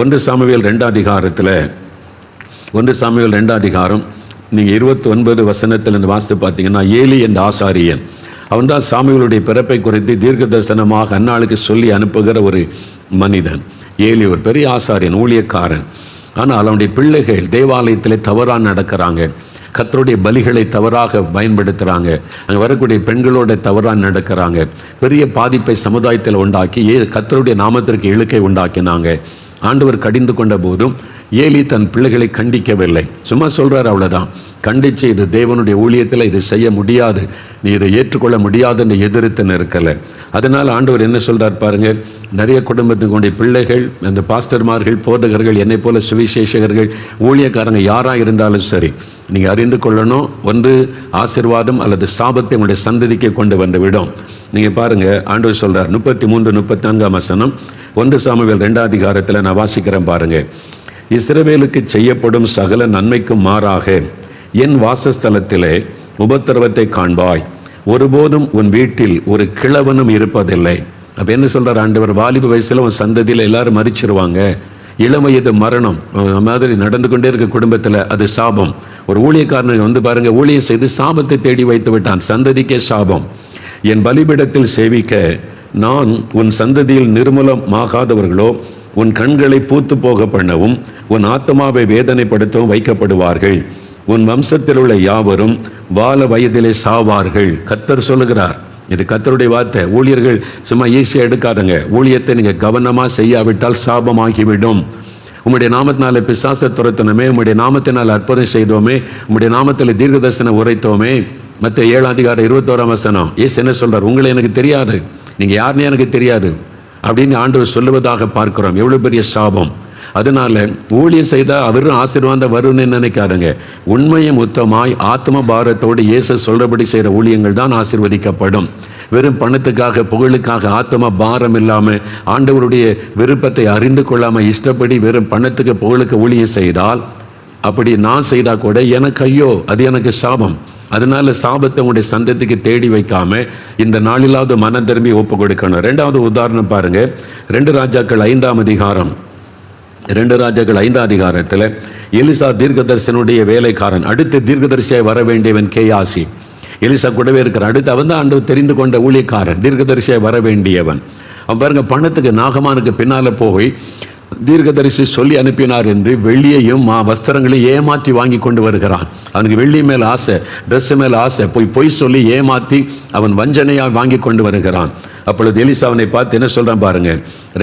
1 Samuel 2 அதிகாரத்தில் 1 Samuel 2 அதிகாரம் நீங்கள் 29 வசனத்தில் வாசித்து பார்த்தீங்கன்னா, ஏலி என்ற ஆசாரியன், அவன் தான் சாமுவேலுடைய பிறப்பை குறித்து தீர்க்க தரிசனமாக அன்னாளுக்கு சொல்லி அனுப்புகிற ஒரு மனிதன். ஏலி ஒரு பெரிய ஆசாரியன், ஊழியக்காரன். ஆனால் அவனுடைய பிள்ளைகள் தேவாலயத்தில் தவறாக நடக்கிறாங்க, கர்த்தருடைய பலிகளை தவறாக பயன்படுத்துகிறாங்க, அங்கே வரக்கூடிய பெண்களோட தவறாக நடக்கிறாங்க, பெரிய பாதிப்பை சமுதாயத்தில் உண்டாக்கி கர்த்தருடைய நாமத்திற்கு இழுக்கை உண்டாக்கினாங்க. ஆண்டவர் கடிந்து கொண்ட போதும் ஏலி தன் பிள்ளைகளை கண்டிக்கவில்லை, சும்மா சொல்கிறார், அவ்வளோதான். கண்டித்து இது தேவனுடைய ஊழியத்தில் இது செய்ய முடியாது, நீ இதை ஏற்றுக்கொள்ள முடியாதுன்னு எதிர்த்து நிற்கலை. அதனால் ஆண்டவர் என்ன சொல்கிறார் பாருங்க, நிறைய குடும்பத்துக்குடைய பிள்ளைகள், அந்த பாஸ்டர்மார்கள், போதகர்கள், என்னை போல சுவிசேஷகர்கள், ஊழியக்காரங்க யாராக இருந்தாலும் சரி, நீங்கள் அறிந்து கொள்ளணும், ஒன்று ஆசீர்வாதம் அல்லது சாபத்தை உங்களுடைய சந்ததிக்கு கொண்டு வந்து விடும். நீங்கள் பாருங்கள், ஆண்டவர் சொல்கிறார் 33, 34 வசனம் 1 சாமுவேல் 2 அதிகாரத்தில் நான் வாசிக்கிறேன் பாருங்க. இஸ்ரவேலுக்கு செய்யப்படும் சகல நன்மைக்கும் மாறாக என் வாசஸ்தலத்திலே உபத்திரவத்தை காண்பாய், ஒருபோதும் உன் வீட்டில் ஒரு கிழவனும் இருப்பதில்லை. அப்போ என்ன சொல்கிறார் ஆண்டவர், வாலிப வயசில் உன் சந்ததியில் எல்லாரும் மறிச்சிருவாங்க, இளம் வயது மரணம் மாதிரி நடந்து கொண்டே இருக்க குடும்பத்தில் அது சாபம். ஒரு ஊழியக்காரனுக்கு பாருங்க, ஊழியம் செய்து சாபத்தை தேடி வைத்து விட்டான், சந்ததிக்கே சாபம். என் பலிபீடத்தில் சேவிக்க நான் உன் சந்ததியில் நிர்மூலமாகாதவர்களோ உன் கண்களை பூத்து போக பண்ணவும் உன் ஆத்மாவை வேதனைப்படுத்தவும் வைக்கப்படுவார்கள். உன் வம்சத்தில் உள்ள யாவரும் வால வயதிலே சாவார்கள். கர்த்தர் சொல்லுகிறார், இது கர்த்தருடைய வார்த்தை. ஊழியர்கள் சும்மா ஈஸியாக எடுக்காதுங்க, ஊழியத்தை நீங்கள் கவனமாக செய்யாவிட்டால் சாபமாகிவிடும். உம்முடைய நாமத்தினால பிசாசை துரத்தினோமே, உம்முடைய நாமத்தினால் அற்புதம் செய்தோமே, உம்முடைய நாமத்தில் தீர்க்க தரிசனம் உரைத்தோமே. மத்திய 7 அதிகாரம் 21 வசனம் இயேசு என்ன சொல்றார், உங்களை எனக்கு தெரியாது, நீங்கள் யாருன்னு எனக்கு தெரியாது அப்படின்னு ஆண்டவர் சொல்லுவதாக பார்க்கிறோம். எவ்வளோ பெரிய சாபம். அதனால ஊழியம் செய்தால் அவரும் ஆசீர்வாதம் வரும்னு நினைக்காதுங்க. உண்மையும் உத்தமாய் ஆத்ம பாரத்தோடு இயேசு சொல்றபடி செய்கிற ஊழியங்கள் தான் ஆசீர்வதிக்கப்படும். வெறும் பணத்துக்காக புகழுக்காக ஆத்ம பாரம் இல்லாமல் ஆண்டவருடைய விருப்பத்தை அறிந்து கொள்ளாமல் இஷ்டப்படி வெறும் பணத்துக்கு புகழுக்கு ஊழியம் செய்தால், அப்படி நான் செய்தால் கூட எனக்கு ஐயோ, அது எனக்கு சாபம். அதனால சாபத்தை உங்களுடைய சந்ததிக்கு தேடி வைக்காம இந்த நாளிலாவது மனம் திரும்பி ஒப்பு கொடுக்கணும். 2வது உதாரணம் பாருங்க, 2 ராஜாக்கள் 5 அதிகாரம் 2 ராஜாக்கள் 5 அதிகாரத்தில் எலிசா தீர்க்கதரிசனுடைய வேலைக்காரன், அடுத்து தீர்க்கதரிசியாய் வர வேண்டியவன் கேயாசி. எலிசா கூடவே இருக்கிற அடுத்து அவன் தான் ஆண்டவர் தெரிந்து கொண்ட ஊழியக்காரன், தீர்க்கதரிசியாய் வர வேண்டியவன். அவன் பாருங்க, பணத்துக்கு நாகமானுக்கு பின்னால போய் தீர்க்கதரிசி சொல்லி அனுப்பினார் என்று வெள்ளியையும் வஸ்திரங்களையும் ஏமாற்றி வாங்கி கொண்டு வருகிறான். அவனுக்கு வெள்ளி மேல் ஆசை, ட்ரெஸ் மேல் ஆசை, பொய் சொல்லி ஏமாற்றி அவன் வஞ்சனையாக வாங்கி கொண்டு வருகிறான். அப்பொழுது எலிசா அவனை பார்த்து என்ன சொல்றான் பாருங்க,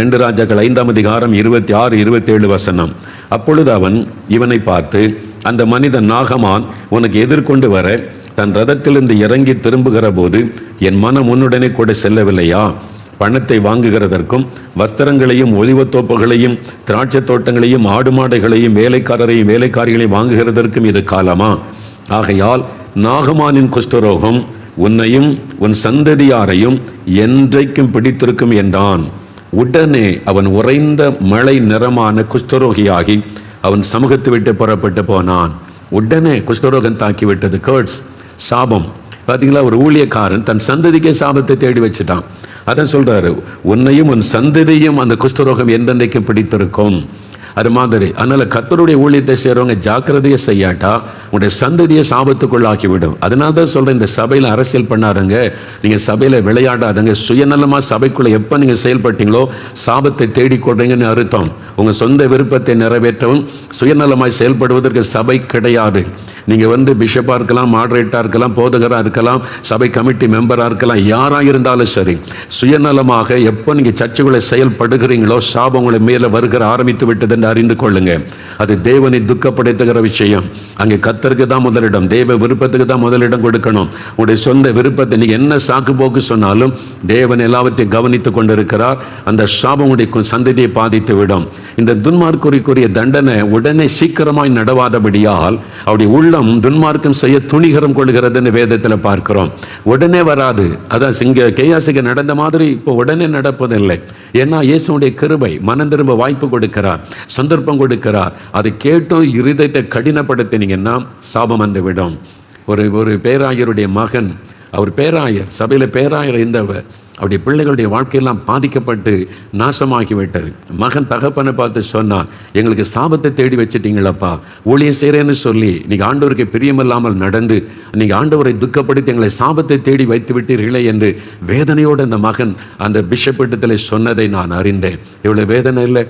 2 ராஜாக்கள் 5 அதிகாரம் 26, 27 வசனம். அப்பொழுது அவன் இவனை பார்த்து, அந்த மனிதன் நாகமான் உனக்கு எதிர்கொண்டு வர தன் ரதத்திலிருந்து இறங்கி திரும்புகிற போது என் மனம் உன்னுடனே கூட செல்லவில்லையா? பணத்தை வாங்குகிறதற்கும் வஸ்திரங்களையும் ஒலிவத்தோப்புகளையும் திராட்சை தோட்டங்களையும் ஆடு மாடுகளையும் வேலைக்காரரையும் வேலைக்காரிகளையும் வாங்குகிறதற்கும் இது காலமா? ஆகையால் நாகமானின் குஷ்டரோகம் உன்னையும் உன் சந்ததியாரையும் என்றைக்கும் பிடித்திருக்கும் என்றான். உடனே அவன் உறைந்த மழை நிறமான குஷ்டரோகியாகி அவன் சமூகத்தை விட்டு புறப்பட்டு போனான். உடனே குஷ்டரோகம் தாக்கிவிட்டது. கர்ட்ஸ், சாபம். பார்த்தீங்களா, ஒரு ஊழியக்காரன் தன் சந்ததிக்கே சாபத்தை தேடி வச்சுட்டான். அதான் சொல்றாரு, உன்னையும் உன் சந்ததியும் அந்த குஷ்டரோகம் என்றென்றைக்கும் பிடித்திருக்கும். அது மாதிரி அதனால கர்த்தருடைய ஊழியத்தை செய்கிறவங்க ஜாக்கிரதையை செய்யாட்டா உங்களுடைய சந்ததியை சாபத்துக்குள்ளாக்கிவிடும். அதனால தான் சொல்கிறேன், இந்த சபையில் அரசியல் பண்ணாருங்க, நீங்கள் சபையில் விளையாடாதுங்க. சுயநலமாக சபைக்குள்ளே எப்போ நீங்கள் செயல்பட்டீங்களோ சாபத்தை தேடிக்கொள்றீங்கன்னு அர்த்தம். உங்கள் சொந்த விருப்பத்தை நிறைவேற்றவும் சுயநலமாய் செயல்படுவதற்கு சபை கிடையாது. நீங்கள் பிஷப்பாக இருக்கலாம், மாடரேட்டாக இருக்கலாம், போதகராக இருக்கலாம், சபை கமிட்டி மெம்பராக இருக்கலாம், யாராக இருந்தாலும் சரி, சுயநலமாக எப்போ நீங்கள் சர்ச்சுகளை செயல்படுகிறீங்களோ சாபம் உங்களை மேலே வருகிற ஆரம்பித்து விட்டது என்று அறிந்து கொள்ளுங்க. அது தேவனை துக்கப்படுத்துகிற விஷயம். அங்கே கர்த்தருக்கு தான் முதலிடம், தேவ விருப்பத்துக்கு தான் முதலிடம் கொடுக்கணும். உங்களுடைய சொந்த விருப்பத்தை நீங்கள் என்ன சாக்கு போக்கு சொன்னாலும் தேவன் எல்லாவற்றையும் கவனித்து கொண்டிருக்கிறார். அந்த சாபம் உடைய சந்ததியை பாதித்து விடும். இந்த துன்மார்க்குரிய தண்டனை உடனே சீக்கிரமாய் நடவாதபடியால் அவருடைய உள்ளம் துன்மார்க்கம் செய்ய துணிகரம் கொள்கிறதுன்னு வேதத்தில் பார்க்கிறோம். உடனே வராது. அதான் இங்கே கேயாசிக்கு நடந்த மாதிரி இப்போ உடனே நடப்பதில்லை. ஏன்னா இயேசுடைய கிருபை மனம் திரும்ப வாய்ப்பு கொடுக்கிறார், சந்தர்ப்பம் கொடுக்கிறார். அதை கேட்டும் இருதயத்தை கடினப்படுத்தினீங்கன்னா சாபம் வந்து விடும். ஒரு பேராயருடைய மகன், அவர் பேராயர், சபையில் பேராயர் இருந்தவர், அவருடைய பிள்ளைகளுடைய வாழ்க்கையெல்லாம் பாதிக்கப்பட்டு நாசமாகிவிட்டது. மகன் தகப்பனை பார்த்து சொன்னான், எங்களுக்கு சாபத்தை தேடி வச்சுட்டீங்களப்பா, ஊழியம் செய்கிறேன்னு சொல்லி நீங்கள் ஆண்டவருக்கு பிரியமில்லாமல் நடந்து நீங்கள் ஆண்டவரை துக்கப்படுத்தி எங்களை சாபத்தை தேடி வைத்து விட்டீர்களே என்று வேதனையோடு அந்த மகன் அந்த பிஷப்பிடத்தில் சொன்னதை நான் அறிந்தேன். இவ்வளோ வேதனை இல்லை.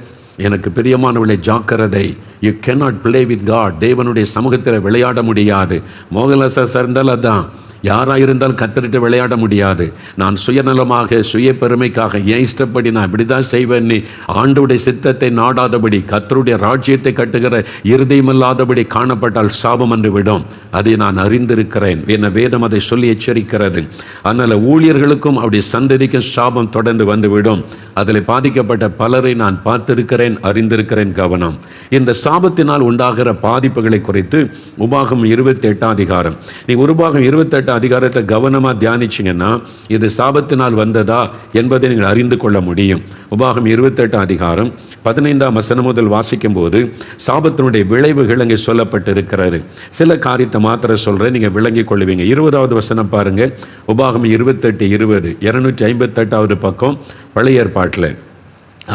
எனக்கு பிரியமானவளை ஜாக்கிரதை, you cannot play with God. தேவனுடைய சமூகத்தில் விளையாட முடியாது. மோகன்லால் சார் இருந்தால் அதான், யாராக இருந்தாலும் கத்தரிட்டு விளையாட முடியாது. நான் சுயநலமாக சுய பெருமைக்காக ஏன் இஷ்டப்படி நான் இப்படி தான் செய்வேன்னு ஆண்டவுடைய சித்தத்தை நாடாதபடி கத்தருடைய ராஜ்யத்தை கட்டுகிற இருதயமில்லாதபடி காணப்பட்டால் சாபம் என்று விடும். அதை நான் அறிந்திருக்கிறேன். என்ன வேதம் அதை சொல்லி எச்சரிக்கிறது. அதனால் ஊழியர்களுக்கும் அவருடைய சந்ததிக்கும் சாபம் தொடர்ந்து வந்துவிடும். அதில் பாதிக்கப்பட்ட பலரை நான் பார்த்திருக்கிறேன், அறிந்திருக்கிறேன். கவனம். இந்த சாபத்தினால் உண்டாகிற பாதிப்புகளை குறித்து உபாகம் 28 அதிகாரம், நீ உபாகம் 28 அதிகாரத்தை கவனமாக தியானிச்சிங்கன்னா இது சாபத்தினால் வந்ததா என்பதை நீங்கள் அறிந்து கொள்ள முடியும். உபாகம் 28 அதிகாரம் 15ஆம் வசனம் முதல் வாசிக்கும் போது சாபத்தினுடைய விளைவுகள் அங்கே சொல்லப்பட்டிருக்கிறது. சில காரியத்தை மாத்திரம் சொல்கிறேன், நீங்கள் விளங்கிக் கொள்வீங்க. 20வது வசனம் பாருங்க. உபாகம் 28:20, 258வது பக்கம், பழைய ஏற்பாட்டில்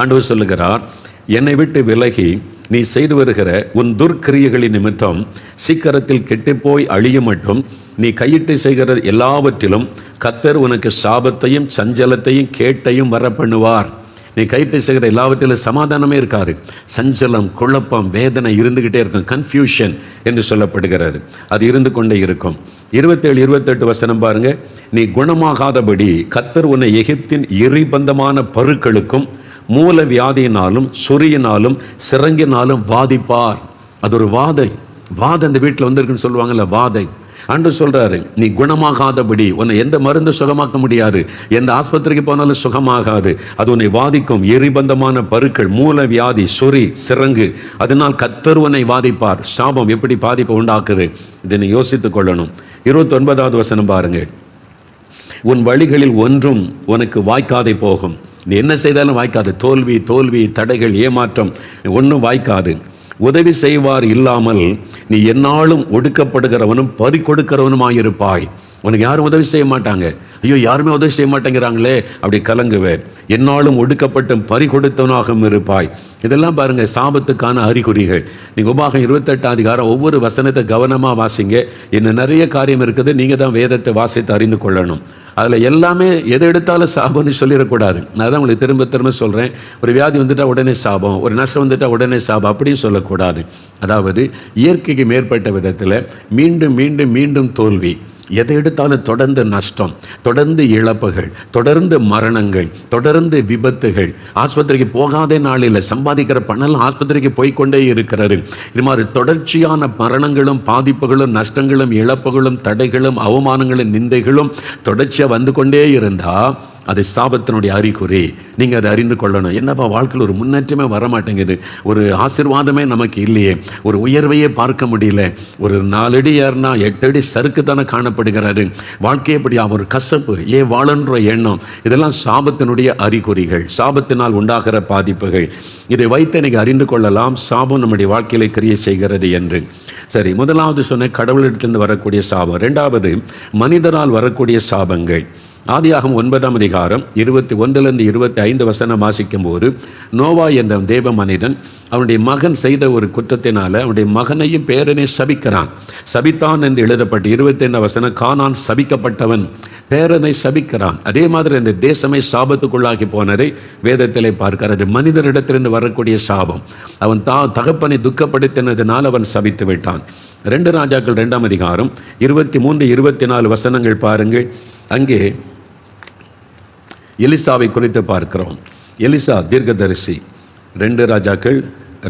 ஆண்டவர் சொல்லுகிறார், என்னை விட்டு விலகி நீ செய்து வருகிற உன் துர்க்கிரியைகளின் நிமித்தம் சீக்கிரத்தில் கெட்டுப்போய் அழியும் மட்டும் நீ கையிட்டு செய்கிற எல்லாவற்றிலும் கர்த்தர் உனக்கு சாபத்தையும் சஞ்சலத்தையும் கேட்டையும் வர பண்ணுவார். நீ கையிட்டு செய்கிற எல்லாவற்றிலும் சமாதானமே இருக்காரு. சஞ்சலம், குழப்பம், வேதனை இருந்துகிட்டே இருக்கும். கன்ஃபியூஷன் என்று சொல்லப்படுகிறது. அது இருந்து கொண்டே இருக்கும். 27-28 வசனம் பாருங்க. நீ குணமாகாதபடி கர்த்தர் உன்னை எகிப்தின் எரிபந்தமான பருக்களுக்கும் மூல வியாதியினாலும் சொறியினாலும் சிறங்கினாலும் வாதிப்பார். அது ஒரு வாதை. அந்த வீட்டில் வந்திருக்குன்னு சொல்லுவாங்கல்ல, வாதை. ஆண்டவர் சொல்றாரு, நீ குணமாகாதபடி உன்னை எந்த மருந்து சுகமாக்க முடியாது, எந்த ஆஸ்பத்திரிக்கு போனாலும் சுகமாகாது. அது உன்னை வாதிக்கும். எரிபந்தமான பருக்கள், மூல வியாதி, சொறி, சிறங்கு, அதனால் கர்த்தர் உன்னை வாதிப்பார். சாபம் எப்படி பாதிப்பை உண்டாக்குது, இதை நீ யோசித்துக் கொள்ளணும். 29வது வசனம் பாருங்க. உன் வழிகளில் ஒன்றும் உனக்கு வாய்க்காதே போகும். நீ என்ன செய்தாலும் வாய்க்காது. தோல்வி, தடைகள், ஏமாற்றம், ஒன்றும் வாய்க்காது. உதவி செய்வார் இல்லாமல் நீ எந்நாளும் ஒடுக்கப்படுகிறவனும் பறி கொடுக்கிறவனுமாயிருப்பாய். உனக்கு யாரும் உதவி செய்ய மாட்டாங்க. ஐயோ, யாருமே உதவி செய்ய மாட்டேங்கிறாங்களே, அப்படி கலங்குவேன். எந்நாளும் ஒடுக்கப்பட்டும் பறி கொடுத்தவனாகவும் இருப்பாய். இதெல்லாம் பாருங்க சாபத்துக்கான அறிகுறிகள். நீங்கள் உபாகம் 28 அதிகாரம் ஒவ்வொரு வசனத்தை கவனமாக வாசிங்க. இன்னும் நிறைய காரியம் இருக்குது. நீங்கள் தான் வேதத்தை வாசித்து அறிந்து கொள்ளணும். அதில் எல்லாமே எதை எடுத்தாலும் சாபம்னு சொல்லிடக்கூடாது. நான் தான் உங்களுக்கு திரும்ப சொல்கிறேன். ஒரு வியாதி வந்துட்டால் உடனே சாபம், ஒரு நஷ்டம் வந்துட்டால் உடனே சாபம், அப்படியும் சொல்லக்கூடாது. அதாவது இயற்கைக்கு மேற்பட்ட விதத்தில் மீண்டும் தோல்வி, எதை எடுத்தாலும் தொடர்ந்து நஷ்டம், தொடர்ந்து இழப்புகள், தொடர்ந்து மரணங்கள், தொடர்ந்து விபத்துகள். ஆஸ்பத்திரிக்கு போகாத நாளில் சம்பாதிக்கிற பணம் ஆஸ்பத்திரிக்கு போய்கொண்டே இருக்கிறது. இது மாதிரி தொடர்ச்சியான மரணங்களும் பாதிப்புகளும் நஷ்டங்களும் இழப்புகளும் தடைகளும் அவமானங்களும் நிந்தைகளும் தொடர்ச்சியாக வந்து கொண்டே இருந்தால் அது சாபத்தினுடைய அறிகுறி. நீங்கள் அதை அறிந்து கொள்ளணும். என்னப்பா வாழ்க்கையில் ஒரு முன்னேற்றமே வரமாட்டேங்குது, ஒரு ஆசீர்வாதமே நமக்கு இல்லையே, ஒரு உயர்வையே பார்க்க முடியல, ஒரு 4 அடி ஏறினா 8 அடி சறுக்கு தானே காணப்படுகிறாரு, வாழ்க்கையை எப்படி ஒரு கசப்பு, வாழன்ற எண்ணம், இதெல்லாம் சாபத்தினுடைய அறிகுறிகள், சாபத்தினால் உண்டாகிற பாதிப்புகள். இதை வைத்து நீங்கள் அறிந்து கொள்ளலாம் சாபம் நம்முடைய வாழ்க்கையில கிரியை செய்கிறது என்று. சரி, முதலாவது சொன்ன கடவுளிடத்திலிருந்து வரக்கூடிய சாபம். 2வது மனிதரால் வரக்கூடிய சாபங்கள். ஆதியாகமம் 9ஆம் அதிகாரம் 21-25 வசனம் வாசிக்கும் போது, நோவா என்ற தேவ மனிதன் அவனுடைய மகன் செய்த ஒரு குற்றத்தினால அவனுடைய மகனையும் பேரனை சபிக்கிறான். சபித்தான் என்று எழுதப்பட்டு 25 வசனம், கானான் சபிக்கப்பட்டவன், பேரனை சபிக்கிறான். அதே மாதிரி இந்த தேசமே சாபத்துக்குள்ளாகி போனதை வேதத்திலே பார்க்கிறது. மனிதரிடத்திலிருந்து வரக்கூடிய சாபம். அவன் தகப்பனை துக்கப்படுத்தினதினால் அவன் சபித்து விட்டான். 2 ராஜாக்கள் 2ஆம் அதிகாரம் 23-24 வசனங்கள் பாருங்கள். அங்கே எலிசாவை குறித்து பார்க்கிறோம். எலிசா தீர்க்கதரிசி. 2 ராஜாக்கள்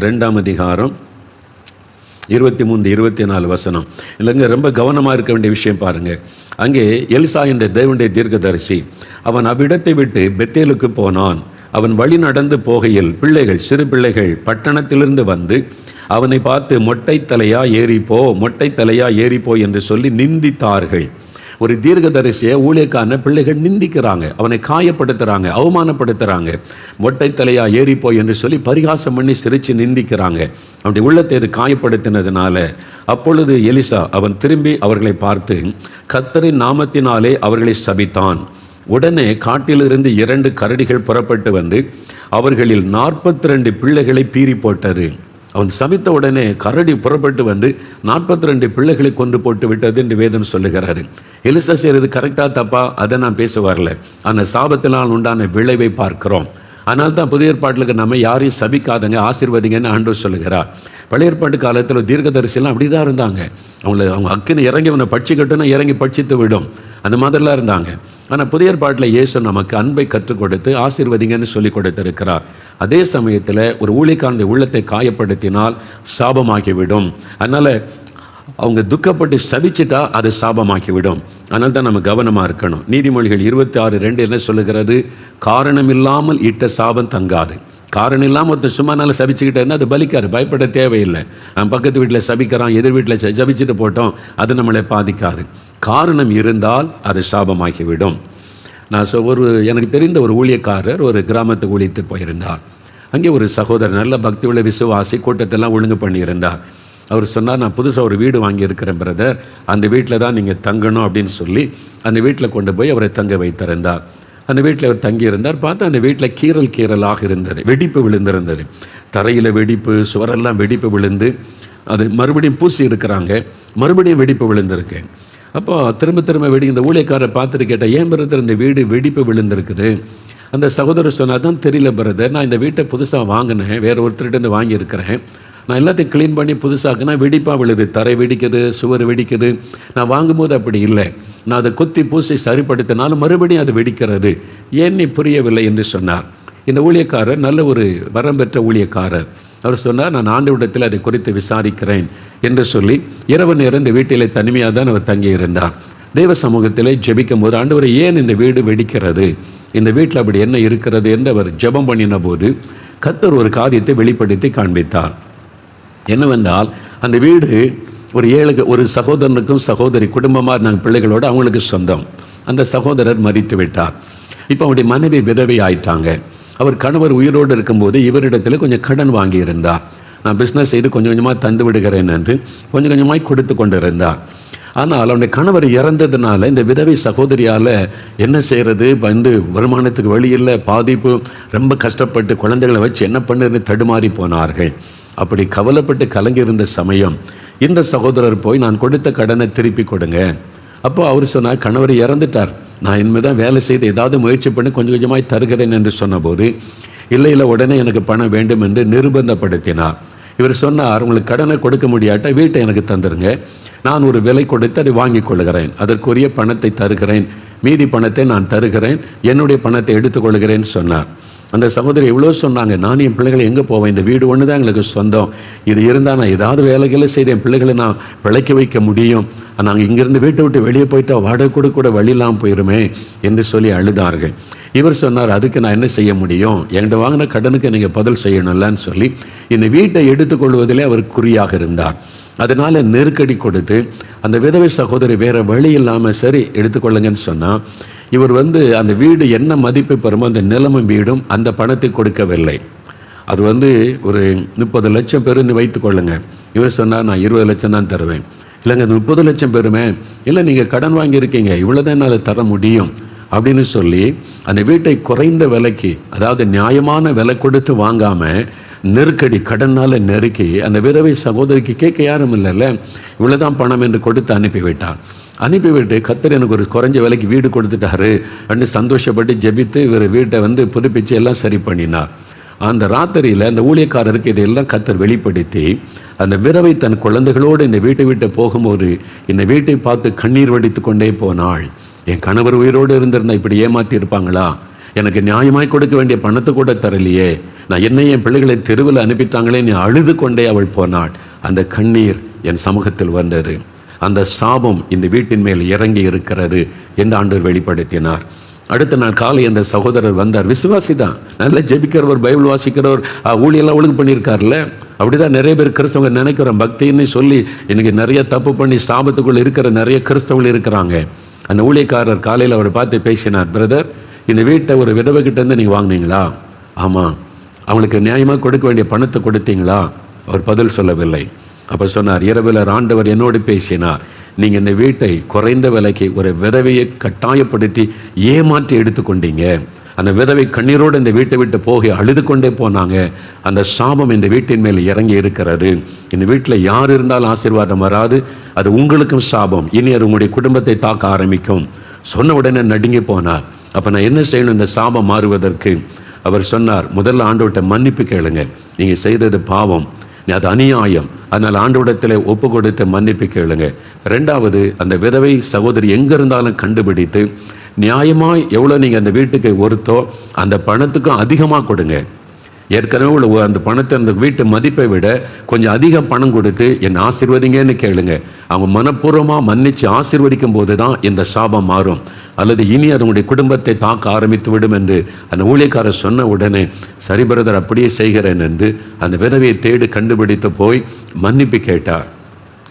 2ஆம் அதிகாரம் 23-24 வசனம். இல்லைங்க, ரொம்ப கவனமாக இருக்க வேண்டிய விஷயம் பாருங்கள். அங்கே எலிசா என்ற தேவனுடைய தீர்க்கதரிசி, அவன் அவ்விடத்தை விட்டு பெத்தேலுக்கு போனான். அவன் வழி நடந்து போகையில் சிறு பிள்ளைகள் பட்டணத்திலிருந்து வந்து அவனை பார்த்து மொட்டை தலையா ஏறிப்போ என்று சொல்லி நிந்தித்தார்கள். ஒரு தீர்க்கதரிசியை ஊழியக்கான பிள்ளைகள் நிந்திக்கிறாங்க, அவனை காயப்படுத்துகிறாங்க, அவமானப்படுத்துகிறாங்க. மொட்டை தலையா ஏறிப்போ என்று சொல்லி பரிகாசம் பண்ணி சிரித்து நிந்திக்கிறாங்க. அவனுடைய உள்ளத்தை அது காயப்படுத்தினதுனால அப்பொழுது எலிசா அவன் திரும்பி அவர்களை பார்த்து கர்த்தரின் நாமத்தினாலே அவர்களை சபித்தான். உடனே காட்டிலிருந்து 2 கரடிகள் புறப்பட்டு வந்து அவர்களில் 42 பிள்ளைகளை பீறி போட்டது. அவன் சபித்த உடனே கரடி புறப்பட்டு வந்து 42 பிள்ளைகளை கொண்டு போட்டு விட்டது என்று வேதம் சொல்லுகிறாரு. எலிசா செய்கிறது கரெக்டாக தப்பா அதை நான் பேச வரல. அந்த சாபத்தினால் உண்டான விளைவை பார்க்கிறோம். அதனால தான் புதிய ஏற்பாட்டுக்கு நம்ம யாரையும் சபிக்காதங்க, ஆசீர்வதிங்கன்னு ஆண்டவர் சொல்லுகிறார். பழைய ஏற்பாட்டு காலத்தில் தீர்க்கதரிசிலாம் அப்படி தான் இருந்தாங்க. அவங்க அக்கினி இறங்கி அவனை பட்சிக்கட்டுன்னா இறங்கி பட்சித்து விடும், அந்த மாதிரிலாம் இருந்தாங்க. ஆனால் புதிய ஏற்பாட்டில் இயேசு நமக்கு அன்பை கற்றுக் கொடுத்து ஆசீர்வதிங்கன்னு சொல்லி கொடுத்திருக்கிறார். அதே சமயத்தில் ஒரு ஊழியக்காரனுடைய உள்ளத்தை காயப்படுத்தினால் சாபமாகிவிடும். அதனால் அவங்க துக்கப்பட்டு சபிச்சிட்டா அது சாபமாக்கிவிடும். அதனால தான் நம்ம கவனமாக இருக்கணும். நீதிமொழிகள் 26:2 என்ன சொல்லுகிறது? காரணம் இல்லாமல் இட்ட சாபம் தங்காது. காரணம் இல்லாமல் ஒருத்தர் சும்மா நாள் சபிச்சுக்கிட்டேன்னா அது பலிக்காது, பயப்பட தேவையில்லை. நம்ம பக்கத்து வீட்டில் சபிக்கிறான், எதிர் வீட்டில் சபிச்சுட்டு போட்டோம், அது நம்மளை பாதிக்காது. காரணம் இருந்தால் அது சாபமாக்கிவிடும். நான் எனக்கு தெரிந்த ஒரு ஊழியக்காரர் ஒரு கிராமத்துக்கு ஊழித்து போயிருந்தார். அங்கே ஒரு சகோதரர் நல்ல பக்தி உள்ள விசுவாசி கூட்டத்தெல்லாம் ஒழுங்கு பண்ணியிருந்தார். அவர் சொன்னார், நான் புதுசாக ஒரு வீடு வாங்கியிருக்கிறேன் பிரதர், அந்த வீட்டில் தான் நீங்கள் தங்கணும் அப்படின்னு சொல்லி அந்த வீட்டில் கொண்டு போய் அவரை தங்க வைத்திருந்தார். அந்த வீட்டில் அவர் தங்கியிருந்தார். பார்த்தா அந்த வீட்டில் கீறலாக இருந்தது, வெடிப்பு விழுந்திருந்தது. தரையில் வெடிப்பு, சுவரெல்லாம் வெடிப்பு விழுந்து அது மறுபடியும் பூசி இருக்கிறாங்க, மறுபடியும் வெடிப்பு விழுந்திருக்கு. அப்போ திரும்ப இந்த ஊழியக்காரரை பார்த்துட்டு கேட்டால், ஏன் பிரதர் இந்த வீடு வெடிப்பு விழுந்திருக்குது? அந்த சகோதரர் சொன்னால் தான் தெரியல பிரதர், நான் இந்த வீட்டை புதுசாக வாங்கினேன், வேறு ஒருத்தர்கிட்ட வாங்கியிருக்கிறேன். நான் எல்லாத்தையும் க்ளீன் பண்ணி புதுசாக்குனா வெடிப்பாக விழுது, தரை வெடிக்குது, சுவர் வெடிக்குது. நான் வாங்கும்போது அப்படி இல்லை, நான் அதை கொத்தி பூசி சரிப்படுத்தினாலும் மறுபடியும் அது வெடிக்கிறது, ஏன் நீ புரியவில்லை என்று சொன்னார். இந்த ஊழியக்காரர் நல்ல ஒரு வரம் பெற்ற ஊழியக்காரர். அவர் சொன்னார், நான் ஆண்டவரிடத்தில் அதை குறித்து விசாரிக்கிறேன் என்று சொல்லி இரவு நேரம் இந்த வீட்டிலே தனிமையாக தான் அவர் தங்கியிருந்தார். தேவ சமூகத்திலே ஜெபிக்கும் போது, ஆண்டவரை ஏன் இந்த வீடு வெடிக்கிறது, இந்த வீட்டில் அப்படி என்ன இருக்கிறது என்று அவர் ஜெபம் பண்ணின போது கர்த்தர் ஒரு காரியத்தை வெளிப்படுத்தி காண்பித்தார். என்னவென்றால், அந்த வீடு ஒரு சகோதரனுக்கும் சகோதரி குடும்பமாக இருந்தாங்க, பிள்ளைகளோடு, அவங்களுக்கு சொந்தம். அந்த சகோதரர் மரித்து விட்டார். இப்போ அவருடைய மனைவி விதவை ஆயிட்டாங்க. அவர் கணவர் உயிரோடு இருக்கும்போது இவரிடத்தில் கொஞ்சம் கடன் வாங்கியிருந்தார். நான் பிஸ்னஸ் செய்து கொஞ்சம் கொஞ்சமாக தந்து விடுகிறேன் என்று கொஞ்சம் கொஞ்சமாக கொடுத்து கொண்டு இருந்தார். ஆனால் அவனுடைய கணவர் இறந்ததுனால இந்த விதவை சகோதரியால் என்ன செய்கிறது, வருமானத்துக்கு வழி இல்லை, பாதிப்பு, ரொம்ப கஷ்டப்பட்டு குழந்தைகளை வச்சு என்ன பண்ணுறதுன்னு தடுமாறி போனார்கள். அப்படி கவலைப்பட்டு கலங்கியிருந்த சமயம் இந்த சகோதரர் போய், நான் கொடுத்த கடனை திருப்பி கொடுங்க. அப்போ அவர் சொன்னார், கணவர் இறந்துட்டார், நான் இனிமேல் வேலை செய்து ஏதாவது முயற்சி பண்ணி கொஞ்சம் கொஞ்சமாய் தருகிறேன் என்று சொன்னபோது, இல்லை உடனே எனக்கு பணம் வேண்டும் என்று நிர்பந்தப்படுத்தினார். இவர் சொன்னார், உங்களுக்கு கடனை கொடுக்க முடியாட்டா வீட்டை எனக்கு தந்துருங்க, நான் ஒரு விலை கொடுத்து அதை வாங்கி கொள்கிறேன், அதற்குரிய பணத்தை தருகிறேன், மீதி பணத்தை நான் தருகிறேன், என்னுடைய பணத்தை எடுத்துக்கொள்கிறேன்னு சொன்னார். அந்த சகோதரி எவ்வளோ சொன்னாங்க, நான் என் பிள்ளைகளை எங்கே போவேன், இந்த வீடு ஒன்று தான் எங்களுக்கு சொந்தம், இது இருந்தால் நான் ஏதாவது வேலைகளை செய்து என் பிள்ளைகளை நான் பிழைக்க வைக்க முடியும், நாங்கள் இங்கேருந்து வீட்டை விட்டு வெளியே போயிட்டா வாடகை கூட வழியெல்லாம் போயிருமே என்று சொல்லி அழுதார்கள். இவர் சொன்னார், அதுக்கு நான் என்ன செய்ய முடியும், என்கிட்ட வாங்கின கடனுக்கு நீங்கள் பதில் செய்யணும்லன்னு சொல்லி இந்த வீட்டை எடுத்துக்கொள்வதிலே அவர் குறியாக இருந்தார். அதனால் நெருக்கடி கொடுத்து அந்த விதவை சகோதரி வேறு வழி இல்லாமல் சரி எடுத்துக்கொள்ளுங்கன்னு சொன்னால், இவர் அந்த வீடு என்ன மதிப்பு பெறுமோ அந்த நிலமும் வீடும் அந்த பணத்தை கொடுக்கவில்லை. அது ஒரு 30 லட்சம் பெறுன்னு வைத்துக்கொள்ளுங்க. இவர் சொன்னார், நான் 20 லட்சம் தான் தருவேன். இல்லைங்க 30 லட்சம் பெறுமே, இல்லை நீங்கள் கடன் வாங்கியிருக்கீங்க, இவ்வளோதான் என்னால் தர முடியும் அப்படின்னு சொல்லி அந்த வீட்டை குறைந்த விலைக்கு, அதாவது நியாயமான விலை கொடுத்து வாங்காமல் நெருக்கடி கடனால் நெருக்கி அந்த விதவை சகோதரிக்கு கேட்க யாரும் இல்லைல்ல, இவ்வளோதான் பணம் என்று கொடுத்து அனுப்பிவிட்டு கர்த்தர் எனக்கு ஒரு குறைஞ்ச விலைக்கு வீடு கொடுத்துட்டாரு அப்படின்னு சந்தோஷப்பட்டு ஜெபித்து இவர் வீட்டை புதுப்பிச்சு எல்லாம் சரி பண்ணினார். அந்த ராத்திரியில் அந்த ஊழியக்காரருக்கு இதையெல்லாம் கர்த்தர் வெளிப்படுத்தி அந்த விதவை தன் குழந்தைகளோடு இந்த வீட்டை விட்டு போகும்போது இந்த வீட்டை பார்த்து கண்ணீர் வடித்து கொண்டே போனாள். என் கணவர் உயிரோடு இருந்திருந்தா இப்படி ஏமாற்றி இருப்பாங்களா, எனக்கு நியாயமாய் கொடுக்க வேண்டிய பணத்தை கூட தரலையே, நான் என் பிள்ளைகளை தெருவில் அனுப்பிட்டாங்களே, நீ அழுது கொண்டே அவள் போனாள். அந்த கண்ணீர் என் சமூகத்தில் வந்தது. அந்த சாபம் இந்த வீட்டின் மேல் இறங்கி இருக்கிறது என்று ஆண்டவர் வெளிப்படுத்தினார். அடுத்த நாள் காலை அந்த சகோதரர் வந்தார். விசுவாசி தான், நல்லா ஜெபிக்கிறவர், பைபிள் வாசிக்கிறவர், ஊழியெல்லாம் ஒழுங்கு பண்ணியிருக்காருல்ல. அப்படிதான் நிறைய பேர் கிறிஸ்தவங்க நினைக்கிறோம், பக்தின்னு சொல்லி இன்னைக்கு நிறைய தப்பு பண்ணி சாபத்துக்குள்ள இருக்கிற நிறைய கிறிஸ்தவர்கள் இருக்கிறாங்க. அந்த ஊழியக்காரர் காலையில் அவரை பார்த்து பேசினார், பிரதர் இந்த வீட்டை ஒரு விதவைகிட்டேருந்து நீங்கள் வாங்கினீங்களா? ஆமாம். அவங்களுக்கு நியாயமாக கொடுக்க வேண்டிய பணத்தை கொடுத்தீங்களா? அவர் பதில் சொல்லவில்லை. அப்போ சொன்னார், இரவில் ஆண்டவர் என்னோடு பேசினார், நீங்கள் இந்த வீட்டை குறைந்த விலைக்கு ஒரு விதவையை கட்டாயப்படுத்தி ஏமாற்றி எடுத்துக்கொண்டீங்க. அந்த விதவை கண்ணீரோடு இந்த வீட்டை விட்டு போக அழுது கொண்டே போனாங்க. அந்த சாபம் இந்த வீட்டின் மேல் இறங்கி இருக்கிறது. இந்த வீட்டில் யார் இருந்தாலும் ஆசீர்வாதம் வராது, அது உங்களுக்கும் சாபம். இனி அது உங்களுடைய குடும்பத்தை தாக்க ஆரம்பிக்கும். சொன்ன உடனே நடுங்கி போனார். அப்போ நான் என்ன செய்யணும் இந்த சாபம் மாறுவதற்கு? அவர் சொன்னார், முதல்ல ஆண்டவர்கிட்ட மன்னிப்பு கேளுங்க. நீங்கள் செய்தது பாவம், அது அநியாயம், அதனால் ஆண்டவரிடத்தில் ஒப்பு கொடுத்து மன்னிப்பு கேளுங்க. ரெண்டாவது, அந்த விதவை சகோதரி எங்கே இருந்தாலும் கண்டுபிடித்து நியாயமாக எவ்வளோ நீங்கள் அந்த வீட்டுக்கு ஒருத்தோ அந்த பணத்துக்கும் அதிகமாக கொடுங்க. ஏற்கனவே உள்ள அந்த பணத்தை, அந்த வீட்டு மதிப்பை விட கொஞ்சம் அதிக பணம் கொடுத்து என்னை ஆசீர்வதிங்கன்னு கேளுங்க. அவங்க மனப்பூர்வமாக மன்னித்து ஆசீர்வதிக்கும் போது தான் இந்த சாபம் மாறும். அல்லது இனி அது உங்களுடைய குடும்பத்தை தாக்க ஆரம்பித்து விடும் என்று அந்த ஊழியக்காரர் சொன்ன உடனே, சரி பிரதர் அப்படியே செய்கிறேன் என்று அந்த விதவையை தேடி கண்டுபிடித்து போய் மன்னிப்பு கேட்டார்.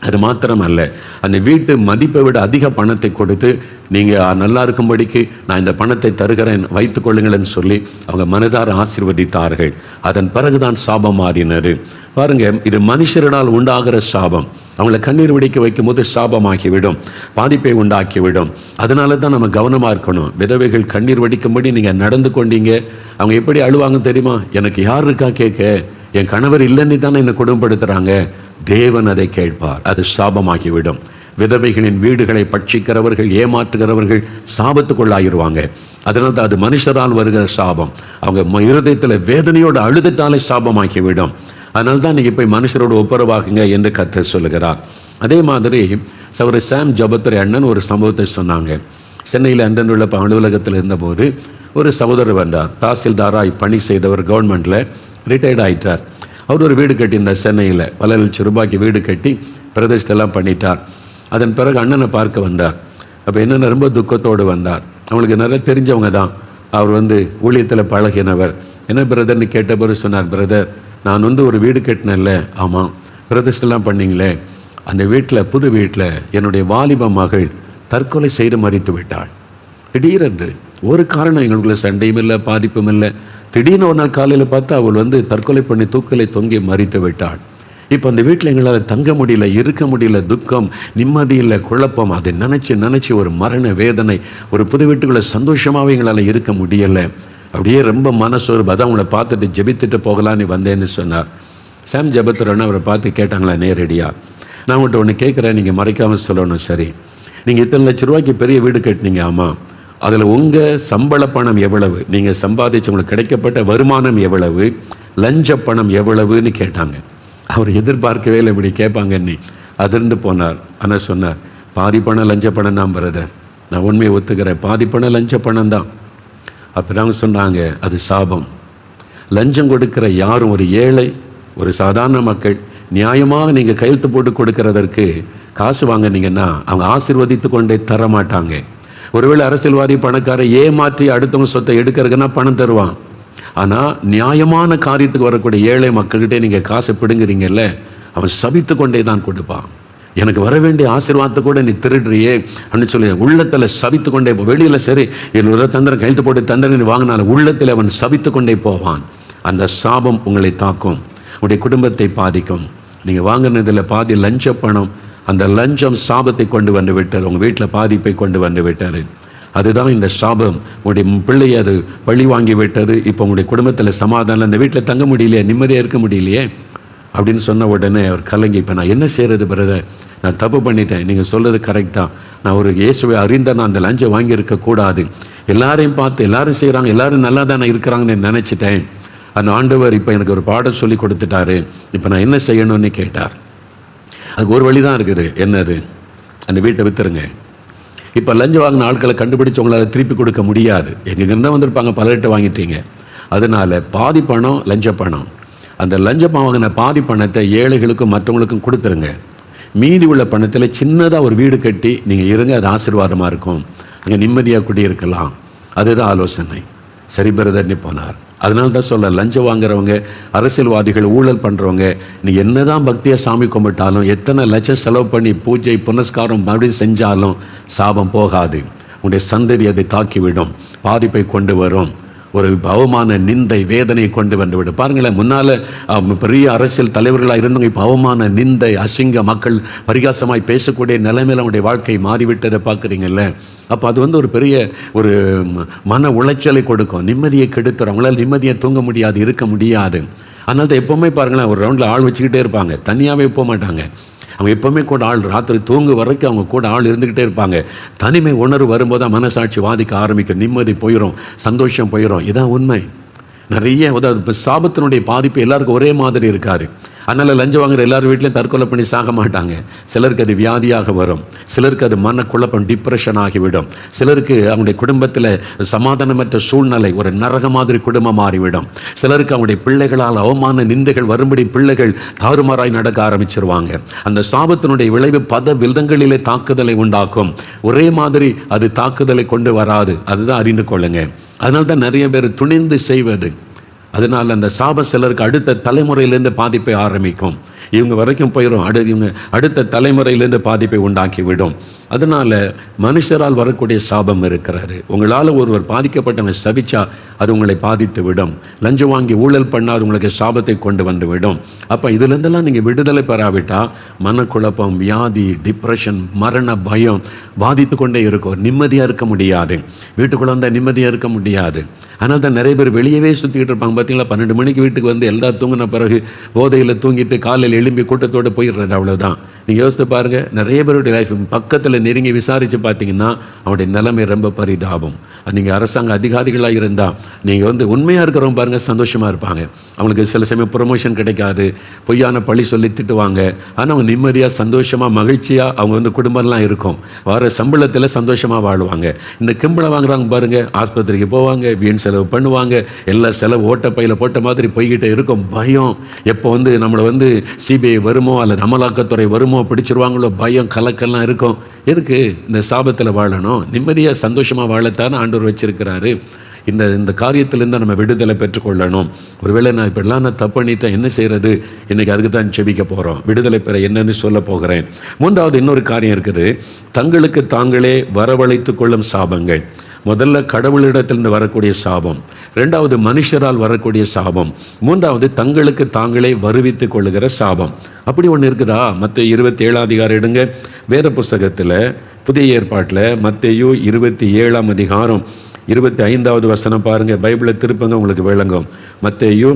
அது மாத்திரமல்ல, அந்த வீட்டு மதிப்பை விட அதிக பணத்தை கொடுத்து நீங்கள் நல்லா இருக்கும்படிக்கு நான் இந்த பணத்தை தருகிறேன், வைத்துக் கொள்ளுங்களேன்னு சொல்லி அவங்க மனதார ஆசீர்வதித்தார்கள். அதன் பிறகுதான் சாபம் மாறினது. பாருங்க, இது மனுஷரினால் உண்டாகிற சாபம். அவங்கள கண்ணீர் வெடிக்க வைக்கும் போது சாபமாக்கிவிடும், பாதிப்பை உண்டாக்கிவிடும். அதனால தான் நம்ம கவனமாக இருக்கணும். விதவைகள் கண்ணீர் வெடிக்கும்படி நீங்கள் நடந்து கொண்டீங்க. அவங்க எப்படி அழுவாங்க தெரியுமா? எனக்கு யார் இருக்கா கேட்க, என் கணவர் இல்லைன்னு தானே என்னை குடும்பப்படுத்துகிறாங்க. தேவன் அதை கேட்பார், அது சாபமாகிவிடும். விதவைகளின் வீடுகளை பட்சிக்கிறவர்கள், ஏமாற்றுகிறவர்கள் சாபத்துக்குள்ளாகிடுவாங்க. அதனால தான் அது மனுஷரால் வருகிற சாபம். அவங்க இருதயத்தில் வேதனையோடு அழுதுட்டாலே சாபமாக்கிவிடும். அதனால தான் நீங்கள் போய் மனுஷரோடு ஒப்புரவாகுங்க என்று கர்த்தர் சொல்லுகிறார். அதே மாதிரி சகோதரர் சாம் ஜபத்துரை அண்ணன் ஒரு சம்பவத்தை சொன்னாங்க. சென்னையில் அன்றன்றுள்ள அலுவலகத்தில் இருந்தபோது ஒரு சகோதரர் வந்தார். தாசில்தாராய் பணி செய்தவர், கவர்மெண்ட்டில் ரிட்டையர்ட் ஆகிட்டார். அவர் ஒரு வீடு கட்டியிருந்தார் சென்னையில். பல லட்சம் ரூபாய்க்கு வீடு கட்டி பிரதிஷ்டெல்லாம் பண்ணிட்டார். அதன் பிறகு அண்ணனை பார்க்க வந்தார். அப்போ என்னென்ன ரொம்ப துக்கத்தோடு வந்தார். அவங்களுக்கு நிறைய தெரிஞ்சவங்க தான். அவர் ஊழியத்தில் பழகினவர். என்ன பிரதர்னு கேட்டபோது சொன்னார், பிரதர் நான் ஒரு வீடு கட்டினேன்ல. ஆமாம், பிரதிஷ்டெல்லாம் பண்ணிங்களே, அந்த வீட்டில், புது வீட்டில் என்னுடைய வாலிப மகள் தற்கொலை செய்து மறித்து விட்டாள். திடீரென்று ஒரு காரணம், எங்களுக்குள்ள சண்டையும் இல்லை, பாதிப்பும் இல்லை. திடீர்னு ஒரு நாள் காலையில் பார்த்தா அவள் தற்கொலை பண்ணி தூக்கலை தொங்கி மறித்து விட்டாள். இப்போ அந்த வீட்டில் எங்களால் தங்க முடியல, இருக்க முடியல, துக்கம், நிம்மதி இல்லை, குழப்பம். அதை நினச்சி ஒரு மரண வேதனை. ஒரு புது வீட்டுக்குள்ளே சந்தோஷமாகவே எங்களால் இருக்க முடியலை. அப்படியே ரொம்ப மனசோர்வு. அதான் அவங்கள பார்த்துட்டு ஜெபித்துட்டு போகலான்னு வந்தேன்னு சொன்னார். சாம் ஜபத்துறன்னு அவரை பார்த்து கேட்டாங்களா நேரடியாக, நான் உங்கள்கிட்ட ஒன்று கேட்குறேன், நீங்கள் மறைக்காமல் சொல்லணும். சரி, நீங்கள் இத்தனை லட்ச ரூபாய்க்கு பெரிய வீடு கட்டினீங்க. ஆமாம், அதில் உங்கள் சம்பள பணம் எவ்வளவு, நீங்கள் சம்பாதிச்சு உங்களுக்கு கிடைக்கப்பட்ட வருமானம் எவ்வளவு, லஞ்ச பணம் எவ்வளவுன்னு கேட்டாங்க. அவர் எதிர்பார்க்கவே இல்லை இப்படி கேட்பாங்கன்னு. அதிர்ந்து போனார். ஆனால் சொன்னார், பாதி பணம் லஞ்ச பணம் தான் பிரதர், நான் உண்மையை ஒத்துக்கிறேன், பாதி பணம் லஞ்ச பணம் தான். அப்போ தான் சொன்னாங்க, அது சாபம். லஞ்சம் கொடுக்கிற யாரும் ஒரு ஏழை, ஒரு சாதாரண மக்கள் நியாயமாக நீங்கள் கையெழுத்து போட்டு கொடுக்கறதற்கு காசு வாங்கினீங்கன்னா அவங்க ஆசீர்வதித்து கொண்டே தர மாட்டாங்க. ஒருவேளை அரசியல்வாதி பணக்கார ஏமாற்றி அடுத்தவங்க சொத்தை எடுக்கிறதுக்குன்னா பணம் தருவான். ஆனால் நியாயமான காரியத்துக்கு வரக்கூடிய ஏழை மக்கள்கிட்டே நீங்கள் காசை பிடுங்குறீங்கல்ல, அவன் சபித்து கொண்டே தான் கொடுப்பான். எனக்கு வர வேண்டிய ஆசீர்வாதத்தை கூட நீ திருடுறியே அப்படின்னு சொல்லி உள்ளத்தில் சபித்து கொண்டே வெளியில் சரி இதில் தந்திரம் கையெழுத்து போட்டு தந்திரம் வாங்கினாலும் உள்ளத்தில் அவன் சபித்து கொண்டே போவான். அந்த சாபம் உங்களை தாக்கும், உங்களுடைய குடும்பத்தை பாதிக்கும். நீங்கள் வாங்கினதில் பாதி லஞ்ச பணம், அந்த லஞ்சம் சாபத்தை கொண்டு வந்து விட்டார், உங்கள் வீட்டில் பாதிப்பை கொண்டு வந்து விட்டார். அதுதான் இந்த சாபம். உங்களுடைய பிள்ளையை அது பழி வாங்கி விட்டது. இப்போ உங்களுடைய குடும்பத்தில் சமாதானம், அந்த வீட்டில் தங்க முடியலையே, நிம்மதியாக இருக்க முடியலையே அப்படின்னு சொன்ன உடனே அவர் கலங்கி, இப்போ நான் என்ன செய்கிறது பிரதர், நான் தப்பு பண்ணிட்டேன், நீங்கள் சொல்கிறது கரெக்டாக, நான் ஒரு இயேசுவை அறிந்த நான் அந்த லஞ்சம் வாங்கியிருக்கக்கூடாது, எல்லாரையும் பார்த்து எல்லாரும் செய்கிறாங்க, எல்லாரும் நல்லா தானே இருக்கிறாங்கன்னு நினச்சிட்டேன். அந்த ஆண்டவர் இப்போ எனக்கு ஒரு பாடம் சொல்லி கொடுத்துட்டாரு, இப்போ நான் என்ன செய்யணும்னு கேட்டார். அதுக்கு ஒரு வழி தான் இருக்குது. என்னது? அந்த வீட்டை விற்றுருங்க. இப்போ லஞ்சம் வாங்கின ஆட்களை கண்டுபிடிச்சு உங்களால் திருப்பி கொடுக்க முடியாது. எங்கேருந்து வந்திருப்பாங்க, பலர்கிட்ட வாங்கிட்டீங்க. அதனால் பாதி பணம் லஞ்ச பணம், அந்த லஞ்சம் வாங்கின பாதி பணத்தை ஏழைகளுக்கும் மற்றவங்களுக்கும் கொடுத்துருங்க. மீதி உள்ள பணத்தில் சின்னதாக ஒரு வீடு கட்டி நீங்கள் இருங்க, அது ஆசீர்வாதமாக இருக்கும், அங்கே நிம்மதியாக குடியிருக்கலாம். அதுதான் ஆலோசனை. சரி பிரதர்னு போனார். அதனால தான் சொல்ல, லஞ்சம் வாங்குறவங்க, அரசியல்வாதிகள், ஊழல் பண்ணுறவங்க, நீ என்ன தான் பக்தியாக சாமி கும்பிட்டாலும், எத்தனை லட்சம் செலவு பண்ணி பூஜை புனஸ்காரம் மறுபடியும் செஞ்சாலும் சாபம் போகாது. உன்னுடைய சந்ததி அதை தாக்கிவிடும், பாதிப்பை கொண்டு வரும். ஒரு அவமான நிந்தை வேதனை கொண்டு வந்துவிடும். பாருங்களேன், முன்னால் பெரிய அரசியல் தலைவர்களாக இருந்தவங்க இப்போ அவமான நிந்தை அசிங்க மக்கள் பரிகாசமாய் பேசக்கூடிய நிலைமையில் அவங்களுடைய வாழ்க்கை மாறிவிட்டதை பார்க்குறீங்கல்ல. அப்போ அது ஒரு பெரிய ஒரு மன உளைச்சலை கொடுக்கும், நிம்மதியை கெடுத்துரும். அவங்களால நிம்மதியை தூங்க முடியாது, இருக்க முடியாது. அதனால தான் எப்போவுமே பாருங்களேன், ஒரு ரவுண்டில் ஆள் வச்சுக்கிட்டே இருப்பாங்க, தனியாகவே போக மாட்டாங்க. அவங்க எப்போவுமே கூட ஆள், ராத்திரி தூங்கு வரைக்கும் அவங்க கூட ஆள் இருந்துக்கிட்டே இருப்பாங்க. தனிமை உணர்வு வரும்போது தான் மனசாட்சி வாதிக்க ஆரம்பிக்கும், நிம்மதி போயிடும், சந்தோஷம் போயிடும். இதான் உண்மை. நிறைய இப்போ சாபத்தினுடைய பாதிப்பு எல்லாருக்கும் ஒரே மாதிரி இருக்காது. அதனால் லஞ்சம் வாங்குற எல்லாரும் வீட்லையும் தற்கொலை பண்ணி சாக மாட்டாங்க. சிலருக்கு அது வியாதியாக வரும், சிலருக்கு அது மனக்குழப்பம், டிப்ரெஷன் ஆகிவிடும், சிலருக்கு அவங்களுடைய குடும்பத்தில் சமாதானமற்ற சூழ்நிலை, ஒரு நரக மாதிரி குடும்பம் மாறிவிடும், சிலருக்கு அவங்களுடைய பிள்ளைகளால் அவமான நிந்தைகள் வரும்படி பிள்ளைகள் தாறுமாறாய் நடக்க ஆரம்பிச்சிருவாங்க. அந்த சாபத்தினுடைய விளைவு பல விதங்களிலே தாக்குதலை உண்டாக்கும். ஒரே மாதிரி அது தாக்குதலை கொண்டு வராது. அதுதான் அறிந்து கொள்ளுங்க. அதனால தான் நிறைய பேர் துணிந்து செய்வது. அதனால் அந்த சாபம் சிலருக்கு அடுத்த தலைமுறையிலேருந்து பாதிப்பை ஆரம்பிக்கும். இவங்க வரைக்கும் போயிடும், இவங்க அடுத்த தலைமுறையிலேருந்து பாதிப்பை உண்டாக்கிவிடும். அதனால் மனுஷரால் வரக்கூடிய சாபம் இருக்கிறாரு. உங்களால் ஒருவர் பாதிக்கப்பட்டவங்க சபிச்சா அது உங்களை பாதித்து விடும். லஞ்சம் வாங்கி ஊழல் பண்ணால் உங்களுக்கு சாபத்தை கொண்டு வந்து விடும். அப்போ இதுலேருந்தெல்லாம் நீங்கள் விடுதலை பெறாவிட்டால் மனக்குழப்பம், வியாதி, டிப்ரெஷன், மரண பயம் பாதித்து கொண்டே இருக்கும். நிம்மதியாக இருக்க முடியாது, வீட்டுக்குள்ளே வந்தால் நிம்மதியாக இருக்க முடியாது. அதனால தான் நிறைய பேர் வெளியவே சுற்றிக்கிட்டு இருப்பாங்க. பார்த்தீங்களா, 12 மணிக்கு வீட்டுக்கு வந்து எல்லாம் தூங்கின பிறகு போதையில் தூங்கிட்டு காலையில் எழும்பி கூட்டத்தோடு போயிடுறது. அவ்வளோதான். நீங்கள் யோசித்து பாருங்கள், நிறைய பேருடைய லைஃப் பக்கத்தில் நெருங்கி விசாரித்து பார்த்தீங்கன்னா அவனுடைய நிலைமை ரொம்ப பரிதாபம். நீங்கள் அரசாங்க அதிகாரிகளாக இருந்தால் நீங்கள் உண்மையாக இருக்கிறவங்க பாருங்கள், சந்தோஷமாக இருப்பாங்க. அவங்களுக்கு சில சமயம் ப்ரொமோஷன் கிடைக்காது, பொய்யான பழி சொல்லி திட்டுவாங்க. ஆனால் அவங்க நிம்மதியாக, சந்தோஷமாக, மகிழ்ச்சியாக அவங்க குடும்பம்லாம் இருக்கும். வர சம்பளத்தில் சந்தோஷமாக வாழ்வாங்க. இந்த கிம்பளை வாங்குறாங்க பாருங்கள், ஆஸ்பத்திரிக்கு போவாங்க, வீண் செலவு பண்ணுவாங்க, எல்லா செலவு ஓட்ட பையில் போட்ட மாதிரி போய்கிட்டே இருக்கும். பயம், எப்போ நம்மளை சிபிஐ வருமோ அல்லது அமலாக்கத்துறை வருமோ, பிடிச்சிருவாங்களோ, பயம், கலக்கெல்லாம் இருக்கும். எதுக்கு இந்த சாபத்தில் வாழணும்? நிம்மதியாக சந்தோஷமாக வாழத்தானே ஆண்டவர் வச்சிருக்கிறாரு. இந்த காரியத்திலேருந்து நம்ம விடுதலை பெற்றுக்கொள்ளணும். ஒருவேளை நான் இப்படிலாம் நான் தப்பு பண்ணிட்டேன், என்ன செய்கிறது? இன்றைக்கி அதுக்கு தான் செபிக்க போகிறோம். விடுதலை பெற என்னன்னு சொல்ல போகிறேன். மூன்றாவது இன்னொரு காரியம் இருக்குது, தங்களுக்கு தாங்களே வரவழைத்து கொள்ளும் சாபங்கள். முதல்ல கடவுளிடத்திலிருந்து வரக்கூடிய சாபம், ரெண்டாவது மனுஷரால் வரக்கூடிய சாபம், மூன்றாவது தங்களுக்கு தாங்களே வருவித்து கொள்ளுகிற சாபம். அப்படி ஒன்று இருக்குதா? மத்தேயு 27 அதிகாரம் எடுங்க, வேத புஸ்தகத்தில் புதிய ஏற்பாட்டில் மத்தேயு 27 அதிகாரம் 25வது வசனம் பாருங்கள். பைபிளை திருப்பங்க, உங்களுக்கு விளங்கும். மத்தேயு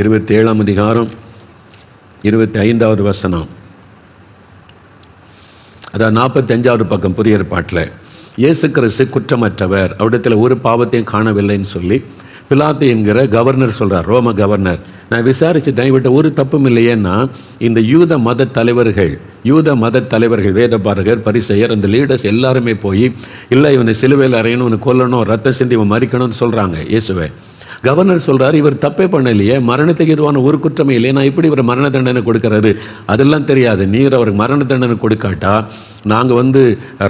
27 அதிகாரம் 25வது வசனம், அதான் 45வது பக்கம் புதிய ஏற்பாட்டில். இயேசு கிறிஸ்து குற்றமற்றவர், அவரிடத்தில் ஒரு பாவத்தையும் காணவில்லைன்னு சொல்லி பிலாத்து என்கிற கவர்னர் சொல்கிறார், ரோம கவர்னர். நான் விசாரிச்சுட்டேன், இவர்கிட்ட ஒரு தப்பும் இல்லையேன்னா இந்த யூத மத தலைவர்கள் வேதபாரகர், பரிசெயர், அந்த லீடர்ஸ் எல்லாருமே போய் இல்லை இவனை சிலுவையில் அறையணும், இவனை கொல்லணும், ரத்த சிந்தி இவன் மறிக்கணும்னு சொல்கிறாங்க இயேசுவை. கவர்னர் சொல்கிறார், இவர் தப்பே பண்ணலையே, மரணத்துக்கு எதுவான ஒரு குற்றமே இல்லையே, நான் இப்படி இவர் மரண தண்டனை கொடுக்கறது? அதெல்லாம் தெரியாது. நீர் அவருக்கு மரண தண்டனை கொடுக்காட்டா நாங்கள்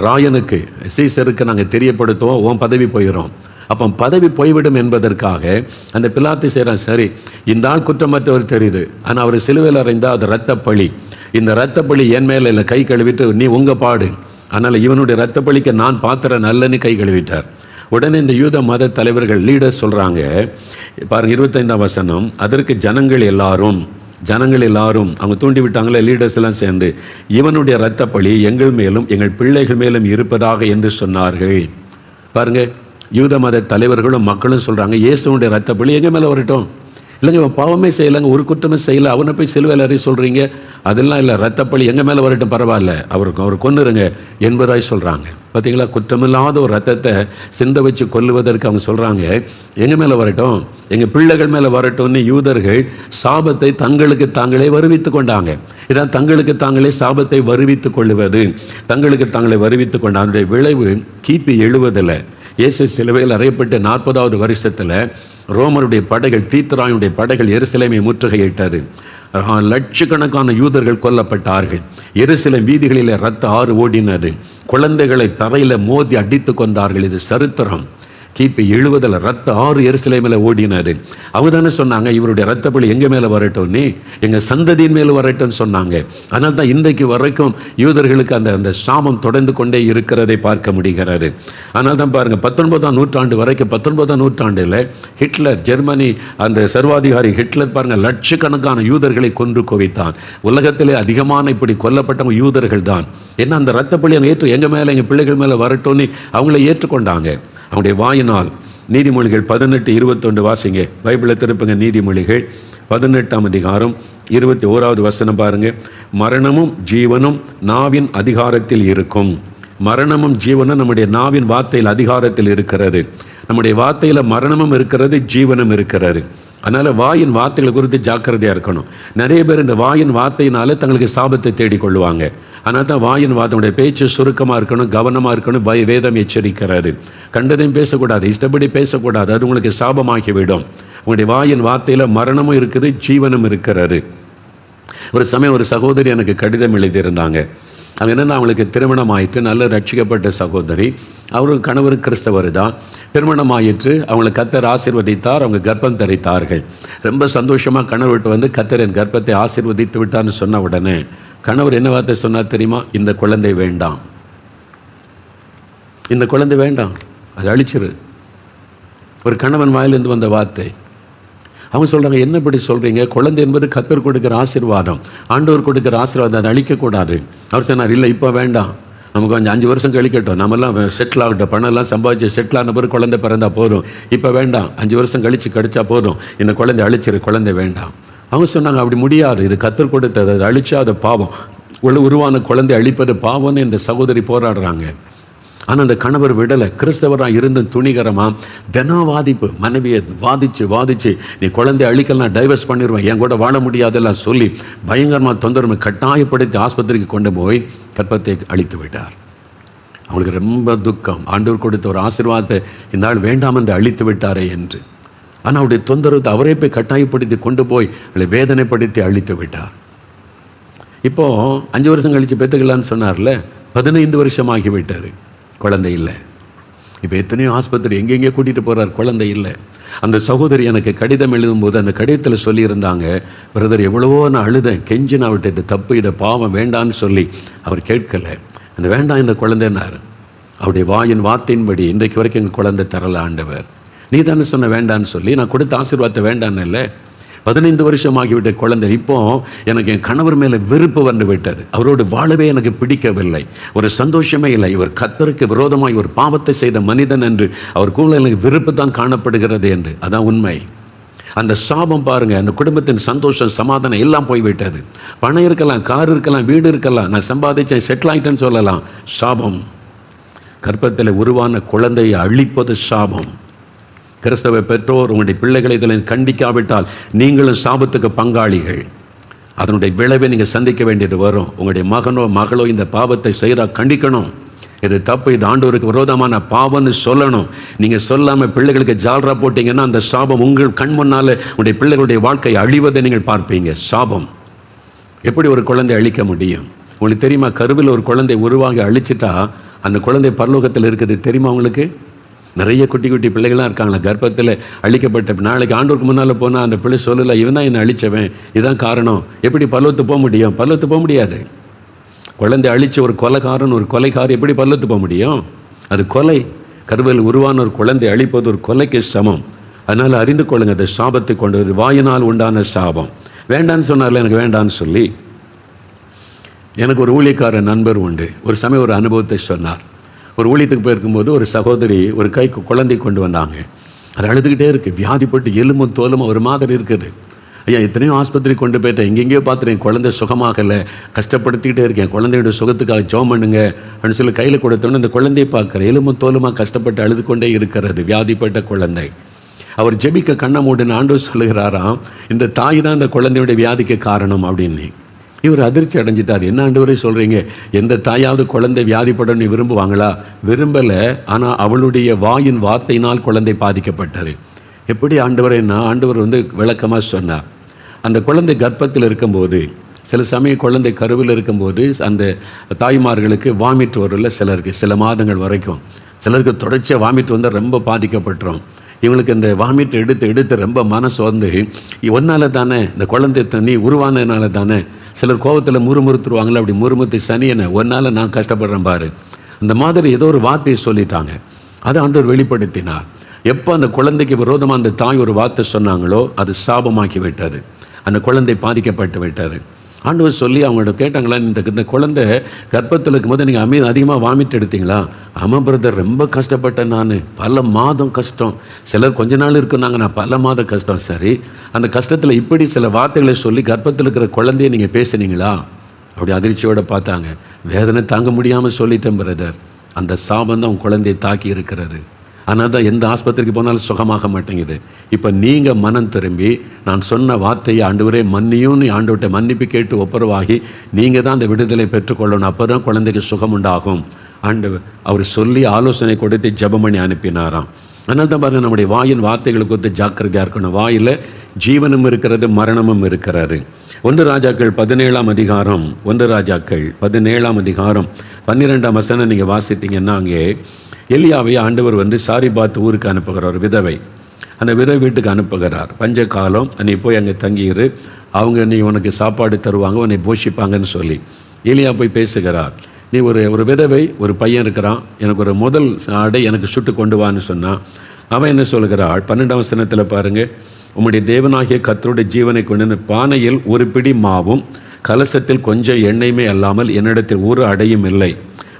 ராயனுக்கு, சீசருக்கு நாங்கள் தெரியப்படுத்துவோம், உன் பதவி போயிடும். அப்போ பதவி போய்விடும் என்பதற்காக அந்த பிலாத்து செய்கிறான். சரி, இந்த ஆள் குற்றமற்றவர் தெரியுது, ஆனால் அவர் சிலுவையில் அறைந்தால் அது இரத்தப்பழி. இந்த இரத்தப்பழி என் மேலே இல்லை, கை கழுவிட்டு நீ உங்கள் பாடு. அதனால் இவனுடைய இரத்தப்பழிக்கு நான் பாத்திரம் நல்லன்னு கை கழுவிட்டார். உடனே இந்த யூத மத தலைவர்கள், லீடர்ஸ் சொல்கிறாங்க பாருங்கள், 25ஆம் வசனம், அதற்கு ஜனங்கள் எல்லாரும் அவங்க தூண்டி விட்டாங்களே, லீடர்ஸ் எல்லாம் சேர்ந்து, இவனுடைய இரத்தப்பழி எங்கள் மேலும் எங்கள் பிள்ளைகள் மேலும் இருப்பதாக என்று சொன்னார்கள். பாருங்கள், யூத மத தலைவர்களும் மக்களும் சொல்கிறாங்க, இயேசுனுடைய இரத்தப்பழி எங்கள் மேலே வரட்டும். இல்லைங்க, இவன் பாவமே செய்யலைங்க, ஒரு குற்றமே செய்யலை, அவனை போய் சிலுவையில் அறிய சொல்கிறீங்க, அதெல்லாம் இல்லை, இரத்தப்பழி எங்கள் மேலே வரட்டும், பரவாயில்ல, அவர் கொன்னுருங்க என்பதாய் சொல்கிறாங்க. பார்த்தீங்களா, குற்றமில்லாத ஒரு ரத்தத்தை சிந்த வச்சு கொல்லுவதற்கு அவங்க சொல்கிறாங்க, எங்கள் மேலே வரட்டும், எங்கள் பிள்ளைகள் மேலே வரட்டும்னு யூதர்கள் சாபத்தை தங்களுக்கு தாங்களே வருவித்து கொண்டாங்க. இதான் தங்களுக்கு தாங்களே சாபத்தை வருவித்து கொள்ளுவது, தங்களுக்கு தாங்களே வருவித்து கொண்ட அதனுடைய விளைவு கிபி 70 இயேசு சிலுவையில் அறையப்பட்ட 40வது வருஷத்தில் ரோமருடைய படைகள், தீத்துராயுடைய படைகள் எருசலேமை முற்றுகையிட்டது. லட்சக்கணக்கான யூதர்கள் கொல்லப்பட்டார்கள். எருசலேம் வீதிகளில் இரத்த ஆறு ஓடினது. குழந்தைகளை தரையில் மோதி அடித்து கொண்டார்கள். இது சரித்திரம். கிபி 70 ரத்த ஆறு எருசலேமில் ஓடினாரு. அவங்க தானே சொன்னாங்க, இவருடைய ரத்த பலி எங்க மேல வரட்டும், எங்க சந்ததியின் மேல வரட்டும்னு சொன்னாங்க. அதனால தான் இன்றைக்கு வரைக்கும் யூதர்களுக்கு அந்த சாபம் தொடர்ந்து கொண்டே இருக்கிறதை பார்க்க முடிகிறது. அதனால தான் பாருங்க, 19ஆம் நூற்றாண்டு வரைக்கும், 19ஆம் நூற்றாண்டில் ஹிட்லர், ஜெர்மனி அந்த சர்வாதிகாரி ஹிட்லர் பாருங்க, லட்சக்கணக்கான யூதர்களை கொன்று குவித்தான். உலகத்திலே அதிகமான இப்படி கொல்லப்பட்டவங்க யூதர்கள் தான். ஏன்னா அந்த ரத்த பலி எங்க மேல, எங்க பிள்ளைகள் மேல வரட்டும்னு அவங்கள ஏற்றுக்கொண்டாங்க. அவனுடைய வாயினால். நீதிமொழிகள் 18:21 வாசிங்க, பைபிளை திருப்புங்க. நீதிமொழிகள் 18ஆம் அதிகாரம் 21வது வசனம் பாருங்க. மரணமும் ஜீவனும் நாவின் அதிகாரத்தில் இருக்கும். மரணமும் ஜீவனும் நம்முடைய நாவின் வார்த்தையில் அதிகாரத்தில் இருக்கிறது. நம்முடைய வார்த்தையில் மரணமும் இருக்கிறது, ஜீவனும் இருக்கிறது. அதனால வாயின் வார்த்தைகளை குறித்து ஜாக்கிரதையா இருக்கணும். நிறைய பேர் இந்த வாயின் வார்த்தையினால தங்களுக்கு சாபத்தை தேடிக்கொள்வாங்க. அதனால தான் வாயின் வார்த்தையுடைய பேச்சு சுருக்கமாக இருக்கணும், கவனமாக இருக்கணும். வேதம் எச்சரிக்கிறாரு. கண்டதையும் பேசக்கூடாது, இஷ்டப்படி பேசக்கூடாது, அது உங்களுக்கு சாபமாகிவிடும். உங்களுடைய வாயின் வார்த்தையில் மரணமும் இருக்குது, ஜீவனும் இருக்கிறாரு. ஒரு சமயம் ஒரு சகோதரி எனக்கு கடிதம் எழுதியிருந்தாங்க. அவங்க என்னென்னா, அவங்களுக்கு திருமணம் ஆயிற்று, நல்ல ரட்சிக்கப்பட்ட சகோதரி. அவரும் கணவர் கிறிஸ்தவர் தான். திருமணம் ஆயிற்று, அவங்களை கர்த்தர் ஆசீர்வதித்தார், அவங்க கர்ப்பம் தரித்தார்கள். ரொம்ப சந்தோஷமாக கணவர்கிட்ட வந்து, கர்த்தர் என் கர்ப்பத்தை ஆசீர்வதித்து விட்டார்னு சொன்ன உடனே கணவர் என்ன வார்த்தை சொன்னார் தெரியுமா? இந்த குழந்தை வேண்டாம், இந்த குழந்தை வேண்டாம், அதை அழிச்சிரு. ஒரு கணவன் வாயிலிருந்து வந்த வார்த்தை. அவங்க சொல்கிறாங்க, என்ன இப்படி சொல்கிறீங்க? குழந்தை என்பது கர்த்தர் கொடுக்குற ஆசீர்வாதம், ஆண்டவர் கொடுக்குற ஆசீர்வாதம், அதை அழிக்கக்கூடாது. அவர் சொன்னார், இல்லை இப்போ வேண்டாம், நமக்கு கொஞ்சம் 5 வருஷம் கழிக்கட்டும், நம்மெல்லாம் செட்டில் ஆகட்டும், பணம்லாம் சம்பாதிச்சு செட்டில் ஆன பிறகு குழந்தை பிறந்தா போதும், இப்போ வேண்டாம், 5 வருஷம் கழித்து கிடைச்சா போதும், இந்த குழந்தை அழிச்சிரு, குழந்தை வேண்டாம். அவங்க சொன்னாங்க, அப்படி முடியாது, இது கர்த்தர் கொடுத்தது, அதை அழிச்சா அது பாவம், உருவான குழந்தை அழிப்பது பாவம்னு இந்த சகோதரி போராடுறாங்க. ஆனால் அந்த கணவர் விடலை. கிறிஸ்தவராக இருந்து துணிகரமாக தினவாதிப்பு, மனைவியை வாதிச்சு நீ குழந்தை அழிக்கலாம், டைவர்ஸ் பண்ணிடுவேன், என் கூட வாழ முடியாதெல்லாம் சொல்லி பயங்கரமாக தொந்தரவு கட்டாயப்படுத்தி ஆஸ்பத்திரிக்கு கொண்டு போய் கர்ப்பத்தை அழித்து விட்டார். அவங்களுக்கு ரொம்ப துக்கம். ஆண்டவர் கொடுத்த ஒரு ஆசீர்வாதத்தை இந்த ஆள் வேண்டாம் என்று அழித்து விட்டாரே என்று. ஆனால் அவருடைய தொந்தரவு அவரே போய் கட்டாயப்படுத்தி கொண்டு போய் அவளை வேதனைப்படுத்தி அழித்து விட்டார். இப்போது 5 வருஷம் கழித்து பெற்றுக்கலான்னு சொன்னார்ல, 15 வருஷம் ஆகிவிட்டார், குழந்தை இல்லை. இப்போ எத்தனையோ ஆஸ்பத்திரி எங்கெங்கே கூட்டிகிட்டு போகிறார், குழந்தை இல்லை. அந்த சகோதரி எனக்கு கடிதம் எழுதும்போது அந்த கடிதத்தில் சொல்லியிருந்தாங்க, பிரதர் எவ்வளவோ நான் அழுதேன், கெஞ்சின் அவர்கிட்ட, இது தப்பு, இதை பாவம், வேண்டான்னு சொல்லி அவர் கேட்கலை. அந்த வேண்டாம் இந்த குழந்தைன்னார். அவருடைய வாயின் வார்த்தையின்படி இன்றைக்கு வரைக்கும் எங்கள் குழந்தை தரல ஆண்டவர், நீ தானே சொன்ன வேண்டான்னு சொல்லி, நான் கொடுத்த ஆசீர்வாதத்தை வேண்டான்னு இல்லை. 15 வருஷம் ஆகிவிட்ட குழந்தை. இப்போ எனக்கு என் கணவர் மேலே வெறுப்பு வந்து விட்டது, அவரோடு வாழவே எனக்கு பிடிக்கவில்லை, ஒரு சந்தோஷமே இல்லை, இவர் கர்த்தருக்கு விரோதமாய் ஒரு பாவத்தை செய்த மனிதன் என்று அவர் கூட எனக்கு வெறுப்பு தான் காணப்படுகிறது என்று. அதான் உண்மை. அந்த சாபம் பாருங்கள், அந்த குடும்பத்தின் சந்தோஷம், சமாதானம் எல்லாம் போய்விட்டது. பணம் இருக்கலாம், கார் இருக்கலாம், வீடு இருக்கலாம், நான் சம்பாதிச்சேன், செட்டில் ஆகிட்டேன்னு சொல்லலாம். சாபம். கர்ப்பத்தில் உருவான குழந்தையை அழிப்பது சாபம். கிறிஸ்தவ பெற்றோர் உங்களுடைய பிள்ளைகளை இதில் கண்டிக்காவிட்டால் நீங்களும் சாபத்துக்கு பங்காளிகள். அதனுடைய விளைவை நீங்கள் சந்திக்க வேண்டியது வரும். உங்களுடைய மகனோ மகளோ இந்த பாவத்தை செய்கிறா, கண்டிக்கணும். இது தப்பு, இது ஆண்டவருக்கு விரோதமான பாவம்னு சொல்லணும். நீங்கள் சொல்லாமல் பிள்ளைகளுக்கு ஜால்ரா போட்டிங்கன்னா அந்த சாபம் உங்கள் கண் முன்னால் உங்களுடைய பிள்ளைகளுடைய வாழ்க்கை அழிவதை நீங்கள் பார்ப்பீங்க. சாபம். எப்படி ஒரு குழந்தை அழிக்க முடியும்? உங்களுக்கு தெரியுமா? கருவில் ஒரு குழந்தை உருவாகி அழிச்சிட்டா அந்த குழந்தை பரலோகத்தில் இருக்குது தெரியுமா உங்களுக்கு? நிறைய குட்டி குட்டி பிள்ளைகள்லாம் இருக்காங்களா கர்ப்பத்தில் அழிக்கப்பட்ட. நாளைக்கு ஆண்டவருக்கு முன்னால் போனால் அந்த பிள்ளை சொல்லலை, இவன் தான் என்னை அழிச்சவன், இதுதான் காரணம். எப்படி பரலோகத்து போக முடியும்? பரலோகத்து போக முடியாது. குழந்தை அழித்த ஒரு கொலைகாரன், ஒரு கொலைகாரி எப்படி பரலோகத்து போக முடியும்? அது கொலை. கருவில் உருவான ஒரு குழந்தை அழிப்பது ஒரு கொலைக்கு சமம். அதனால் அறிந்து கொள்ளுங்க, அந்த சாபத்தை கொண்டு வாயினால் உண்டான சாபம். வேண்டான்னு சொன்னார்ல, எனக்கு வேண்டான்னு சொல்லி. எனக்கு ஒரு ஊழியக்கார நண்பர் உண்டு. ஒரு சமயம் ஒரு அனுபவத்தை சொன்னார். ஒரு ஊழியத்துக்கு போயிருக்கும்போது ஒரு சகோதரி ஒரு கைக்கு குழந்தை கொண்டு வந்தாங்க. அது அழுதுகிட்டே இருக்குது, வியாதிப்பட்டு எலும்பும் தோலும் ஒரு மாதிரி இருக்குது. ஐயா, எத்தனையோ ஆஸ்பத்திரி கொண்டு போயிட்டேன், எங்கெங்கேயோ பார்த்துட்டேன், குழந்தை சுகமாகலை, கஷ்டப்படுத்திக்கிட்டே இருக்கேன், குழந்தையோட சுகத்துக்காக ஜெபம் பண்ணுங்க அப்படின்னு சொல்லி கையில் கொடுத்தோன்னு அந்த குழந்தையை பார்க்குறேன், எலும்பும் தோலுமாக கஷ்டப்பட்டு அழுது கொண்டே இருக்கிறது, வியாதிப்பட்ட குழந்தை. அவர் ஜெபிக்க கண்ணை மூடின ஆண்டவர் சொல்லுகிறாராம், இந்த தாய் தான் இந்த குழந்தையோட வியாதிக்கு காரணம் அப்படின்னு. இவர் அதிர்ச்சி அடைஞ்சிட்டார். என்ன ஆண்டவரே சொல்கிறீங்க? எந்த தாயாவது குழந்தை வியாதிப்படணும்னு விரும்புவாங்களா? விரும்பலை. ஆனால் அவளுடைய வாயின் வார்த்தையினால் குழந்தை பாதிக்கப்பட்டார். எப்படி ஆண்டவரேன்னா, ஆண்டவர் விளக்கமாக சொன்னார். அந்த குழந்தை கர்ப்பத்தில் இருக்கும்போது, சில சமயம் குழந்தை கருவில் இருக்கும்போது அந்த தாய்மார்களுக்கு வாமிட் வரல, சிலருக்கு சில மாதங்கள் வரைக்கும். சிலருக்கு தொடர்ச்சியாக வாமிட் வந்தால் ரொம்ப பாதிக்கப்பட்டுரும். இவங்களுக்கு இந்த வாமிட் எடுத்து ரொம்ப மனசு வந்து ஒன்றால் தானே, இந்த குழந்தை தண்ணி உருவானதுனால தானே. சிலர் கோபத்தில் முறுமுறுத்துருவாங்களே, அப்படி முறுமுறுத்து சனியனை ஒன்றால் நான் கஷ்டப்படுறேன் பாரு, அந்த மாதிரி ஏதோ ஒரு வார்த்தையை சொல்லிட்டாங்க. அதை ஆண்டவர் வெளிப்படுத்தினார். எப்போ அந்த குழந்தைக்கு விரோதமாக அந்த தாய் ஒரு வார்த்தை சொன்னாங்களோ அது சாபமாக்கி விட்டார். அந்த குழந்தை பாதிக்கப்பட்டு விட்டார். ஆண்டவர் சொல்லி அவங்கள்ட்ட கேட்டாங்களா, இந்த குழந்தை கர்ப்பத்தில் இருக்கும்போது நீங்கள் அதிகமாக வாமிட் எடுத்தீங்களா? ஆமாம் பிரதர், ரொம்ப கஷ்டப்பட்டேன் நான், பல மாதம் கஷ்டம். சிலர் கொஞ்ச நாள் இருக்குன்னாங்க, நான் பல மாதம் கஷ்டம். சரி, அந்த கஷ்டத்தில் இப்படி சில வார்த்தைகளை சொல்லி கர்ப்பத்தில் இருக்கிற குழந்தைய நீங்கள் பேசுனீங்களா? அப்படி அதிர்ச்சியோடு பார்த்தாங்க. வேதனை தாங்க முடியாமல் சொல்லிட்டேன் பிரதர். அந்த சாபம் தான் உன் குழந்தையை தாக்கி இருக்கிறது. ஆனால் தான் எந்த ஆஸ்பத்திரிக்கு போனாலும் சுகமாக மாட்டேங்குது. இப்போ நீங்கள் மனம் திரும்பி நான் சொன்ன வார்த்தையை ஆண்டவரே மன்னியும்னு ஆண்டவர்கிட்ட மன்னிப்பு கேட்டு ஒப்புரவாகி நீங்கள் தான் அந்த விடுதலை பெற்றுக்கொள்ளணும். அப்போ தான் குழந்தைக்கு சுகம் உண்டாகும். ஆண்டவர் அவர் சொல்லி ஆலோசனை கொடுத்து ஜெபம் பண்ணி அனுப்பினாராம். அதனால தான் பாருங்கள், நம்முடைய வாயின் வார்த்தைகளை குறித்து ஜாக்கிரதையாக இருக்கணும். வாயில் ஜீவனும் இருக்கிறது, மரணமும் இருக்கிறாரு. 1 ராஜாக்கள் 17ஆம் அதிகாரம் 12ஆம் வசனம் நீங்கள் வாசித்தீங்கன்னா, அங்கே எலியாவை ஆண்டவர் சாரிபாத் ஊருக்கு அனுப்புகிறார். விதவை, அந்த விதவை வீட்டுக்கு அனுப்புகிறார். பஞ்ச காலம், நீ போய் அங்கே தங்கியிரு, அவங்க நீ உனக்கு சாப்பாடு தருவாங்க, உன்னை போஷிப்பாங்கன்னு சொல்லி எலியா போய் பேசுகிறார். நீ ஒரு விதவை, ஒரு பையன் இருக்கிறான், எனக்கு ஒரு முதல் ஆடை எனக்கு சுட்டு கொண்டு வான்னு சொன்னான். அவன் என்ன சொல்கிறாள்? 12ஆம் வசனத்தில் பாருங்கள், உம்முடைய தேவனாகிய கர்த்தருடைய ஜீவனை கொண்டு பானையில் ஒரு பிடி மாவும் கலசத்தில் கொஞ்சம் எண்ணெயுமே அல்லாமல் என்னிடத்தில் ஒரு அடையும் இல்லை.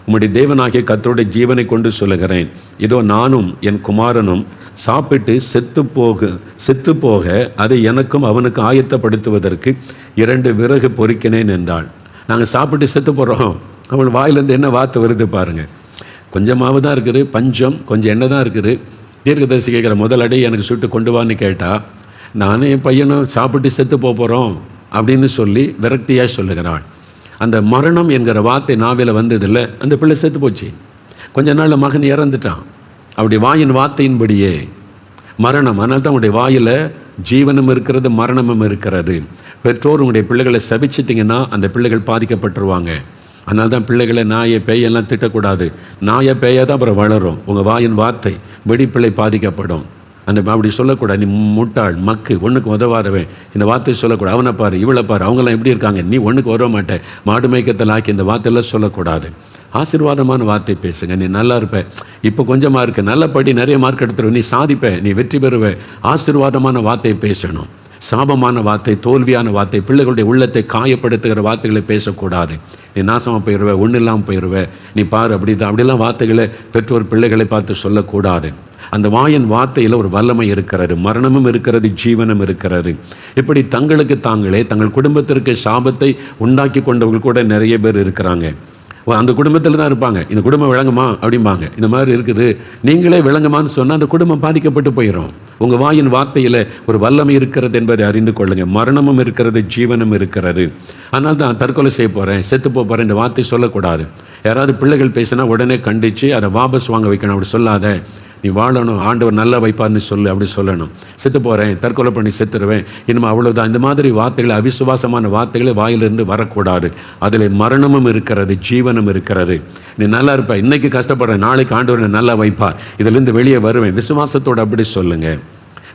உம்முடைய தேவனாகிய கர்த்தருடைய ஜீவனை கொண்டு சொல்லுகிறேன், இதோ நானும் என் குமாரனும் சாப்பிட்டு செத்து போக அதை எனக்கும் அவனுக்கு ஆயத்தப்படுத்துவதற்கு 2 விறகு பொறிக்கினேன் என்றாள். நாங்கள் சாப்பிட்டு செத்து போகிறோம். அவள் வாயிலேருந்து என்ன வார்த்தை வருது பாருங்கள். கொஞ்சம் மாவு தான் இருக்குது, பஞ்சம், கொஞ்சம் எண்ணெய் தான் இருக்குது. தீர்க்கதரிசி கேட்குற, முதல் அடி எனக்கு சுட்டு கொண்டு வான்னு கேட்டால், நானும் என் பையனும் சாப்பிட்டு செத்து போகிறோம் அப்படின்னு சொல்லி விரக்தியாக சொல்லுகிறாள். அந்த மரணம் என்கிற வார்த்தை நாவில வந்ததில்லை, அந்த பிள்ளை செத்து போச்சு. கொஞ்ச நாள் மகன் இறந்துட்டான். அப்படி வாயின் வார்த்தையின்படியே மரணம். அதனால தான் உங்களுடைய வாயில் ஜீவனும் இருக்கிறது, மரணமும் இருக்கிறது. பெற்றோர் உங்களுடைய பிள்ளைகளை சபிச்சிட்டிங்கன்னா அந்த பிள்ளைகள் பாதிக்கப்பட்டுருவாங்க. அதனால தான் பிள்ளைகளை நாயை பேயெல்லாம் திட்டக்கூடாது. நாயை பேயை தான் அப்புறம் வளரும். உங்கள் வாயின் வார்த்தை வெடிப்பிள்ளை பாதிக்கப்படும். அப்படி சொல்லக்கூடாது. நீ முட்டாள், மக்கு, ஒன்றுக்கு உதவாதவன், இந்த வார்த்தை சொல்லக்கூடாது. அவனை பாரு, இவளை பாரு, அவங்களாம் எப்படி இருக்காங்க, நீ ஒன்றுக்கு உதவ மாட்டேன், மாடு மேய்க்கத்தில் ஆக்கி இந்த வார்த்தையெல்லாம் சொல்லக்கூடாது. ஆசீர்வாதமான வார்த்தை பேசுங்க. நீ நல்லா இருப்ப, இப்போ கொஞ்சமாக இருக்க, நல்லபடி நிறைய மார்க் எடுத்துருவ, நீ சாதிப்ப, நீ வெற்றி பெறுவ. ஆசீர்வாதமான வார்த்தை பேசணும். சாபமான வார்த்தை, தோல்வியான வார்த்தை, பிள்ளைகளுடைய உள்ளத்தை காயப்படுத்துகிற வார்த்தைகளை பேசக்கூடாது. நீ நாசமாக போயிடுவ, ஒன்றும் இல்லாமல் போயிடுவ, நீ பாரு, அப்படிலாம் வார்த்தைகளை பெற்றோர் பிள்ளைகளை பார்த்து சொல்லக்கூடாது. அந்த வாயின் வார்த்தையில் ஒரு வல்லமை இருக்கிறது, மரணமும் இருக்கிறது, ஜீவனும் இருக்கிறது. இப்படி தங்களுக்கு தாங்களே தங்கள் குடும்பத்திற்கு சாபத்தை உண்டாக்கி கொண்டவர்கள் கூட நிறைய பேர் இருக்கிறாங்க. அந்த குடும்பத்தில் தான் இருப்பாங்க. இந்த குடும்பம் விளங்குமா அப்படிம்பாங்க. இந்த மாதிரி இருக்குது, நீங்களே விளங்குமான்னு சொன்னால் அந்த குடும்பம் பாதிக்கப்பட்டு போயிடும். உங்கள் வாயின் வார்த்தையில் ஒரு வல்லமை இருக்கிறது என்பதை அறிந்து கொள்ளுங்கள். மரணமும் இருக்கிறது, ஜீவனும் இருக்கிறது. அதனால தான் தற்கொலை செய்ய போகிறேன், செத்து போகிறேன், இந்த வார்த்தை சொல்லக்கூடாது. யாராவது பிள்ளைகள் பேசினா உடனே கண்டித்து அதை வாபஸ் வாங்க வைக்கணும். அப்படி சொல்லாத, நீ வாழணும், ஆண்டவர் நல்லா வைப்பார்னு சொல்லு, அப்படி சொல்லணும். செத்து போகிறேன், தற்கொலை பண்ணி செத்துருவேன், இனிமே அவ்வளோதான். இந்த மாதிரி வார்த்தைகளை, அவிசுவாசமான வார்த்தைகளை வாயிலிருந்து வரக்கூடாது. அதில் மரணமும் இருக்கிறது, ஜீவனும் இருக்கிறது. நீ நல்லா இருப்ப, இன்னைக்கு கஷ்டப்படுறேன், நாளைக்கு ஆண்டவர் நல்லா வைப்பார், இதிலிருந்து வெளியே வருவேன், விசுவாசத்தோடு அப்படி சொல்லுங்கள்.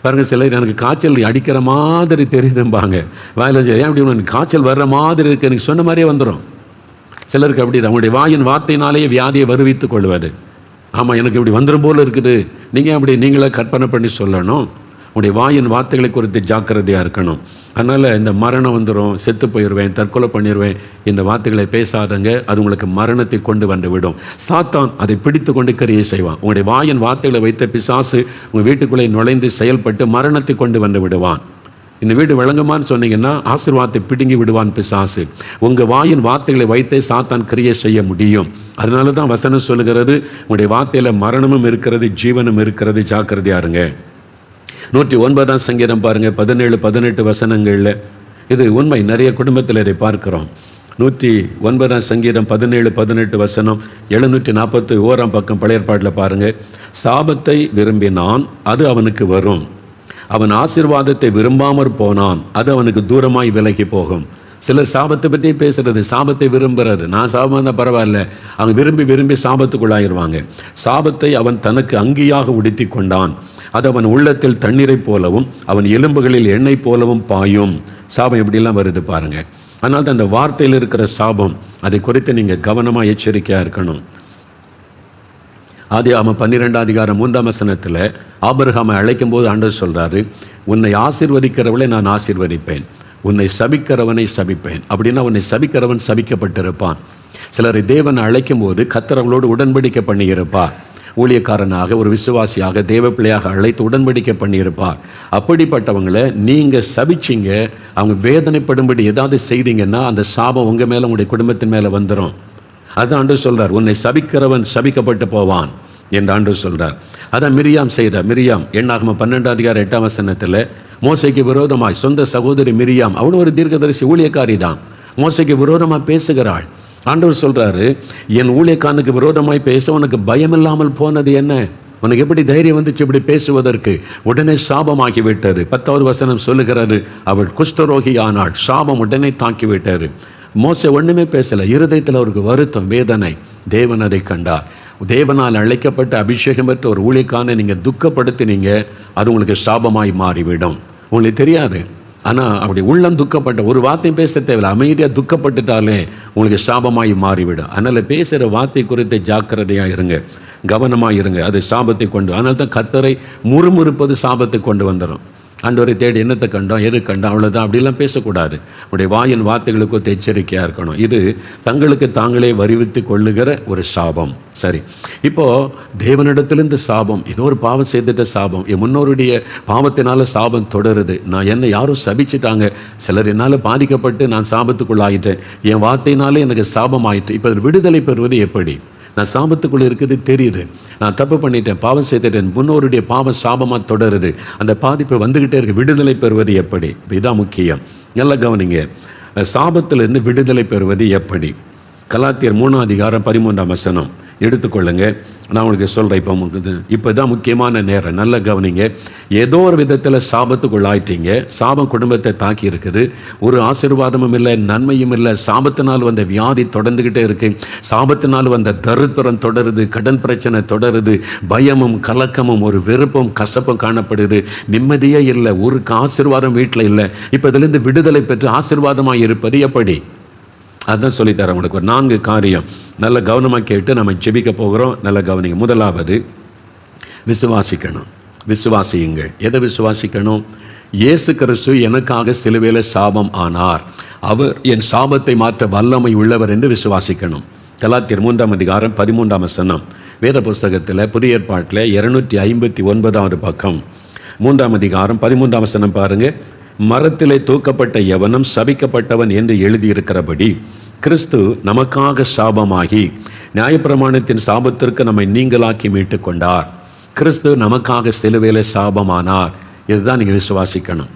பாருங்கள், சிலர் எனக்கு காய்ச்சல் அடிக்கிற மாதிரி தெரியுதும்பாங்க. வாயில் ஏன் அப்படி எனக்கு காய்ச்சல் வர்ற மாதிரி இருக்குது, எனக்கு சொன்ன மாதிரியே வந்துடும். சிலருக்கு அப்படி தான், அவங்களுடைய வாயின் வார்த்தையினாலேயே வியாதியை வருவித்துக் கொள்வது. ஆமாம், எனக்கு இப்படி வந்துடும் போல் இருக்குது. நீங்கள் அப்படி நீங்களே கற்பனை பண்ணி சொல்லணும். உங்களுடைய வாயின் வார்த்தைகளை குறித்து ஜாக்கிரதையாக இருக்கணும். அதனால் இந்த மரணம் வந்துடும், செத்து போயிடுவேன், தற்கொலை பண்ணிடுவேன், இந்த வார்த்தைகளை பேசாதங்க. அது உங்களுக்கு மரணத்தை கொண்டு வந்து விடும். சாத்தான் அதை பிடித்து கொண்டு கிரியை செய்வான். உங்களுடைய வாயின் வார்த்தைகளை வைத்த பிசாசு உங்கள் வீட்டுக்குள்ளே நுழைந்து செயல்பட்டு மரணத்தை கொண்டு வந்து விடுவான். இந்த வீடு விளங்குமான்னு சொன்னீங்கன்னா ஆசீர்வாதத்தை பிடுங்கி விடுவான் பிசாசு. உங்கள் வாயின் வார்த்தைகளை வைத்தே சாத்தான் கிரியை செய்ய முடியும். அதனால தான் வசனம் சொல்லுகிறது, உங்களுடைய வார்த்தையில் மரணமும் இருக்கிறது, ஜீவனும் இருக்கிறது, ஜாக்கிரதையாக இருங்க. 109ஆம் சங்கீதம் பாருங்கள், 17-18 வசனங்களில் இது உண்மை. நிறைய குடும்பத்தில் இதை பார்க்கிறோம். 109ஆம் சங்கீதம் 17-18 வசனம், 741ஆம் பக்கம் பழைய ஏற்பாட்டில் பாருங்கள். சாபத்தை விரும்பினான், அது அவனுக்கு வரும். அவன் ஆசீர்வாதத்தை விரும்பாமற் போனான், அது அவனுக்கு தூரமாய் விலகி போகும். சிலர் சாபத்தை பற்றி பேசுறது, சாபத்தை விரும்புறது. நான் சாபம் இருந்தால் பரவாயில்ல, அவங்க விரும்பி விரும்பி சாபத்துக்குள்ளாயிருவாங்க. சாபத்தை அவன் தனக்கு அங்கியாக உடுத்தி கொண்டான், அது அவன் உள்ளத்தில் தண்ணீரை போலவும் அவன் எலும்புகளில் எண்ணெய் போலவும் பாயும். சாபம் எப்படிலாம் வருது பாருங்க. அதனால தான் அந்த வார்த்தையில் இருக்கிற சாபம், அதை குறித்து நீங்கள் கவனமாக எச்சரிக்கையாக இருக்கணும். ஆதியாகமம் 12:3 ஆபிரகாமை அழைக்கும் போது ஆண்டவர் சொல்றாரு, உன்னை ஆசீர்வதிக்கிறவளை நான் ஆசீர்வதிப்பேன், உன்னை சபிக்கிறவனை சபிப்பேன். அப்படின்னா உன்னை சபிக்கிறவன் சபிக்கப்பட்டிருப்பான். சிலரை தேவனை அழைக்கும் போது கர்த்தர் அவளோடு உடன்படிக்கை பண்ணியிருப்பார். ஊழியக்காரனாக, ஒரு விசுவாசியாக, தேவ பிள்ளையாக அழைத்து உடன்படிக்கை பண்ணியிருப்பார். அப்படிப்பட்டவங்களை நீங்கள் சபிச்சிங்க, அவங்க வேதனைப்படும்படி ஏதாவது செய்தீங்கன்னா அந்த சாபம் உங்கள் மேலே, உங்களுடைய குடும்பத்தின் மேலே வந்துடும். அதான் ஆண்டவர் சொல்றார், உன்னை சபிக்கிறவன் சபிக்கப்பட்டு போவான் என்று ஆண்டவர் சொல்றார். அதான் மிரியாம் செய்கிறார். மிரியாம் எண்ணாகமம் 12:8 மோசைக்கு விரோதமாய், சொந்த சகோதரி மிரியாம், அவனும் ஒரு தீர்க்கதரிசி, ஊழியக்காரி தான், மோசைக்கு விரோதமாக பேசுகிறாள். ஆண்டவர் சொல்றாரு, என் ஊழியக்காரனுக்கு விரோதமாய் பேச உனக்கு பயம் இல்லாமல் போனது என்ன? உனக்கு எப்படி தைரியம் வந்துச்சு இப்படி பேசுவதற்கு? உடனே சாபமாகி விட்டாரு. 10வது வசனம் சொல்லுகிறாரு, அவள் குஷ்டரோகி ஆனாள், சாபம் உடனே தாக்கி விட்டாரு. மோசே ஒண்ணுமே பேசல, இருதயத்தில் அவருக்கு வருத்தம், வேதனை. தேவன் அதை கண்டார். தேவனால் அழைக்கப்பட்ட அபிஷேகம் பெற்ற ஒரு ஊழியக்காரனை நீங்கள் துக்கப்படுத்தினீங்க, அது உங்களுக்கு சாபமாய் மாறிவிடும். உங்களுக்கு தெரியாது, ஆனால் அப்படி உள்ளம் துக்கப்பட்ட, ஒரு வார்த்தையும் பேச தேவையில்லை, அமைதியாக துக்கப்பட்டுட்டாலே உங்களுக்கு சாபமாய் மாறிவிடும். அதனால் பேசுகிற வார்த்தை குறித்து ஜாக்கிரதையாக இருங்க, கவனமாக இருங்க. அது சாபத்தை கொண்டு, அதனால தான் கர்த்தரை முறுமுறுப்பது சாபத்தை கொண்டு வந்துடும். ஆண்டவரை தேடி என்னத்தை கண்டோம், எது கண்டோம், அவ்வளோதான், அப்படிலாம் பேசக்கூடாது. உடைய வாயின் வார்த்தைகளுக்கு எச்சரிக்கையாக இருக்கணும். இது தங்களுக்கு தாங்களே வருவித்து கொள்ளுகிற ஒரு சாபம். சரி, இப்போது தேவனிடத்திலிருந்து சாபம், ஏதோ ஒரு பாவம் செய்துட்ட சாபம், என் முன்னோருடைய பாவத்தினால சாபம் தொடருது. நான் என்னை யாரும் சபிச்சிட்டாங்க, சிலர் என்னால் பாதிக்கப்பட்டு நான் சாபத்துக்குள்ளாயிட்டேன், என் வார்த்தையினாலே எனக்கு சாபம் ஆயிட்டு. இப்போ விடுதலை பெறுவது எப்படி? நான் சாபத்துக்குள்ளே இருக்குது தெரியுது, நான் தப்பு பண்ணிட்டேன், பாவம் செய்துட்டேன், முன்னோருடைய பாவம் சாபமாக தொடருது, அந்த பாதிப்பு வந்துக்கிட்டே இருக்கு. விடுதலை பெறுவது எப்படி? இதுதான் முக்கியம். நல்லா கவனிங்க, சாபத்திலிருந்து விடுதலை பெறுவது எப்படி? கலாத்தியர் 3:13 எடுத்துக்கொள்ளுங்க. நான் உங்களுக்கு சொல்கிறேன். இப்போ தான் முக்கியமான நேரம், நல்ல கவனிங்க. ஏதோ ஒரு விதத்தில் சாபத்துக்குள்ளாயிட்டீங்க, சாபம் குடும்பத்தை தாக்கி இருக்குது, ஒரு ஆசீர்வாதமும் இல்லை, நன்மையும் இல்லை, சாபத்தினால் வந்த வியாதி தொடர்ந்துக்கிட்டே இருக்கு, சாபத்தினால் வந்த தரித்திரம் தொடருது, கடன் பிரச்சனை தொடருது, பயமும் கலக்கமும் ஒரு வெறுப்பும் கசப்பும் காணப்படுது, நிம்மதியே இல்லை, ஒரு ஆசீர்வாதம் வீட்டில் இல்லை. இப்போ இதிலிருந்து விடுதலை பெற்று ஆசீர்வாதமாக இருப்பது எப்படி? அதுதான் சொல்லித்தரேன் உங்களுக்கு. ஒரு 4 காரியம் நல்ல கவனமாக கேட்டு நம்ம ஜெபிக்க போகிறோம். நல்ல கவனிங்க. முதலாவது, விசுவாசிக்கணும். விசுவாசியுங்க. எதை விசுவாசிக்கணும்? இயேசு கிறிஸ்து எனக்காக சிலுவையில் சாபம் ஆனார், அவர் என் சாபத்தை மாற்ற வல்லமை உள்ளவர் என்று விசுவாசிக்கணும். கலாத்தியர் 3:13 வேத புஸ்தகத்தில் புதிய ஏற்பாட்டில் 259வது பக்கம் 3:13 பாருங்கள். மரத்திலே தூக்கப்பட்ட எவனும் சபிக்கப்பட்டவன் என்று எழுதியிருக்கிறபடி கிறிஸ்து நமக்காக சாபமாகி நியாயப்பிரமாணத்தின் சாபத்திற்கு நம்மை நீங்களாக்கி மீட்டு கொண்டார். கிறிஸ்து நமக்காக சிலுவையில் சாபமானார். இதுதான் நீங்கள் விசுவாசிக்கணும்.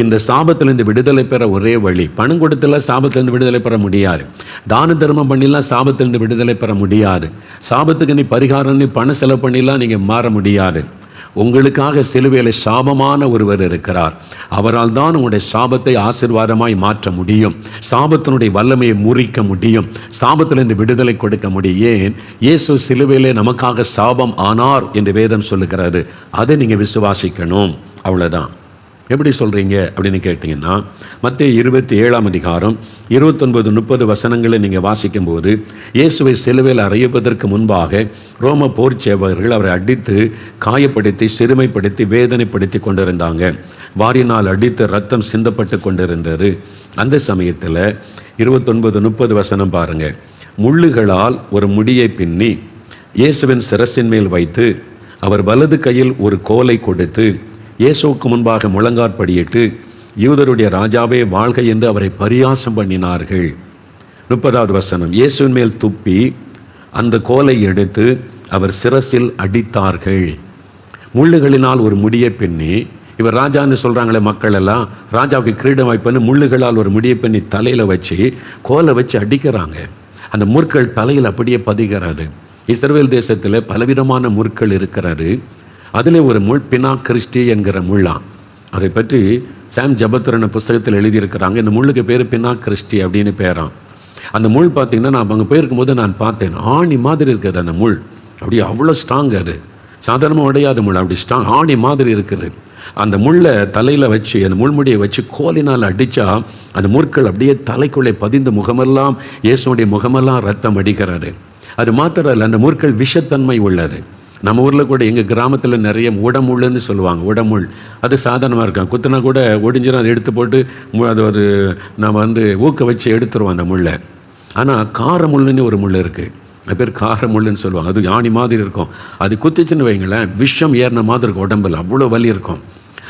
இந்த சாபத்திலிருந்து விடுதலை பெற ஒரே வழி, பணம் கொடுத்தெல்லாம் சாபத்திலிருந்து விடுதலை பெற முடியாது, தான தர்மம் பண்ணிலாம் சாபத்திலிருந்து விடுதலை பெற முடியாது, சாபத்துக்கு நீ பரிகாரம் நீ பணம் செலவு பண்ணிலாம் நீங்கள் மாற முடியாது. உங்களுக்காக சிலுவையில் சாபமான ஒருவர் இருக்கிறார். அவரால் தான் உங்களுடைய சாபத்தை ஆசீர்வாதமாய் மாற்ற முடியும், சாபத்தினுடைய வல்லமையை முறிக்க முடியும், சாபத்திலிருந்து விடுதலை கொடுக்க முடியும். ஏன்? இயேசு சிலுவையிலே நமக்காக சாபம் ஆனார் என்று வேதம் சொல்லுகிறது. அதை நீங்கள் விசுவாசிக்கணும். அவ்வளோதான். எப்படி சொல்கிறீங்க அப்படின்னு கேட்டிங்கன்னா, மத்தேயு 27 29-30 வசனங்களை நீங்கள் வாசிக்கும்போது, இயேசுவை சிலுவையில் அறையுவதற்கு முன்பாக ரோம போர் சேவகர்கள் அவரை அடித்து காயப்படுத்தி சிறுமைப்படுத்தி வேதனைப்படுத்தி கொண்டிருந்தாங்க. வாரினால் அடித்து ரத்தம் சிந்தப்பட்டு கொண்டிருந்தது. அந்த சமயத்தில் 29-30 வசனம் பாருங்கள். முள்ளுகளால் ஒரு முடியை பின்னி இயேசுவின் சிரசின் மேல் வைத்து அவர் வலது கையில் ஒரு கோலை கொடுத்து இயேசுவுக்கு முன்பாக முழங்காற்படியிட்டு யூதருடைய ராஜாவே வாழ்க என்று அவரை பரியாசம் பண்ணினார்கள். 30வது வசனம். இயேசுவின் மேல் துப்பி அந்த கோலை எடுத்து அவர் சிரசில் அடித்தார்கள். முள்ளுகளினால் ஒரு முடியை பின்னி, இவர் ராஜான்னு சொல்கிறாங்களே மக்கள் எல்லாம், ராஜாவுக்கு கிரீடம் வைப்பன்னு முள்ளுகளால் ஒரு முடியை பின்னி தலையில் வச்சு கோலை வச்சு அடிக்கிறாங்க. அந்த முற்கள் தலையில் அப்படியே பதிகிறது. இஸ்ரவேல் தேசத்தில் பலவிதமான முற்கள் இருக்கிறது. அதில் ஒரு முள் பினா கிறிஸ்டி என்கிற முள்ளா. அதை பற்றி சாம் ஜபத்துரன புஸ்தகத்தில் எழுதியிருக்கிறாங்க. இந்த முள்ளுக்கு பேர் பின்னா கிறிஸ்டி அப்படின்னு பேரான். அந்த முள் பார்த்தீங்கன்னா நான் அங்கே போயிருக்கும் போது நான் பார்த்தேன், ஆணி மாதிரி இருக்குது அந்த முள். அப்படியே அவ்வளோ ஸ்ட்ராங், அது சாதாரணமாக உடையாத முள், அப்படி ஸ்ட்ராங் ஆணி மாதிரி இருக்குது. அந்த முள்ளை தலையில் வச்சு, அந்த முள்முடியை வச்சு கோலினால் அடித்தா அந்த முற்கள் அப்படியே தலைக்குள்ளே பதிந்து முகமெல்லாம், இயேசுடைய முகமெல்லாம் ரத்தம் அடிக்கிறாரு. அது மாத்திரம் இல்லை, அந்த முற்கள் விஷத்தன்மை உள்ளது. நம்ம ஊரில் கூட எங்கள் கிராமத்தில் நிறைய உடமுள்ளுன்னு சொல்லுவாங்க. உடமுள் அது சாதாரணமாக இருக்கும், குத்துனா கூட ஒடிஞ்சிடும், அதை எடுத்து போட்டு அது நம்ம ஊக்க வச்சு எடுத்துருவோம் அந்த முள்ளை. ஆனால் காரமுள்ளுன்னு ஒரு முள் இருக்குது, அது பேர் காரமுள்ளுன்னு சொல்லுவாங்க. அது ஆணி மாதிரி இருக்கும். அது குத்துச்சுன்னு வைங்களேன், விஷம் ஏறின மாதிரி இருக்கும், உடம்பில் அவ்வளோ வலி இருக்கும்.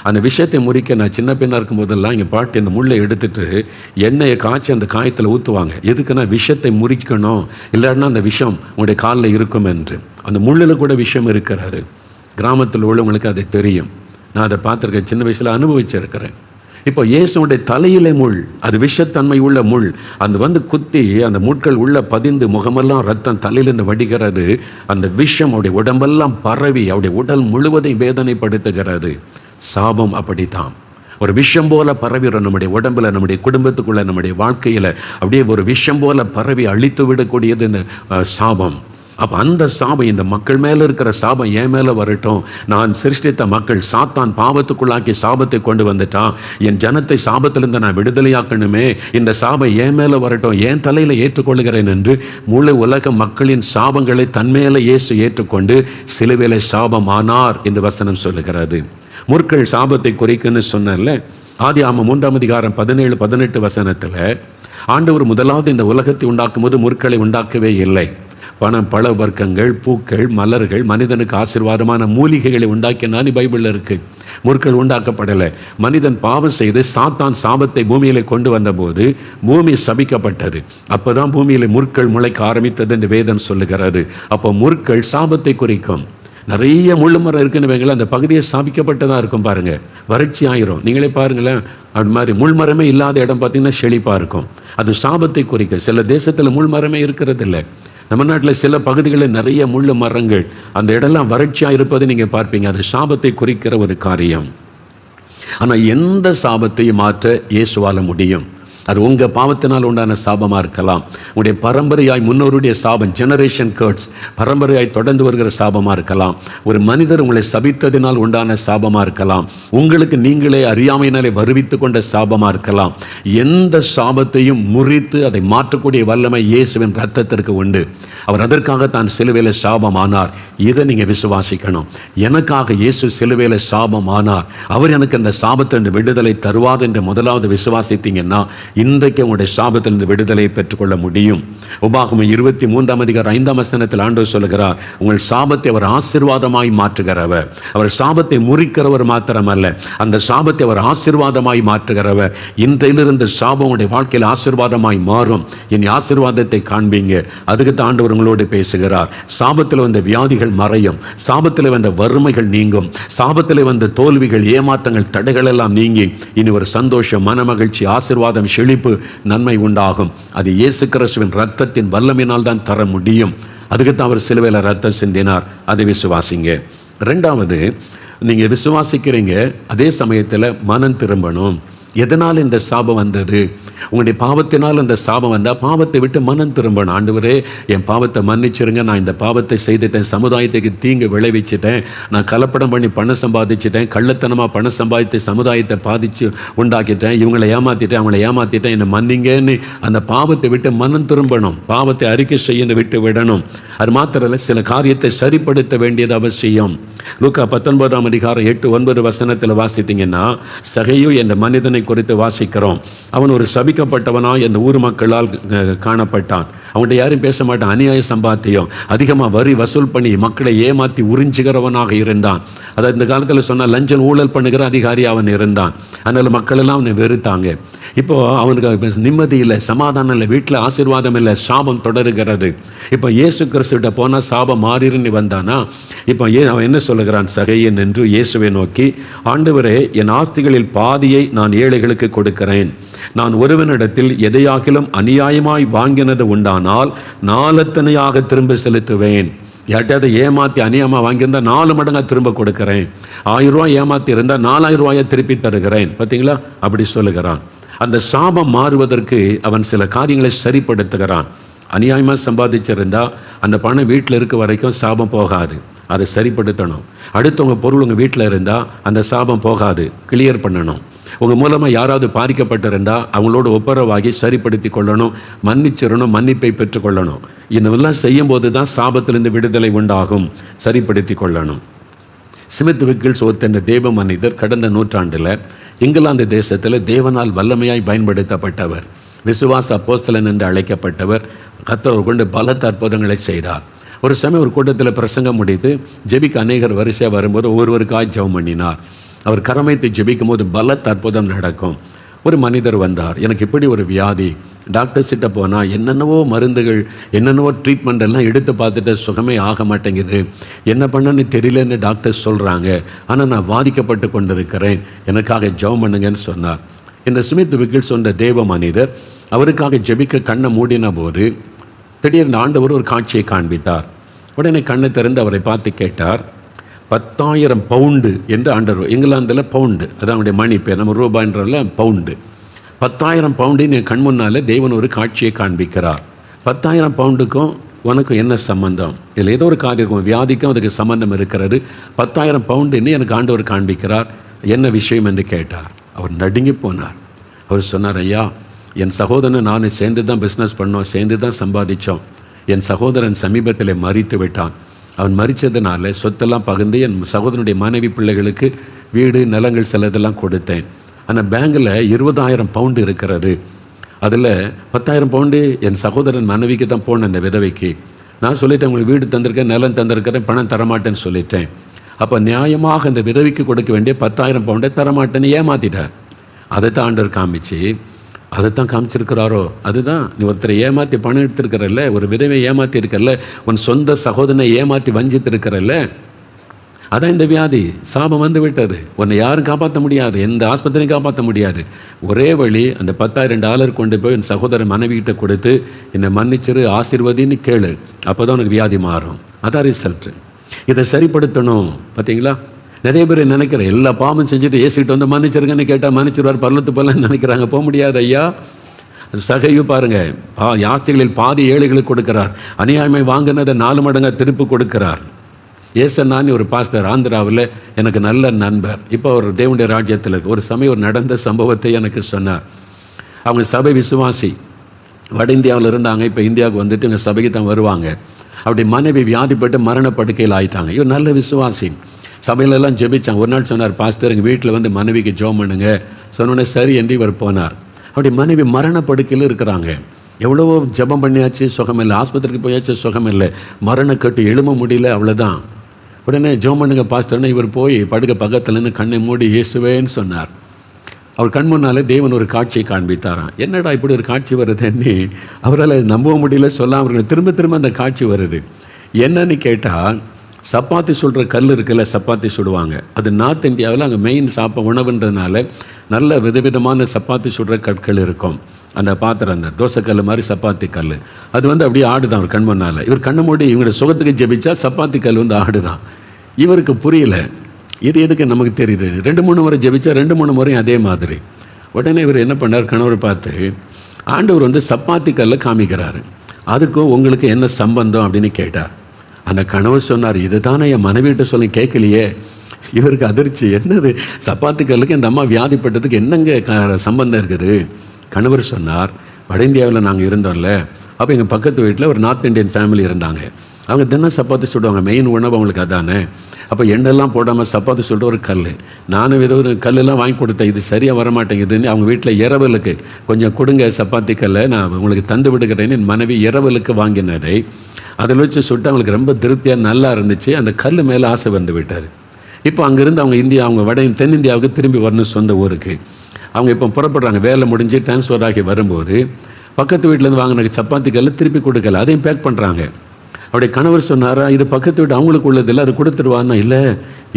அந்த விஷயத்தை முறிக்க நான் சின்ன பெண்ணாக இருக்கும் போதெல்லாம் எங்கள் பாட்டி அந்த முள்ளை எடுத்துட்டு எண்ணெயை காய்ச்சி அந்த காயத்தில் ஊற்றுவாங்க. எதுக்குன்னா விஷத்தை முறிக்கணும், இல்லைன்னா அந்த விஷம் உங்களுடைய காலில் இருக்கும் என்று. அந்த முள்ளில் கூட விஷம் இருக்கிறாரு. கிராமத்தில் உள்ளவங்களுக்கு அது தெரியும். நான் அதை பார்த்துருக்கேன், சின்ன வயசில் அனுபவிச்சிருக்கிறேன். இப்போ இயேசுடைய தலையிலே முள், அது விஷத்தன்மை உள்ள முள். அந்த குத்தி அந்த முட்கள் உள்ள பதிந்து முகமெல்லாம் ரத்தம் தலையிலிருந்து வடிகிறது. அந்த விஷம் அவருடைய உடம்பெல்லாம் பரவி அவருடைய உடல் முழுவதையும் வேதனைப்படுத்துகிறது. சாபம் அப்படித்தான், ஒரு விஷம் போல பரவிடும் நம்முடைய உடம்புல, நம்முடைய குடும்பத்துக்குள்ள, நம்முடைய வாழ்க்கையில் அப்படியே ஒரு விஷம் போல பரவி அழித்து விடக்கூடியது இந்த சாபம். அப்போ அந்த சாபம், இந்த மக்கள் மேலே இருக்கிற சாபம் என் மேலே வரட்டும். நான் சிருஷ்டித்த மக்கள் சாத்தான் பாவத்துக்குள்ளாக்கி சாபத்தை கொண்டு வந்துட்டான். என் ஜனத்தை சாபத்திலிருந்து நான் விடுதலையாக்கணுமே, இந்த சாபம் என் மேலே வரட்டும், என் தலையில் ஏற்றுக்கொள்கிறேன் என்று முழு உலக மக்களின் சாபங்களை தன்மேலே இயேசு ஏற்றுக்கொண்டு சிலுவையிலே சாபம் ஆனார் என்று வசனம் சொல்லுகிறது. முற்கள் சாபத்தை குறைக்குன்னு சொன்னல. ஆதியாகமம் 3ஆம் அதிகாரம் 17-18 வசனத்தில் ஆண்டவர் முதலாவது இந்த உலகத்தை உண்டாக்கும் போது முற்களை உண்டாக்கவே இல்லை. பணம், பழ வர்க்கங்கள், பூக்கள், மலர்கள், மனிதனுக்கு ஆசீர்வாதமான மூலிகைகளை உண்டாக்கினான்னு பைபிளில் இருக்கு. முற்கள் உண்டாக்கப்படலை. மனிதன் பாவம் செய்து சாத்தான் சாபத்தை பூமியிலே கொண்டு வந்தபோது பூமி சபிக்கப்பட்டது. அப்போதான் பூமியிலே முற்கள் முளைக்க ஆரம்பித்தது என்று வேதம் சொல்லுகிறது. அப்போ முற்கள் சாபத்தை குறிக்கும். நிறைய முள்ளு மரம் இருக்குன்னு வைங்களேன், அந்த பகுதியை சாபிக்கப்பட்டதாக இருக்கும் பாருங்கள், வறட்சி ஆயிரும். நீங்களே பாருங்களேன், அது மாதிரி முள் மரமே இல்லாத இடம் பார்த்தீங்கன்னா செழிப்பாக இருக்கும். அது சாபத்தை குறிக்க. சில தேசத்தில் முள் மரமே இருக்கிறது இல்லை. நம்ம நாட்டில் சில பகுதிகளில் நிறைய முள் மரங்கள், அந்த இடம்லாம் வறட்சியாக இருப்பதை நீங்கள் பார்ப்பீங்க. அது சாபத்தை குறிக்கிற ஒரு காரியம். ஆனால் எந்த சாபத்தையும் மாற்ற இயேசுவால முடியும். அது உங்கள் பாவத்தினால் உண்டான சாபமாக இருக்கலாம், உங்களுடைய பரம்பரையாய் முன்னோருடைய சாபம், ஜெனரேஷன் கர்ட்ஸ், பரம்பரையாய் தொடர்ந்து வருகிற சாபமாக இருக்கலாம். ஒரு மனிதர் உங்களை சபித்ததினால் உண்டான சாபமாக இருக்கலாம், உங்களுக்கு நீங்களே அறியாமையினாலே வருவித்து கொண்ட சாபமாக இருக்கலாம். எந்த சாபத்தையும் முறித்து அதை மாற்றக்கூடிய வல்லமை இயேசுவின் இரத்தத்திற்கு உண்டு. அவர் அதற்காக தான் சிலுவையில் சாபம் ஆனார். இதை நீங்கள் விசுவாசிக்கணும். எனக்காக இயேசு சிலுவையில் சாபம் ஆனார், அவர் எனக்கு அந்த சாபத்திலிருந்து விடுதலை தருவார் என்று முதலாவது விசுவாசித்தீங்கன்னா இன்றைக்கு உங்களுடைய சாபத்திலிருந்து விடுதலை பெற்றுக்கொள்ள முடியும். உபாகமம் 23ஆம் அதிகாரம் 5ஆம் வசனத்தில் ஆண்டவர் சொல்லுகிறார், உங்கள் சாபத்தை அவர் ஆசீர்வாதமாய் மாற்றுகிறவர். அவர் சாபத்தை முறிக்கிறவர் மாத்திரமல்ல, அந்த சாபத்தை அவர் ஆசீர்வாதமாய் மாற்றுகிறவர். இன்றையிலிருந்து சாபம் உங்களுடைய வாழ்க்கையில் ஆசீர்வாதமாய் மாறும். இனி ஆசீர்வாதத்தை காண்பீங்க. அதுக்கு தான் ஆண்டவர் உங்களோடு பேசுகிறார். சாபத்தில் வந்த வியாதிகள் மறையும், சாபத்தில் வந்த வறுமைகள் நீங்கும், சாபத்தில் வந்த தோல்விகள், ஏமாற்றங்கள், தடைகள் எல்லாம் நீங்கி இனி ஒரு சந்தோஷம், மனமகிழ்ச்சி, ஆசீர்வாதம், செழிப்பு, நன்மை உண்டாகும். அது இயேசு கிறிஸ்துவின் இரத்தத்தின் வல்லமையினால் தான் தர முடியும். அதுக்குத்தான் அவர் சிலுவையில் ரத்தம் சிந்தினார். அதை விசுவாசிங்க. ரெண்டாவது, நீங்கள் விசுவாசிக்கிறீங்க, அதே சமயத்தில் மனம் திரும்பணும். எதனால் இந்த சாபம் வந்தது? உங்களுடைய பாவத்தினால் அந்த சாபம் வந்தால் பாவத்தை விட்டு மனம் திரும்பணும். ஆண்டவரே, என் பாவத்தை மன்னிச்சிருங்க, நான் இந்த பாவத்தை செய்துட்டேன், சமுதாயத்துக்கு தீங்கு விளைவிச்சிட்டேன், நான் கலப்படம் பண்ணி பணம் சம்பாதிச்சிட்டேன், கள்ளத்தனமாக பணம் சம்பாதித்து சமுதாயத்தை பாதித்து உண்டாக்கிட்டேன், இவங்களை ஏமாற்றிட்டேன், அவங்களை ஏமாற்றிட்டேன், என்னை மன்னிங்கன்னு அந்த பாவத்தை விட்டு மனம் திரும்பணும். பாவத்தை அறிக்கை செய்ய விட்டு விடணும். அது மாத்திரல்ல, சில காரியத்தை சரிப்படுத்த வேண்டியது அவசியம். லூக்கா 19ஆம் அதிகாரம் 8-9 வசனத்தில் வாசித்தீங்கன்னா, சகையு என்ற மனிதனை குறித்து வாசிக்கிறோம். அவன் ஒரு சபிக்கப்பட்டவனாய் அந்த ஊர் மக்களால் காணப்பட்டான். அவன்கிட்ட யாரும் பேச மாட்டான். அநியாய சம்பாத்தியம், அதிகமாக வரி வசூல் பண்ணி மக்களை ஏமாற்றி உறிஞ்சுகிறவனாக இருந்தான். அதாவது இந்த காலத்தில் சொன்னால் லஞ்சம் ஊழல் பண்ணுகிற அதிகாரி அவன் இருந்தான். அதனால் மக்கள் எல்லாம் அவனை வெறுத்தாங்க. இப்போ அவனுக்கு நிம்மதி இல்லை, சமாதானம் இல்லை, வீட்டில் ஆசீர்வாதம் இல்லை, சாபம் தொடருகிறது. இப்போ இயேசு கிறிஸ்துவிட்ட போனால் சாபம் மாறின்னு வந்தானா? இப்போ அவன் என்ன சொல்லுகிறான்? சகையன் என்று இயேசுவை நோக்கி, ஆண்டவரே, என் ஆஸ்திகளில் பாதியை நான் ஏழைகளுக்கு கொடுக்கிறேன். நான் ஒருவனிடத்தில் எதையாகிலும் அநியாயமாய் வாங்கினது உண்டானால் 4 திரும்ப செலுத்துவேன். யார்ட்டையாவது ஏமாற்றி அநியாயமாக வாங்கியிருந்தா 4 மடங்காக திரும்ப கொடுக்குறேன். 1000 ரூபாய் ஏமாற்றி இருந்தால் 4000 ரூபாயை திருப்பி தருகிறேன். பார்த்தீங்களா, அப்படி சொல்லுகிறான். அந்த சாபம் மாறுவதற்கு அவன் சில காரியங்களை சரிப்படுத்துகிறான். அநியாயமாக சம்பாதிச்சிருந்தா அந்த பணம் வீட்டில் இருக்க வரைக்கும் சாபம் போகாது, அதை சரிப்படுத்தணும். அடுத்தவங்க பொருள் உங்கள் வீட்டில் இருந்தால் அந்த சாபம் போகாது, கிளியர் பண்ணணும். உங்கள் மூலமாக யாராவது பாதிக்கப்பட்டிருந்தால் அவங்களோட ஒப்புரவாகி சரிப்படுத்தி கொள்ளணும், மன்னிச்சிடணும், மன்னிப்பை பெற்றுக்கொள்ளணும். இதெல்லாம் செய்யும்போது தான் சாபத்திலிருந்து விடுதலை உண்டாகும், சரிப்படுத்தி கொள்ளணும். ஸ்மித் விக்கில்ஸ் ஒருத்தன் தேவ மனிதர் கடந்த நூற்றாண்டில் இங்கிலாந்து தேசத்தில் தேவனால் வல்லமையாய் பயன்படுத்தப்பட்டவர், விசுவாச அப்போஸ்தலன் என்று அழைக்கப்பட்டவர். கர்த்தர் கொண்டு பலத்த அற்புதங்களை செய்தார். ஒரு சமயம் ஒரு கூட்டத்தில் பிரசங்கம் முடித்து ஜெபிக்க அநேகர் வரிசையாக வரும்போது ஒவ்வொருவருக்காக ஜெபம் பண்ணினார். அவர் கரமைத்து ஜெபிக்கும் போது பலத்த அற்புதம் நடக்கும். ஒரு மனிதர் வந்தார், எனக்கு இப்படி ஒரு வியாதி, டாக்டர்ஸ்கிட்ட போனால் என்னென்னவோ மருந்துகள், என்னென்னவோ ட்ரீட்மெண்ட் எல்லாம் எடுத்து பார்த்துட்டு சுகமே ஆக மாட்டேங்குது, என்ன பண்ணன்னு தெரியலன்னு டாக்டர்ஸ் சொல்கிறாங்க, ஆனால் நான் பாதிக்கப்பட்டு கொண்டிருக்கிறேன், எனக்காக ஜெபம் பண்ணுங்கன்னு சொன்னார். இந்த ஸ்மித் விக்கில்ஸ் சொன்ன தேவ மனிதர் அவருக்காக ஜெபிக்க கண்ணை மூடின போது திடீர்னு ஆண்டவர் ஒரு காட்சியை காண்பித்தார். உடனே கண்ணை திறந்து அவரை பார்த்து கேட்டார், 10,000 பவுண்டு என்று ஆண்டவர், இங்கிலாந்தில் பவுண்டு அதான் அவனுடைய மணி பேர், நம்ம ரூபாய்ன்றல பவுண்டு, 10,000 பவுண்டின்னு என் கண் முன்னால் தேவன் ஒரு காட்சியை காண்பிக்கிறார். 10,000 பவுண்டுக்கும் உனக்கும் என்ன சம்பந்தம்? இதில் ஏதோ ஒரு காரியம் இருக்கும், வியாதிக்கும் அதுக்கு சம்பந்தம் இருக்கிறது. 10,000 பவுண்டுன்னு எனக்கு ஆண்டவர் காண்பிக்கிறார், என்ன விஷயம் என்று கேட்டார். அவர் நடுங்கி போனார். அவர் சொன்னார், ஐயா, என் சகோதரன் நானும் சேர்ந்து தான் பிஸ்னஸ் பண்ணோம், சேர்ந்து தான் சம்பாதிச்சோம். என் சகோதரன் சமீபத்தில் மரித்து விட்டான். அவன் மரித்ததுனால சொத்தெல்லாம் பகிர்ந்து என் சகோதரனுடைய மனைவி பிள்ளைகளுக்கு வீடு நிலங்கள் சிலதெல்லாம் கொடுத்தேன். ஆனால் பேங்கில் 20,000 பவுண்டு இருக்கிறது. அதில் 10,000 பவுண்டு என் சகோதரன் மனைவிக்கு தான் போனேன், அந்த விதவைக்கு. நான் சொல்லிட்டேன், உங்களுக்கு வீடு தந்திருக்கேன், நிலம் தந்திருக்கிறேன், பணம் தரமாட்டேன்னு சொல்லிட்டேன். அப்போ நியாயமாக அந்த விதவைக்கு கொடுக்க வேண்டிய 10,000 பவுண்டை தரமாட்டேன்னு ஏமாற்றிட்டார். அதைத்தான் ஆண்டவர் காமிச்சு, அதைத்தான் காமிச்சிருக்கிறாரோ, அதுதான் நீ ஒருத்தரை ஏமாற்றி பணம் எடுத்திருக்கிறல்ல, ஒரு விதவை ஏமாற்றி இருக்கல, உன் சொந்த சகோதரனை ஏமாற்றி வஞ்சித்திருக்கிறல்ல, அதான் இந்த வியாதி. சாபம் வந்து விட்டது. உன்னை யாரும் காப்பாற்ற முடியாது, எந்த ஆஸ்பத்திரியும் காப்பாற்ற முடியாது. ஒரே வழி, அந்த $10,000 கொண்டு போய் என் சகோதரன் மனைவிகிட்ட கொடுத்து என்னை மன்னிச்சிரு, ஆசீர்வதின்னு கேளு, அப்போ தான் உனக்கு வியாதி மாறும். அதான் ரிசல்ட்டு. இதை சரிப்படுத்தணும். பார்த்தீங்களா, நிறைய பேர் நினைக்கிற எல்லா பாவம் செஞ்சுட்டு ஏசிக்கிட்டு வந்து மன்னிச்சிருங்கன்னு கேட்டால் மன்னிச்சிருவார், பரலத்து போகலன்னு நினைக்கிறாங்க. போக முடியாது ஐயா. சகையு பாருங்கள், ஆஸ்திகளில் பாதி ஏழைகளுக்கு கொடுக்கிறார், அநியாயமாய் வாங்கினதை 4 மடங்காக திருப்பி கொடுக்கிறார். ஏசன்னான்னு ஒரு பாஸ்டர் ஆந்திராவில் எனக்கு நல்ல நண்பர், இப்போ அவர் தேவனுடைய ராஜ்யத்தில் இருக்கு. ஒரு சமயம் ஒரு நடந்த சம்பவத்தை எனக்கு சொன்னார். அவங்க சபை விசுவாசி, வட இந்தியாவில் இருந்தாங்க, இப்போ இந்தியாவுக்கு வந்துட்டு எங்கள் சபைக்கு தான் வருவாங்க. அப்படி மனைவி வியாதிப்பட்டு மரணப்படுக்கையில் ஆயிட்டாங்க. இவர் நல்ல விசுவாசி, சபையிலெல்லாம் ஜெபிச்சாங்க. ஒரு நாள் சொன்னார், பாஸ்டர் எங்கள் வீட்டில் வந்து மனைவிக்கு ஜெபம் பண்ணுங்க சொன்னோன்னே சரி என்று இவர் போனார். அப்படி மனைவி மரணப்படுக்கையில் இருக்கிறாங்க. எவ்வளவோ ஜெபம் பண்ணியாச்சு, சுகம் இல்லை. ஆஸ்பத்திரிக்கு போயாச்சு, சுகம் இல்லை. மரணக்கட்டு எழும முடியல, அவ்வளோதான். உடனே ஜெபம் பண்ணுங்க பாஸ்டர்னு இவர் போய் படுக்க பக்கத்துலேருந்து கண்ணை மூடி இயேசுவேன்னு சொன்னார். அவர் கண் முன்னாலே தேவன் ஒரு காட்சியை காண்பித்தாராம். என்னடா இப்படி ஒரு காட்சி வருதுன்னு அவரால் நம்ப முடியல, சொல்லாமல் அவர்கள் திரும்ப திரும்ப அந்த காட்சி வருது. என்னன்னு கேட்டால், சப்பாத்தி சுடுற கல் இருக்குல்ல, சப்பாத்தி சுடுவாங்க. அது நார்த் இந்தியாவில் அங்கே மெயின் உணவுன்றதுனால நல்ல விதவிதமான சப்பாத்தி சுடுற கற்கள் இருக்கும். அந்த பாத்திரம், அந்த தோசைக்கல் மாதிரி சப்பாத்தி கல், அது வந்து அப்படியே ஆடுதான் அவர் கண் முன்னால். இவர் கண்ணை மூடி இவங்களோட சுகத்துக்கு ஜெபிச்சா சப்பாத்தி கல் வந்து ஆடுதான். இவருக்கு புரியல, இது எதுக்கு நமக்கு தெரியுது. 2-3 முறை ஜெபிச்சா 2-3 முறையும் அதே மாதிரி. உடனே இவர் என்ன பண்ணார், கணவர் பார்த்து, ஆண்டவர் வந்து சப்பாத்தி கல்லை காமிக்கிறாரு, அதுக்கும் உங்களுக்கு என்ன சம்பந்தம் அப்படின்னு கேட்டார். அந்த கணவர் சொன்னார், இது தானே என் மனைவிட்ட சொல்லி கேட்கலையே. இவருக்கு அதிர்ச்சி, என்னது சப்பாத்தி கல்லுக்கு இந்த அம்மா வியாதிப்பட்டதுக்கு என்னங்க சம்பந்தம் இருக்குது. கணவர் சொன்னார், வட இந்தியாவில் நாங்கள் இருந்தோம்ல, அப்போ எங்கள் பக்கத்து வீட்டில் ஒரு நார்த் இந்தியன் ஃபேமிலி இருந்தாங்க. அவங்க தினம் சப்பாத்தி சுடுவாங்க, மெயின் உணவு அவங்களுக்கு அதானே. அப்போ எண்ணெல்லாம் போடாமல் சப்பாத்தி சுடுற ஒரு கல், நானும் ஏதோ ஒரு கல்லெல்லாம் வாங்கி கொடுத்தேன், இது சரியாக வரமாட்டேங்குதுன்னு அவங்க வீட்டில் இரவலுக்கு கொஞ்சம் கொடுங்க சப்பாத்தி கல்லை, நான் உங்களுக்கு தந்து விடுகிறேன்னு என் மனைவி இரவலுக்கு வாங்கினதை அதில் வச்சு சுட்டு அவங்களுக்கு ரொம்ப திருப்தியாக நல்லா இருந்துச்சு. அந்த கல் மேலே ஆசை வந்து விட்டார். இப்போ அங்கேருந்து அவங்க வட தென்னிந்தியாவுக்கு திரும்பி வரணும் சொந்த ஊருக்கு. அவங்க இப்போ புறப்படுறாங்க, வேலை முடிஞ்சு டிரான்ஸ்ஃபர் ஆகி வரும்போது பக்கத்து வீட்டிலேருந்து வாங்கின சப்பாத்தி கல்லை திருப்பி கொடுக்கல, அதையும் பேக் பண்ணுறாங்க. அவருடைய கணவர் சொன்னாரா, இது பக்கத்து வீட்டு அவங்களுக்கு உள்ளது இல்லை, அது கொடுத்துருவான்னா, இல்லை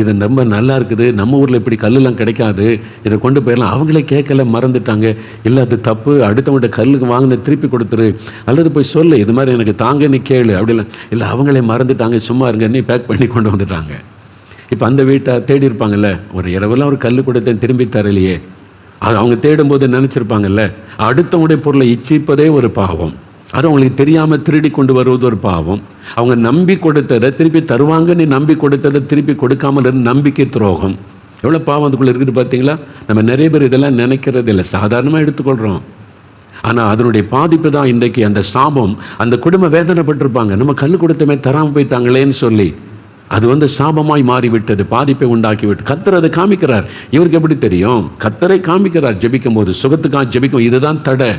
இது ரொம்ப நல்லா இருக்குது, நம்ம ஊரில் இப்படி கல்லெல்லாம் கிடைக்காது, இதை கொண்டு போயிடலாம். அவங்களே கேட்கல, மறந்துட்டாங்க. இல்லை அது தப்பு, அடுத்தவங்கள்ட்ட கல்லுக்கு வாங்கின திருப்பி கொடுத்துரு, அல்லது போய் சொல்லு இது மாதிரி எனக்கு தாங்கன்னு கேளு. அப்படிலாம் இல்லை, அவங்களே மறந்துட்டாங்க, சும்மா இருங்கன்னு பேக் பண்ணி கொண்டு வந்துட்டாங்க. இப்போ அந்த வீட்டை தேடி இருப்பாங்கல்ல, ஒரு இரவெல்லாம் ஒரு கல் கொடுத்தேன் திரும்பி தரலையே, அது அவங்க தேடும்போது நினச்சிருப்பாங்கல்ல, அடுத்தவங்களுடைய பொருளை இச்சிப்பதே ஒரு பாவம், அது அவங்களுக்கு தெரியாமல் திருடி கொண்டு வருவது ஒரு பாவம். அவங்க நம்பி கொடுத்ததை திருப்பி தருவாங்கன்னு நம்பி கொடுத்ததை திருப்பி கொடுக்காமல் இருந்து நம்பிக்கை துரோகம். எவ்வளோ பாவம் அதுக்குள்ளே இருக்குது பார்த்தீங்களா? நம்ம நிறைய பேர் இதெல்லாம் நினைக்கிறது இல்லை, சாதாரணமாக எடுத்துக்கொள்கிறோம். ஆனால் அதனுடைய பாதிப்பு தான் இன்றைக்கு அந்த சாபம். அந்த குடும்பம் வேதனைப்பட்டிருப்பாங்க, நம்ம கல் கொடுத்தமே தராமல் போயிட்டாங்களேன்னு சொல்லி. அது சாபமாய் மாறிவிட்டது, பாதிப்பை உண்டாக்கி விட்டு. கர்த்தர் அதை காமிக்கிறார். இவருக்கு எப்படி தெரியும்? கர்த்தரை காமிக்கிறார். ஜெபிக்கும் போது சுகத்துக்காக ஜெபிக்கும், இதுதான் தடை.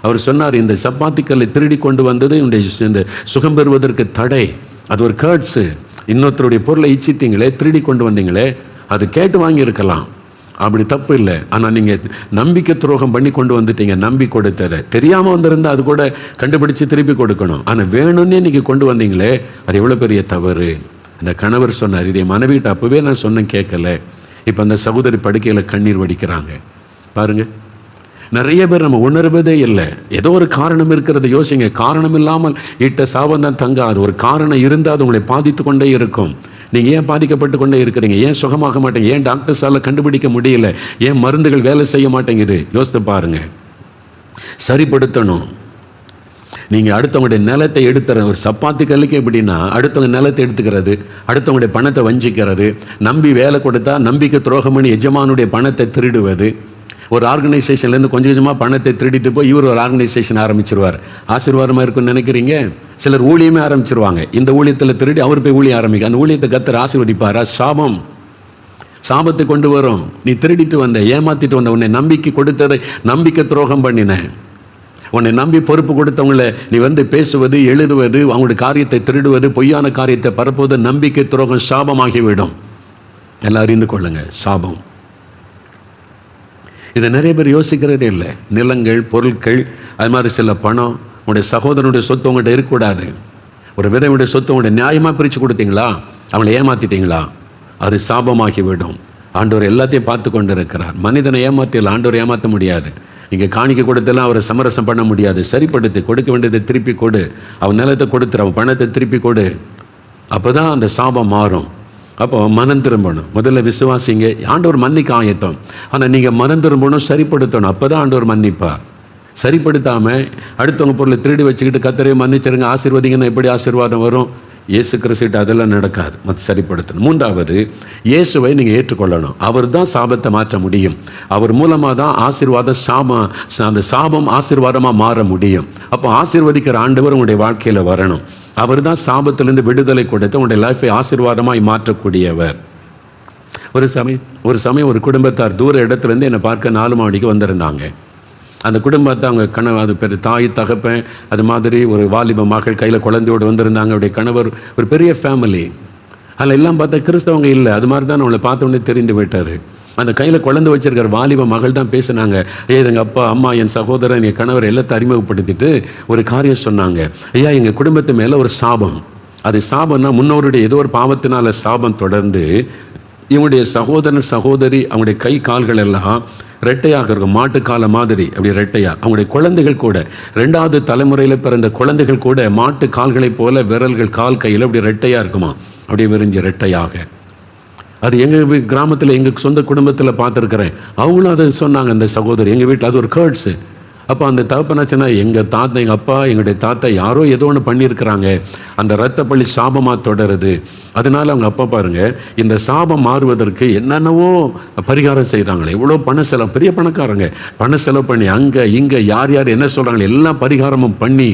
அவர் சொன்னார், இந்த சப்பாத்திக்கல்லை திருடி கொண்டு வந்தது இந்த சுகம் பெறுவதற்கு தடை, அது ஒரு கேர்ட்ஸு. இன்னொருத்தருடைய பொருளை இச்சித்தீங்களே, திருடி கொண்டு வந்தீங்களே, அது கேட்டு வாங்கியிருக்கலாம், அப்படி தப்பு இல்லை. ஆனால் நீங்கள் நம்பிக்கை துரோகம் பண்ணி கொண்டு வந்துட்டீங்க. நம்பி கொடுத்ததை தெரியாமல் வந்திருந்தால் அது கூட கண்டுபிடிச்சு திருப்பி கொடுக்கணும். ஆனால் வேணும்னே நீங்கள் கொண்டு வந்தீங்களே, அது எவ்வளோ பெரிய தவறு. அந்த கணவர் சொன்னார், இதே மனைவிட்ட அப்போவே நான் சொன்னேன் கேட்கல. இப்போ அந்த சகோதரி படுக்கையில் கண்ணீர் வடிக்கிறாங்க பாருங்க. நிறைய பேர் நம்ம உணர்வதே இல்லை. ஏதோ ஒரு காரணம் இருக்கிறத யோசிங்க. காரணம் இல்லாமல் இட்ட சாபம் தான் தங்காது. ஒரு காரணம் இருந்தால் அது உங்களை பாதித்து கொண்டே இருக்கும். நீங்கள் ஏன் பாதிக்கப்பட்டு கொண்டே இருக்கிறீங்க? ஏன் சுகமாக மாட்டேங்க? ஏன் டாக்டர்ஸால் கண்டுபிடிக்க முடியல? ஏன் மருந்துகள் வேலை செய்ய மாட்டேங்குது? யோசித்து பாருங்க. சரிப்படுத்தணும். நீங்கள் அடுத்தவங்களுடைய நிலத்தை எடுத்துற ஒரு சப்பாத்தி கல்லுக்கு எப்படின்னா, அடுத்தவங்க நிலத்தை எடுத்துக்கிறது, அடுத்தவங்களுடைய பணத்தை வஞ்சிக்கிறது, நம்பி வேலை கொடுத்தா நம்பிக்கை துரோகம் பண்ணி எஜமானுடைய பணத்தை திருடுவது. ஒரு ஆர்கனைசேஷன்லேருந்து கொஞ்சம் கொஞ்சமாக பணத்தை திருடிட்டு போய் இவர் ஒரு ஆர்கனைசேஷன் ஆரம்பிச்சிருவார். ஆசீர்வாதமாக இருக்குன்னு நினைக்கிறீங்க? சிலர் ஊழியமே ஆரம்பிச்சிருவாங்க. இந்த ஊழியத்தில் திருடி அவர் போய் ஊழியம் ஆரம்பிக்க, அந்த ஊழியத்தை கர்த்தர் ஆசீர்வதிப்பாரா? சாபம், சாபத்தை கொண்டு வரும். நீ திருடிட்டு வந்த, ஏமாத்திட்டு வந்த, உன்னை நம்பிக்கை கொடுத்ததை நம்பிக்கை துரோகம் பண்ணின, உன்னை நம்பி பொறுப்பு கொடுத்தவங்களை நீ பேசுவது, எழுதுவது, அவங்களுடைய காரியத்தை திருடுவது, பொய்யான காரியத்தை பரப்புவது நம்பிக்கை துரோகம், சாபமாகிவிடும். எல்லாம் அறிந்து கொள்ளுங்க, சாபம். இதை நிறைய பேர் யோசிக்கிறதே இல்லை. நிலங்கள், பொருட்கள், அது மாதிரி சில பணம், உங்களுடைய சகோதரனுடைய சொத்து உங்கள்கிட்ட இருக்கக்கூடாது. ஒரு விதவுடைய சொத்து உங்களுடைய நியாயமாக பிரித்து கொடுத்தீங்களா, அவங்களை ஏமாற்றிட்டீங்களா, அது சாபமாகிவிடும். ஆண்டவர் எல்லாத்தையும் பார்த்து கொண்டு இருக்கிறார். மனிதனை ஏமாற்றல, ஆண்டவர் ஏமாற்ற முடியாது. நீங்கள் காணிக்க கொடுத்தெல்லாம் அவரை சமரசம் பண்ண முடியாது. சரிப்படுத்தி கொடுக்க வேண்டியதை திருப்பி கொடு, அவன் நிலத்தை கொடுத்துரு, அவன் பணத்தை திருப்பி கொடு. அப்போ தான் அந்த சாபம் மாறும். அப்போ மனம் திரும்பணும். முதல்ல விசுவாசிங்க, ஆண்டவர் மன்னிக்க ஆயத்தம். ஆனால் நீங்கள் மனம் திரும்பணும், சரிப்படுத்தணும். அப்போ தான் ஆண்டவர் மன்னிப்பார். சரிப்படுத்தாமல் அடுத்தவங்க பொருளை திருடி வச்சுக்கிட்டு கர்த்தரே மன்னிச்சிருங்க ஆசீர்வதிங்கன்னா எப்படி ஆசீர்வாதம் வரும்? இயேசு கிறிஸ்துட்ட அதெல்லாம் நடக்காது. மற்ற சரிப்படுத்தணும். மூன்றாவது, இயேசுவை நீங்கள் ஏற்றுக்கொள்ளணும். அவர் தான் சாபத்தை மாற்ற முடியும். அவர் மூலமாக தான் அந்த சாபம் ஆசீர்வாதமாக மாற முடியும். அப்போ ஆசீர்வதிக்கிற ஆண்டவர் உங்களுடைய வாழ்க்கையில் வரணும். அவர் தான் சாபத்திலிருந்து விடுதலை கொடுத்து உங்களுடைய லைஃபை ஆசீர்வாதமாய் மாற்றக்கூடியவர். ஒரு சமயம் ஒரு குடும்பத்தார் தூர இடத்துலேருந்து என்னை பார்க்க 4 மாடிக்கு வந்திருந்தாங்க. அந்த குடும்பத்தை அவங்க கணவர், அது பேர் தாய் தகப்பன், அது மாதிரி ஒரு வாலிப மகள் கையில் குழந்தையோடு வந்திருந்தாங்க. அவருடைய கணவர், ஒரு பெரிய ஃபேமிலி. அதில் எல்லாம் பார்த்தா கிறிஸ்தவங்க இல்லை. அது மாதிரி தான் அவளை பார்த்த உடனே தெரிந்து விட்டார். அந்த கையில் குழந்தை வச்சிருக்கிற வாலிப மகள் தான் பேசுனாங்க. எங்கள் அப்பா, அம்மா, என் சகோதரன், என் கணவர் எல்லாத்தையும் அறிமுகப்படுத்திட்டு ஒரு காரியம் சொன்னாங்க. ஐயா, எங்கள் குடும்பத்து மேலே ஒரு சாபம். அது சாபம்னா முன்னோருடைய ஏதோ ஒரு பாவத்தினால சாபம் தொடர்ந்து இவங்களுடைய சகோதரன் சகோதரி அவங்களுடைய கை கால்கள் எல்லாம் ரெட்டையாக இருக்கும், மாட்டுக்கால மாதிரி அப்படி ரெட்டையாக. அவங்களுடைய குழந்தைகள் கூட 2வது தலைமுறையில் பிறந்த குழந்தைகள் கூட மாட்டு கால்களைப் போல விரல்கள், கால் கையில் அப்படி ரெட்டையாக இருக்குமா, அப்படியே விரிஞ்சு ரெட்டையாக. அது எங்கள் கிராமத்தில் எங்கள் சொந்த குடும்பத்தில் பார்த்துருக்குறேன். அவங்களும் அதை சொன்னாங்க. அந்த சகோதரி எங்கள் வீட்டில் அது ஒரு கேர்ட்ஸு. அப்போ அந்த தகப்பனாச்சுன்னா எங்கள் தாத்தா, எங்கள் அப்பா, எங்களுடைய தாத்தா யாரோ ஏதோ ஒன்று பண்ணியிருக்கிறாங்க, அந்த இரத்த பள்ளி சாபமாக தொடருது. அதனால் அவங்க அப்பா பாருங்கள், இந்த சாபம் மாறுவதற்கு என்னென்னவோ பரிகாரம் செய்கிறாங்களே, எவ்வளோ பண செலவு, பெரிய பணக்காரங்க பண செலவு பண்ணி அங்கே இங்கே யார் யார் என்ன சொல்கிறாங்களே எல்லா பரிகாரமும் பண்ணி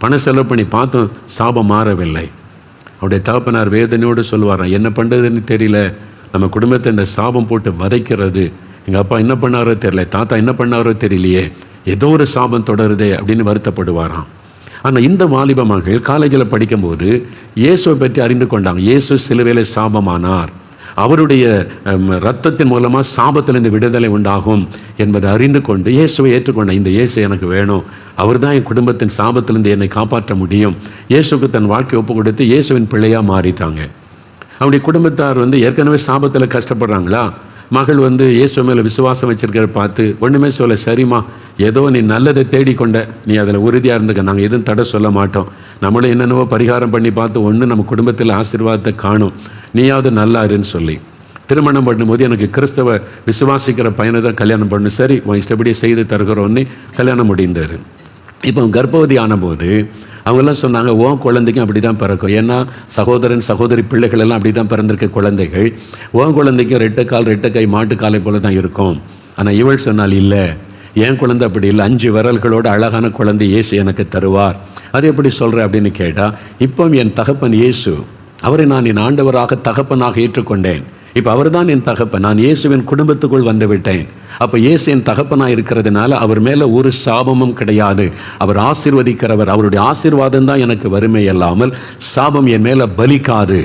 பண செலவு பண்ணி பார்த்தோம், சாபம் மாறவில்லை. அவருடைய தகப்பனார் வேதனையோடு சொல்லுவாராம், என்ன பண்ணுறதுன்னு தெரியல, நம்ம குடும்பத்தை இந்த சாபம் போட்டு வதைக்கிறது. எங்கள் அப்பா என்ன பண்ணாரோ தெரியல, தாத்தா என்ன பண்ணாரோ தெரியலையே, ஏதோ ஒரு சாபம் தொடருதே அப்படின்னு வருத்தப்படுவாராம். ஆனால் இந்த வாலிப மகள் காலேஜில் படிக்கும்போது இயேசுவை பற்றி அறிந்து கொண்டாங்க. இயேசு சிலுவையிலே சாபமானார், அவருடைய இரத்தத்தின் மூலமாக சாபத்திலிருந்து விடுதலை உண்டாகும் என்பதை அறிந்து கொண்டு இயேசுவை ஏற்றுக்கொண்ட இந்த இயேசு எனக்கு வேணும், அவர் தான் என் குடும்பத்தின் சாபத்திலிருந்து என்னை காப்பாற்ற முடியும். இயேசுக்கு தன் வாழ்க்கை ஒப்பு கொடுத்து இயேசுவின் பிள்ளையாக மாறிட்டாங்க. அவருடைய குடும்பத்தார் ஏற்கனவே சாபத்தில் கஷ்டப்படுறாங்களா? மகள் இயேசு மேலே விசுவாசம் வச்சிருக்கிற பார்த்து ஒன்றுமே சொல்ல, சரிம்மா ஏதோ நீ நல்லதை தேடிக்கொண்ட, நீ அதில் உறுதியாக இருந்துக்க, நாங்கள் எதுவும் தடை சொல்ல மாட்டோம். நம்மளும் என்னென்னவோ பரிகாரம் பண்ணி பார்த்து ஒன்று நம்ம குடும்பத்தில் ஆசீர்வாதத்தை காணும், நீயாவது நல்லா இருன்னு சொல்லி திருமணம் பண்ணும்போது எனக்கு கிறிஸ்தவ விசுவாசிக்கிற பையனை தான் கல்யாணம் பண்ணணும், சரி உன் இஷ்டப்படியே செய்து தருகிறோன்னு கல்யாணம் முடிந்தார். இப்போ கர்ப்பவதி ஆனபோது அவங்கெல்லாம் சொன்னாங்க, உன் குழந்தைக்கும் அப்படி தான் பிறக்கும், ஏன்னா சகோதரன் சகோதரி பிள்ளைகள் எல்லாம் அப்படி தான் பிறந்திருக்க குழந்தைகள், உன் குழந்தைக்கும் ரெட்டை கை மாட்டுக்காலை போல தான் இருக்கும். ஆனால் இவள் சொன்னால் இல்லை, என் குழந்தை அப்படி இல்லை, 5 விரல்களோடு அழகான குழந்தை இயேசு எனக்கு தருவார். அது எப்படி சொல்கிற அப்படின்னு கேட்டால், இப்போ என் தகப்பன் இயேசு, அவரை நான் என் ஆண்டவராக தகப்பனாக ஏற்றுக்கொண்டேன். இப்போ அவர் தான் என் தகப்பன், நான் இயேசுவின் குடும்பத்துக்குள் வந்து விட்டேன். அப்போ இயேசு என் தகப்பனாக இருக்கிறதுனால அவர் மேலே ஒரு சாபமும் கிடையாது. அவர் ஆசீர்வதிக்கிறவர், அவருடைய ஆசீர்வாதம் தான் எனக்கு வறுமை இல்லாமல் சாபம் என் மேலே பலிக்காது.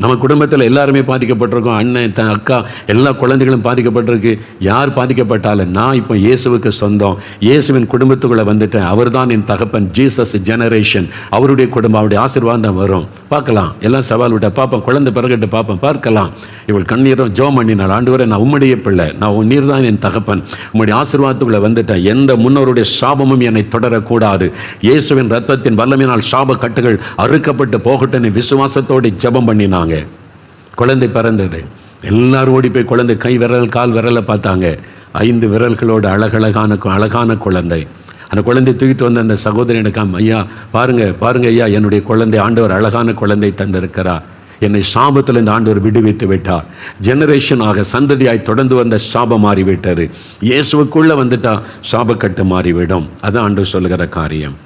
நம்ம குடும்பத்தில் எல்லாருமே பாதிக்கப்பட்டிருக்கோம், அண்ணன் அக்கா எல்லா குழந்தைகளும் பாதிக்கப்பட்டிருக்கு. யார் பாதிக்கப்பட்டாலும் நான் இப்போ இயேசுவுக்கு சொந்தம், இயேசுவின் குடும்பத்துக்குள்ளே வந்துட்டேன். அவர் தான் என் தகப்பன், ஜீசஸ் ஜெனரேஷன், அவருடைய குடும்பம், அவருடைய ஆசீர்வாதம் தான் வரும். பார்க்கலாம், எல்லாம் சவால் விட்ட பார்ப்போம், குழந்தை பிறகுட்டு பார்ப்போம், பார்க்கலாம். இவள் கண்ணீரும் ஜெபம் பண்ணினாள், ஆண்டவரே நான் உம்முடைய பிள்ளை, நான் நீர் தான் என் தகப்பன், உம்முடைய ஆசீர்வாதத்துக்குள்ளே வந்துட்டேன், எந்த முன்னோருடைய சாபமும் என்னை தொடரக்கூடாது, இயேசுவின் ரத்தத்தின் வல்லமையினால் சாப கட்டுகள் அறுக்கப்பட்டு போகட்டும் விசுவாசத்தோடு ஜெபம் பண்ணினாங்க. குழந்தை பிறந்தது. எல்லாரும் ஓடி போய் குழந்தை கை விரல் கால் விரலை பார்த்தாங்க. 5 விரல்களோடு அழகான குழந்தை. அந்த குழந்தை தூக்கிட்டு வந்த அந்த சகோதரனுக்காம், ஐயா பாருங்க ஐயா, என்னுடைய குழந்தை ஆண்டவர் அழகான குழந்தை தந்திருக்கிறார், என்னை சாபத்திலிருந்து ஆண்டவர் விடுவித்து விட்டார். ஜெனரேஷனாக சந்ததியாய் தொடர்ந்து வந்த சாபம் மாறிவிட்டது. இயேசுவுக்குள்ளே வந்துட்டா சாபக்கட்டு மாறிவிடும். அதான் ஆண்டவர் சொல்லுகிற காரியம்.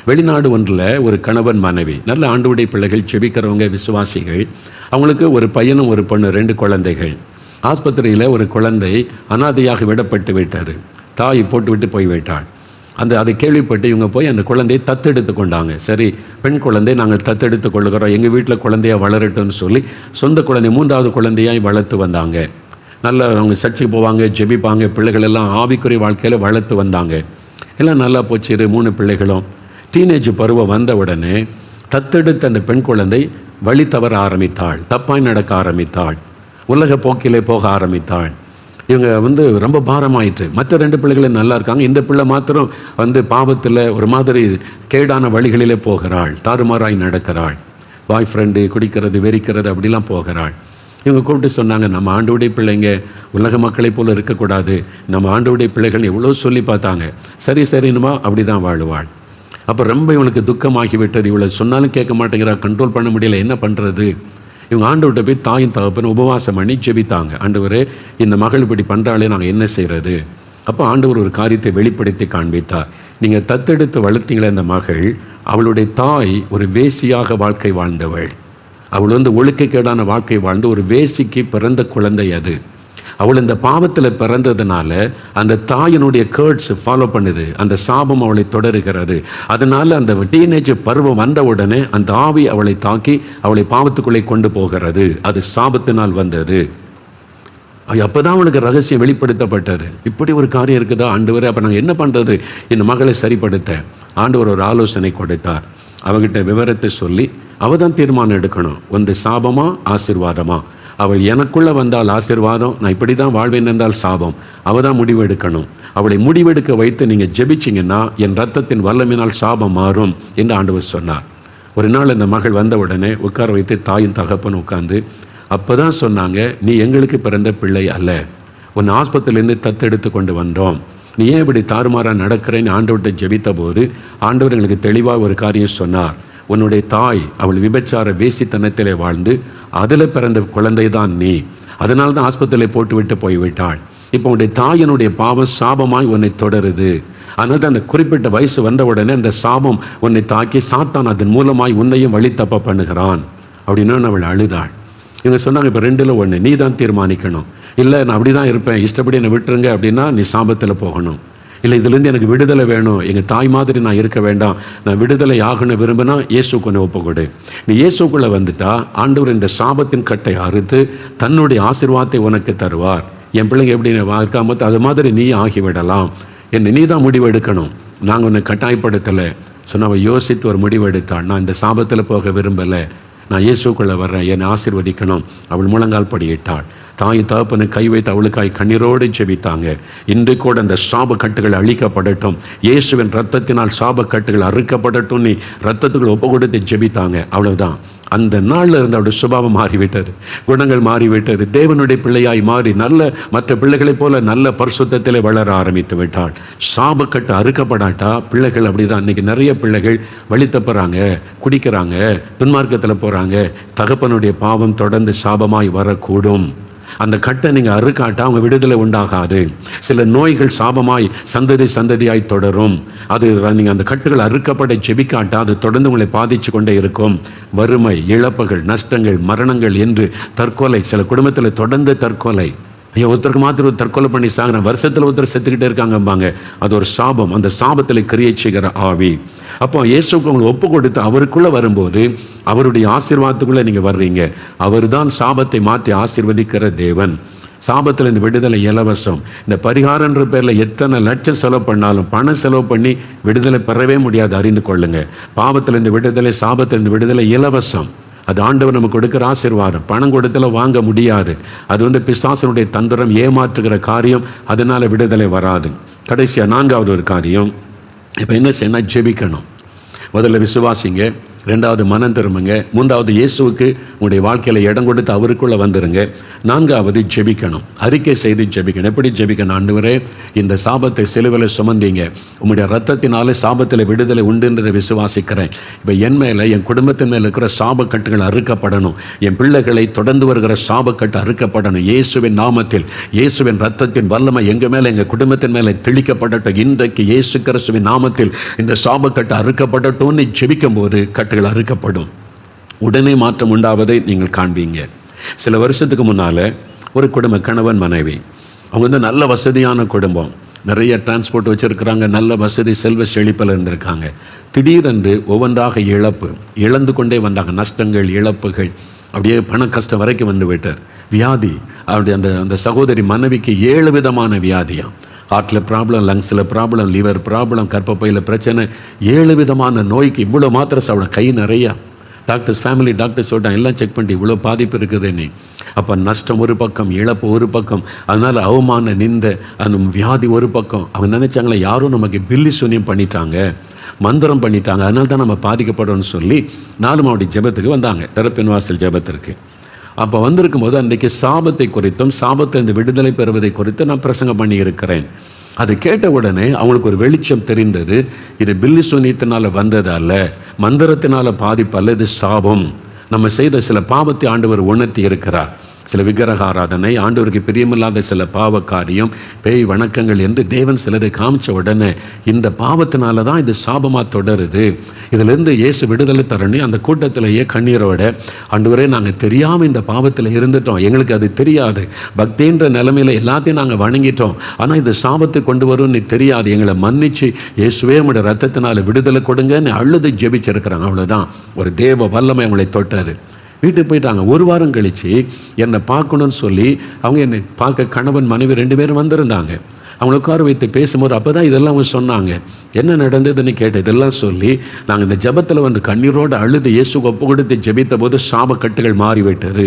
வெளிநாடு ஒன்றில் ஒரு கணவன் மனைவி, நல்ல ஆண்டவருடைய பிள்ளைகள், செபிக்கிறவங்க, விசுவாசிகள். அவங்களுக்கு ஒரு பையனும் ஒரு பொண்ணு, 2 குழந்தைகள். ஆஸ்பத்திரியில் ஒரு குழந்தை அனாதையாக விடப்பட்டு விட்டார். தாய் போட்டு விட்டு போய்விட்டாள். அதை கேள்விப்பட்டு இவங்க போய் அந்த குழந்தையை தத்தெடுத்து கொண்டாங்க. சரி, பெண் குழந்தை நாங்கள் தத்தெடுத்து கொள்ளுகிறோம், எங்கள் வீட்டில் குழந்தையாக வளரட்டும்னு சொல்லி சொந்த குழந்தை 3வது குழந்தையாய் வளர்த்து வந்தாங்க. நல்லா அவங்க சர்ச்சுக்கு போவாங்க, ஜெபிப்பாங்க, பிள்ளைகள் எல்லாம் ஆவிக்குரிய வாழ்க்கையில் வளர்த்து வந்தாங்க. எல்லாம் நல்லா போச்சு. 3 பிள்ளைகளும் டீனேஜ் பருவம் வந்த உடனே தத்தெடுத்த அந்த பெண் குழந்தை வழி தவற ஆரம்பித்தாள், தப்பாய் நடக்க ஆரம்பித்தாள், உலக போக்கிலே போக ஆரம்பித்தாள். இவங்க ரொம்ப பாரமாயிற்று. மற்ற 2 பிள்ளைகளும் நல்லா இருக்காங்க, இந்த பிள்ளை மாத்திரம் பாவத்தில் ஒரு மாதிரி கேடான வழிகளிலே போகிறாள், தாறுமாறாய் நடக்கிறாள், பாய் ஃப்ரெண்டு, குடிக்கிறது, வெறிக்கிறது, அப்படிலாம் போகிறாள். இவங்க கூப்பிட்டு சொன்னாங்க, நம்ம ஆண்டவருடைய பிள்ளைங்க உலக மக்களை போல் இருக்கக்கூடாது, நம்ம ஆண்டவருடைய பிள்ளைகள் எவ்வளோ சொல்லி பார்த்தாங்க, சரின்னுமா அப்படி தான் வாழுவாள். அப்போ ரொம்ப இவளுக்கு துக்கமாகி விட்டது. இவளை சொன்னாலும் கேட்க மாட்டேங்கிறா, கண்ட்ரோல் பண்ண முடியல, என்ன பண்ணுறது? இவங்க ஆண்டவர்கிட்ட போய் தாயின் தகப்பன் உபவாசம் பண்ணி ஜெபித்தாங்க. ஆண்டவரே, இந்த மகள் இப்படி பண்ணுறாலே நாங்கள் என்ன செய்கிறது? அப்போ ஆண்டவர் ஒரு காரியத்தை வெளிப்படுத்தி காண்பித்தார். நீங்கள் தத்தெடுத்து வளர்த்தீங்களே இந்த மகள், அவளுடைய தாய் ஒரு வேசியாக வாழ்க்கை வாழ்ந்தவள். அவள் ஒழுக்கக்கேடான வாழ்க்கை வாழ்ந்து ஒரு வேசிக்கு பிறந்த குழந்தை அது. அவள் இந்த பாவத்தில் பிறந்ததுனால அந்த தாயினுடைய கேர்ட்ஸ் ஃபாலோ பண்ணுது, அந்த சாபம் அவளை தொடருகிறது. அதனால அந்த டீனேஜ் பருவம் வந்த உடனே அந்த ஆவி அவளை தாக்கி அவளை பாவத்துக்குள்ளே கொண்டு போகிறது. அது சாபத்தினால் வந்தது. அப்போதான் அவளுக்கு ரகசியம் வெளிப்படுத்தப்பட்டது. இப்படி ஒரு காரியம் இருக்குதா ஆண்டவரே, அப்போ நாங்கள் என்ன பண்ணுறது? இந்த மகளை சரிப்படுத்த ஆண்டவர் ஒரு ஆலோசனை கொடுத்தார். அவகிட்ட விவரத்தை சொல்லி அவள் தான் தீர்மானம் எடுக்கணும், ஒன்று சாபமா ஆசீர்வாதமா. அவள் எனக்குள்ளே வந்தால் ஆசீர்வாதம், நான் இப்படி தான் வாழ்வேன் என்றால் சாபம். அவள் தான் முடிவெடுக்கணும். அவளை முடிவெடுக்க வைத்து நீங்கள் ஜெபிச்சிங்கன்னா என் ரத்தத்தின் வல்லமையினால் சாபம் மாறும் என்று ஆண்டவர் சொன்னார். ஒரு நாள் இந்த மகள் வந்த உடனே உட்கார வைத்து தாயின் தகப்பன் உட்கார்ந்து அப்போ தான் சொன்னாங்க, நீ எங்களுக்கு பிறந்த பிள்ளை அல்ல, உன் ஆஸ்பத்திரியிலேருந்து தத்தெடுத்து கொண்டு வந்தோம், நீ ஏன் இப்படி தாறுமாறாக நடக்கிறேன்னு ஆண்டவர்கிட்ட ஜெபித்த போது ஆண்டவர் எங்களுக்கு தெளிவாக ஒரு காரியம் சொன்னார். உன்னுடைய தாய் அவள் விபச்சார வேசித்தனத்திலே வாழ்ந்து அதில் பிறந்த குழந்தை தான் நீ, அதனால தான் ஆஸ்பத்திரியில் போட்டு விட்டு போய்விட்டாள். இப்போ உன்னுடைய தாயினுடைய பாவம் சாபமாய் உன்னை தொடருது. அதனால தான் அந்த குறிப்பிட்ட வயசு வந்த உடனே அந்த சாபம் உன்னை தாக்கி சாத்தான் அதன் மூலமாய் உன்னையும் வழி தப்ப பண்ணுகிறான் அப்படின்னா அவள் அழுதாள். இவங்க சொன்னாங்க, இப்போ 2ல் 1, நீ தான் தீர்மானிக்கணும். இல்லை நான் அப்படி தான் இருப்பேன், இஷ்டப்படி என்னை விட்டுருங்க அப்படின்னா நீ சாபத்தில் போகணும். இல்லை இதிலேருந்து எனக்கு விடுதலை வேணும், எங்கள் தாய் மாதிரி நான் இருக்க வேண்டாம், நான் விடுதலை ஆகணும் விரும்பினா இயேசுக்கு ஒன்று ஒப்புக்கொடு. நீ இயேசுக்குள்ளே வந்துட்டா ஆண்டவர் இந்த சாபத்தின் கட்டை அறுத்து தன்னுடைய ஆசீர்வாதத்தை உனக்கு தருவார். என் பிள்ளைங்க எப்படி இருக்காம அது மாதிரி நீ ஆகிவிடலாம். என்ன நீ தான் முடிவு எடுக்கணும், நாங்கள் உன்னை கட்டாயப்படுத்தலை. சொன்ன அவள் யோசித்து ஒரு முடிவு எடுத்தாள். நான் இந்த சாபத்தில் போக விரும்பலை, நான் இயேசுக்குள்ளே வர்றேன், என்னை ஆசீர்வதிக்கணும். அவள் முழங்கால் படியிட்டாள். தாய் தகப்பனை கை வைத்து அவளுக்காய் கண்ணீரோடு ஜெபித்தாங்க. இன்று கூட அந்த சாபக்கட்டுகள் அழிக்கப்படட்டும், இயேசுவின் ரத்தத்தினால் சாபக்கட்டுகள் அறுக்கப்படட்டும், நீ ரத்தத்துக்குள் ஒப்பு கொடுத்து ஜெபித்தாங்க. அவ்வளவுதான். அந்த நாளில் இருந்து அவருடைய சுபாவம் மாறிவிட்டது, குணங்கள் மாறிவிட்டது. தேவனுடைய பிள்ளையாய் மாறி நல்ல மற்ற பிள்ளைகளைப் போல நல்ல பரிசுத்தத்திலே வளர ஆரம்பித்து விட்டாள். சாபக்கட்டு அறுக்கப்படாட்டா பிள்ளைகள் அப்படிதான். இன்னைக்கு நிறைய பிள்ளைகள் வழி தப்புறாங்க, குடிக்கிறாங்க, துன்மார்க்கத்தில் போகிறாங்க. தகப்பனுடைய பாவம் தொடர்ந்து சாபமாய் வரக்கூடும். அந்த கட்டை நீங்கள் அறுக்காட்டா அவங்க விடுதலை உண்டாகாது. சில நோய்கள் சாபமாய் சந்ததியாய் தொடரும். அது நீங்கள் அந்த கட்டுகள் அறுக்கப்பட ஜெபிக்காட்டா அது தொடர்ந்து உங்களை பாதித்து கொண்டே இருக்கும். வறுமை, இழப்புகள், நஷ்டங்கள், மரணங்கள் என்று தற்கொலை, சில குடும்பத்தில் தொடர்ந்து தற்கொலை. ஐயோ ஒருத்தருக்கு மாத்திரம் தற்கொலை பண்ணி சாகுறேன், வருஷத்தில் ஒருத்தர் செத்துக்கிட்டே இருக்காங்கம்பாங்க. அது ஒரு சாபம். அந்த சாபத்தில் கிரியை செய்கிற ஆவி. அப்போ இயேசுக்கு உங்களை ஒப்பு கொடுத்து அவருக்குள்ளே வரும்போது அவருடைய ஆசீர்வாதத்துக்குள்ளே நீங்கள் வர்றீங்க. அவர் தான் சாபத்தை மாற்றி ஆசீர்வதிக்கிற தேவன். சாபத்தில் இந்த விடுதலை இலவசம். இந்த பரிகாரன்ற பேரில் எத்தனை லட்சம் செலவு பண்ணாலும் பணம் செலவு பண்ணி விடுதலை பெறவே முடியாது, அறிந்து கொள்ளுங்க. பாவத்தில் இந்த விடுதலை, சாபத்தில் இந்த விடுதலை இலவசம். அது ஆண்டவர் நமக்கு கொடுக்குற ஆசீர்வாதம். பணம் கொடுத்தல வாங்க முடியாது. அது பிசாசனுடைய தந்திரம், ஏமாற்றுகிற காரியம். அதனால் விடுதலை வராது. கடைசியாக 4வது ஒரு காரியம். இப்போ என்ன செய்யணும்? ஜெபிக்கணும். முதல்ல விசுவாசிங்க, 2வது மனம் திரும்புங்க, 3வது இயேசுவுக்கு உங்களுடைய வாழ்க்கையில் இடம் கொடுத்து அவருக்குள்ளே வந்துடுங்க, 4வது ஜெபிக்கணும். அறிக்கை செய்து ஜெபிக்கணும். எப்படி ஜெபிக்கணும்? ஆண்டவரே, இந்த சாபத்தை சிலுவையில் சுமந்தீங்க, உங்களுடைய ரத்தத்தினாலே சாபத்தில் விடுதலை உண்டுன்றதை விசுவாசிக்கிறேன். இப்போ என் மேலே, என் குடும்பத்தின் மேலே இருக்கிற சாபக்கட்டுகள் அறுக்கப்படணும். என் பிள்ளைகளை தொடர்ந்து வருகிற சாபக்கட்டு அறுக்கப்படணும். இயேசுவின் நாமத்தில், இயேசுவின் ரத்தத்தின் வல்லமை எங்கள் மேலே, எங்கள் குடும்பத்தின் மேலே தெளிக்கப்படட்டும். இன்றைக்கு இயேசு கிறிஸ்துவின் நாமத்தில் இந்த சாபக்கட்டு அறுக்கப்படட்டும்னு ஜெபிக்கும் போது கட்டுகள் அறுக்கப்படும். உடனே மாற்றம் உண்டாவதை நீங்கள் காண்பீங்க. சில வருஷத்துக்கு முன்னால் ஒரு குடும்பம், கணவன் மனைவி, அவங்க நல்ல வசதியான குடும்பம், நிறைய டிரான்ஸ்போர்ட் வச்சுருக்கிறாங்க, நல்ல வசதி செல்வ செழிப்பில் இருந்திருக்காங்க. திடீரென்று ஒவ்வொன்றாக இழந்து கொண்டே வந்தாங்க. நஷ்டங்கள், இழப்புகள், அப்படியே பண கஷ்டம் வரைக்கும் வந்து விட்டார். வியாதி, அவருடைய அந்த சகோதரி மனைவிக்கு 7 விதமான வியாதியாம். ஹார்ட்டில் ப்ராப்ளம், லங்ஸில் ப்ராப்ளம், லிவர் ப்ராப்ளம், கர்ப்பப்பையில் பிரச்சனை, 7 விதமான நோய்க்கு. இவ்வளோ மாத்திரை சாப்பிட கை நிறையா. டாக்டர்ஸ், ஃபேமிலி டாக்டர்ஸ் சொல்லிட்டாங்க, எல்லாம் செக் பண்ணிட்டு இவ்வளோ பாதிப்பு இருக்குது நீ. அப்போ நஷ்டம் ஒரு பக்கம், இழப்பு ஒரு பக்கம், அதனால் அவமான நிந்த அந்த வியாதி ஒரு பக்கம். அவங்க நினச்சாங்களே யாரும் நமக்கு பில்லி சூன்யம் பண்ணிட்டாங்க, மந்திரம் பண்ணிட்டாங்க, அதனால தான் நம்ம பாதிக்கப்படணும்னு சொல்லி 4 மாவட்ட ஜெபத்துக்கு வந்தாங்க, திறப்பின் வாசல் ஜெபத்திற்கு. அப்போ வந்திருக்கும் போது அன்றைக்கு சாபத்தை குறித்தும் சாபத்திலிருந்து விடுதலை பெறுவதை குறித்து நான் பிரசங்கம் பண்ணி இருக்கிறேன். அது கேட்ட உடனே அவங்களுக்கு ஒரு வெளிச்சம் தெரிந்தது. இது பில்லி சூனியத்தினால் வந்தது அல்ல, மந்திரத்தினால பாதிப்பு அல்ல, இது சாபம். நம்ம செய்த சில பாவத்தை ஆண்டவர் உணர்த்தி இருக்கிறார். சில விக்கிரக ஆராதனை, ஆண்டவருக்கு பிரியமில்லாத சில பாவ காரியம், பேய் வணக்கங்கள் என்று தேவன் சிலரை காமிச்ச உடனே இந்த பாவத்தினால தான் இது சாபமாக தொடருது, இதிலிருந்து இயேசு விடுதலை தரணும். அந்த கூட்டத்திலேயே கண்ணீரோட, ஆண்டவரே நாங்கள் தெரியாமல் இந்த பாவத்தில் இருந்துட்டோம், எங்களுக்கு அது தெரியாது, பக்தின்ற நிலைமையில் எல்லாத்தையும் நாங்கள் வணங்கிட்டோம், ஆனால் இது சாபத்தை கொண்டு வரும்னு தெரியாது, எங்களை மன்னிச்சு இயேசுவே உடைய ரத்தத்தினால விடுதலை கொடுங்கன்னு அழுது ஜெபிச்சிருக்கிறாங்க. அவ்வளோதான். ஒரு தேவ வல்லமை அவங்களை தொட்டார். வீட்டுக்கு போயிட்டாங்க. 1 வாரம் கழித்து என்னை பார்க்கணுன்னு சொல்லி அவங்க என்னை பார்க்க கணவன் மனைவி 2 பேரும் வந்திருந்தாங்க. அவங்களை உட்கார வைத்து பேசும்போது அப்போ தான் இதெல்லாம் அவங்க சொன்னாங்க. என்ன நடந்ததுன்னு கேட்டேன். இதெல்லாம் சொல்லி நாங்கள் இந்த ஜபத்தில் வந்து கண்ணீரோடு அழுது இயேசு ஒப்பு கொடுத்து ஜெபித்த போது சாபக்கட்டுகள் மாறிவிட்டாரு.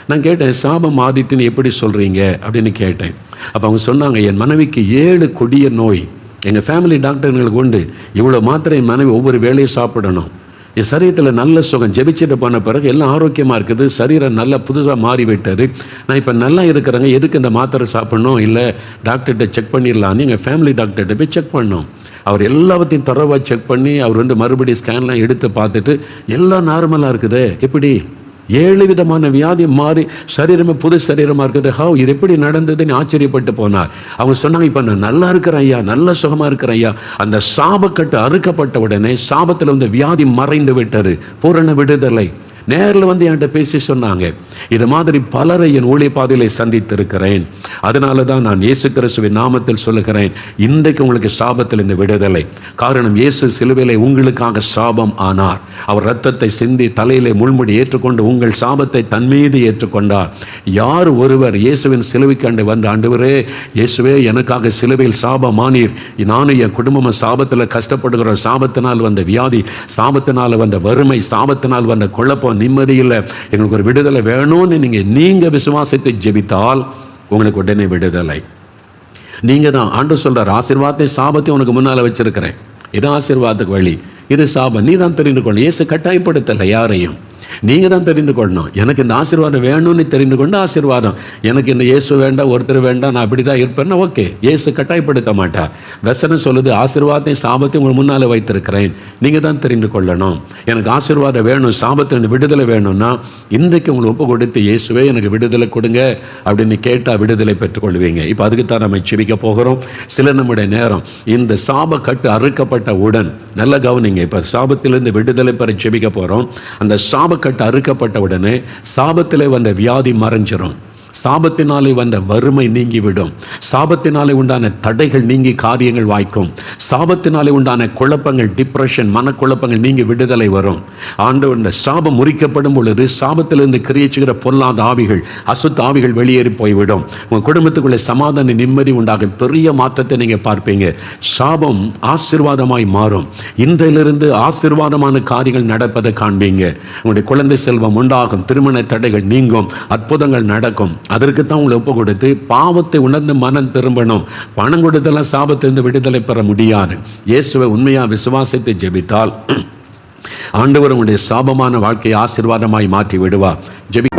நான் கேட்டேன், சாபம் மாறிட்டுன்னு எப்படி சொல்கிறீங்க அப்படின்னு கேட்டேன். அப்போ அவங்க சொன்னாங்க, என் மனைவிக்கு 7 கொடிய நோய், எங்கள் ஃபேமிலி டாக்டர்களுக்கு உண்டு, இவ்வளோ மாத்திரை என் மனைவி ஒவ்வொரு வேலையும் சாப்பிடணும், என் சரீரத்தில் நல்ல சுகம், ஜெபிச்சுட்டு போன பிறகு எல்லாம் ஆரோக்கியமாக இருக்குது, சரீரம் நல்லா புதுசாக மாறிவிட்டது, நான் இப்போ நல்லா இருக்கிறேங்க, எதுக்கு இந்த மாத்திரை சாப்பிட்ணும், இல்லை டாக்டர்கிட்ட செக் பண்ணிடலான்னு எங்கள் ஃபேமிலி டாக்டர்கிட்ட போய் செக் பண்ணோம். அவர் எல்லாத்தையும் தரவாக செக் பண்ணி அவர் மறுபடியும் ஸ்கேன்லாம் எடுத்து பார்த்துட்டு எல்லாம் நார்மலாக இருக்குது. எப்படி 7 விதமான வியாதி மாறி சரீரமே புது சரீரமாக இருக்குது, ஹவ் இது எப்படி நடந்ததுன்னு ஆச்சரியப்பட்டு போனார். அவங்க சொன்னாங்க, இப்போ நான் நல்லா இருக்கிறேன் ஐயா, நல்ல சுகமாக இருக்கிறேன் ஐயா. அந்த சாபக்கட்டு அறுக்கப்பட்ட உடனே சாபத்தில் வியாதி மறைந்து விட்டது, பூரண விடுதலை. நேரில் வந்து என்கிட்ட பேசி சொன்னாங்க. இது மாதிரி பலரை என் ஊழிய பாதையிலே சந்தித்திருக்கிறேன். அதனால தான் நான் இயேசு கிறிஸ்துவின் நாமத்தில் சொல்லுகிறேன், இன்றைக்கு உங்களுக்கு சாபத்தில் இந்த விடுதலை. காரணம், இயேசு சிலுவையிலே உங்களுக்காக சாபம் ஆனார். அவர் இரத்தத்தை சிந்தி தலையிலே முள்முடி ஏற்றுக்கொண்டு உங்கள் சாபத்தை தன் மீது ஏற்றுக்கொண்டார். யார் ஒருவர் இயேசுவின் சிலுவைக்கு வந்து, ஆண்டவரே இயேசுவே எனக்காக சிலுவையில் சாபமானீர், நானும் என் குடும்பமும் சாபத்தில் கஷ்டப்படுகிற, சாபத்தினால் வந்த வியாதி, சாபத்தினால் வந்த வறுமை, சாபத்தினால் வந்த குழப்பம், நிம்மதி இல்லை, எங்களுக்கு ஒரு விடுதலை வேணும்னு நீங்க விசுவாசத்தை ஜெபித்தால் உங்களுக்கு உடனே விடுதலை. நீங்க தான் ஆண்டவர் சொல்றார், ஆசீர்வாதத்தை சாபத்தை உனக்கு முன்னால வச்சிருக்கிறேன், இது ஆசீர்வாதத்துக்கு வழி, இது சாபம், நீ தான் தெரிந்து கொள்ளணும். இயேசு கட்டாயப்படுத்தலை யாரையும், நீங்க தான் தெரிந்து கொள்ளணும். எனக்கு இந்த ஆசீர்வாதம் வேணும்னு தெரிந்து கொண்டு ஆசீர்வாதம், எனக்கு இந்த இயேசு வேண்டாம், ஒருத்தர் வேண்டாம், நான் அப்படி தான் இருப்பேன்னா ஓகே, இயேசு கட்டாயப்படுத்த மாட்டார். வசனம் சொல்லுது, ஆசீர்வாதத்தையும் சாபத்தையும் உங்கள் முன்னால் வைத்திருக்கிறேன், நீங்கள் தான் தெரிந்து கொள்ளணும். எனக்கு ஆசீர்வாதம் வேணும், சாபத்தின் விடுதலை வேணும்னா இன்றைக்கு உங்களை ஒப்பு கொடுத்து, இயேசுவே எனக்கு விடுதலை கொடுங்க அப்படின்னு கேட்டால் விடுதலை பெற்றுக்கொள்வீங்க. இப்போ அதுக்கு தான் நம்ம செபிக்க போகிறோம். சில நம்முடைய நேரம் இந்த சாப கட்டு அறுக்கப்பட்ட உடன், நல்ல கவனிங்க, இப்போ சாபத்திலிருந்து விடுதலை பெற செபிக்க போகிறோம். அந்த சாப கட்டு அறுக்கப்பட்ட உடனே சாபத்திலே வந்த வியாதி மறைஞ்சிரும், சாபத்தினாலே வந்த வறுமை நீங்கிவிடும், சாபத்தினாலே உண்டான தடைகள் நீங்கி காரியங்கள் வாய்க்கும், சாபத்தினாலே உண்டான குழப்பங்கள், டிப்ரெஷன், மனக்குழப்பங்கள் நீங்கி விடுதலை வரும். ஆண்டவர் இந்த சாபம் முறிக்கப்படும் பொழுது சாபத்திலிருந்து கிரியச்சுகிற பொல்லாத ஆவிகள், அசுத்த ஆவிகள் வெளியேறி போய்விடும். உங்கள் குடும்பத்துக்குள்ளே சமாதான நிம்மதி உண்டாகும், பெரிய மாற்றத்தை நீங்கள் பார்ப்பீங்க. சாபம் ஆசீர்வாதமாய் மாறும். இன்றையிலிருந்து ஆசீர்வாதமான காரியங்கள் நடப்பதை காண்பீங்க. உங்களுடைய குழந்தை செல்வம் உண்டாகும், திருமண தடைகள் நீங்கும், அற்புதங்கள் நடக்கும். அதற்குத்தான் உங்களை ஒப்பு கொடுத்து பாவத்தை உணர்ந்து மனம் திரும்பணும். பணம் கொடுத்தெல்லாம் சாபத்திலிருந்து விடுதலை பெற முடியாது. இயேசுவை உண்மையா விசுவாசத்தை ஜெபித்தால் ஆண்டவர் உங்களுடைய சாபமான வாழ்க்கையை ஆசீர்வாதமாய் மாற்றி விடுவார். ஜெபி.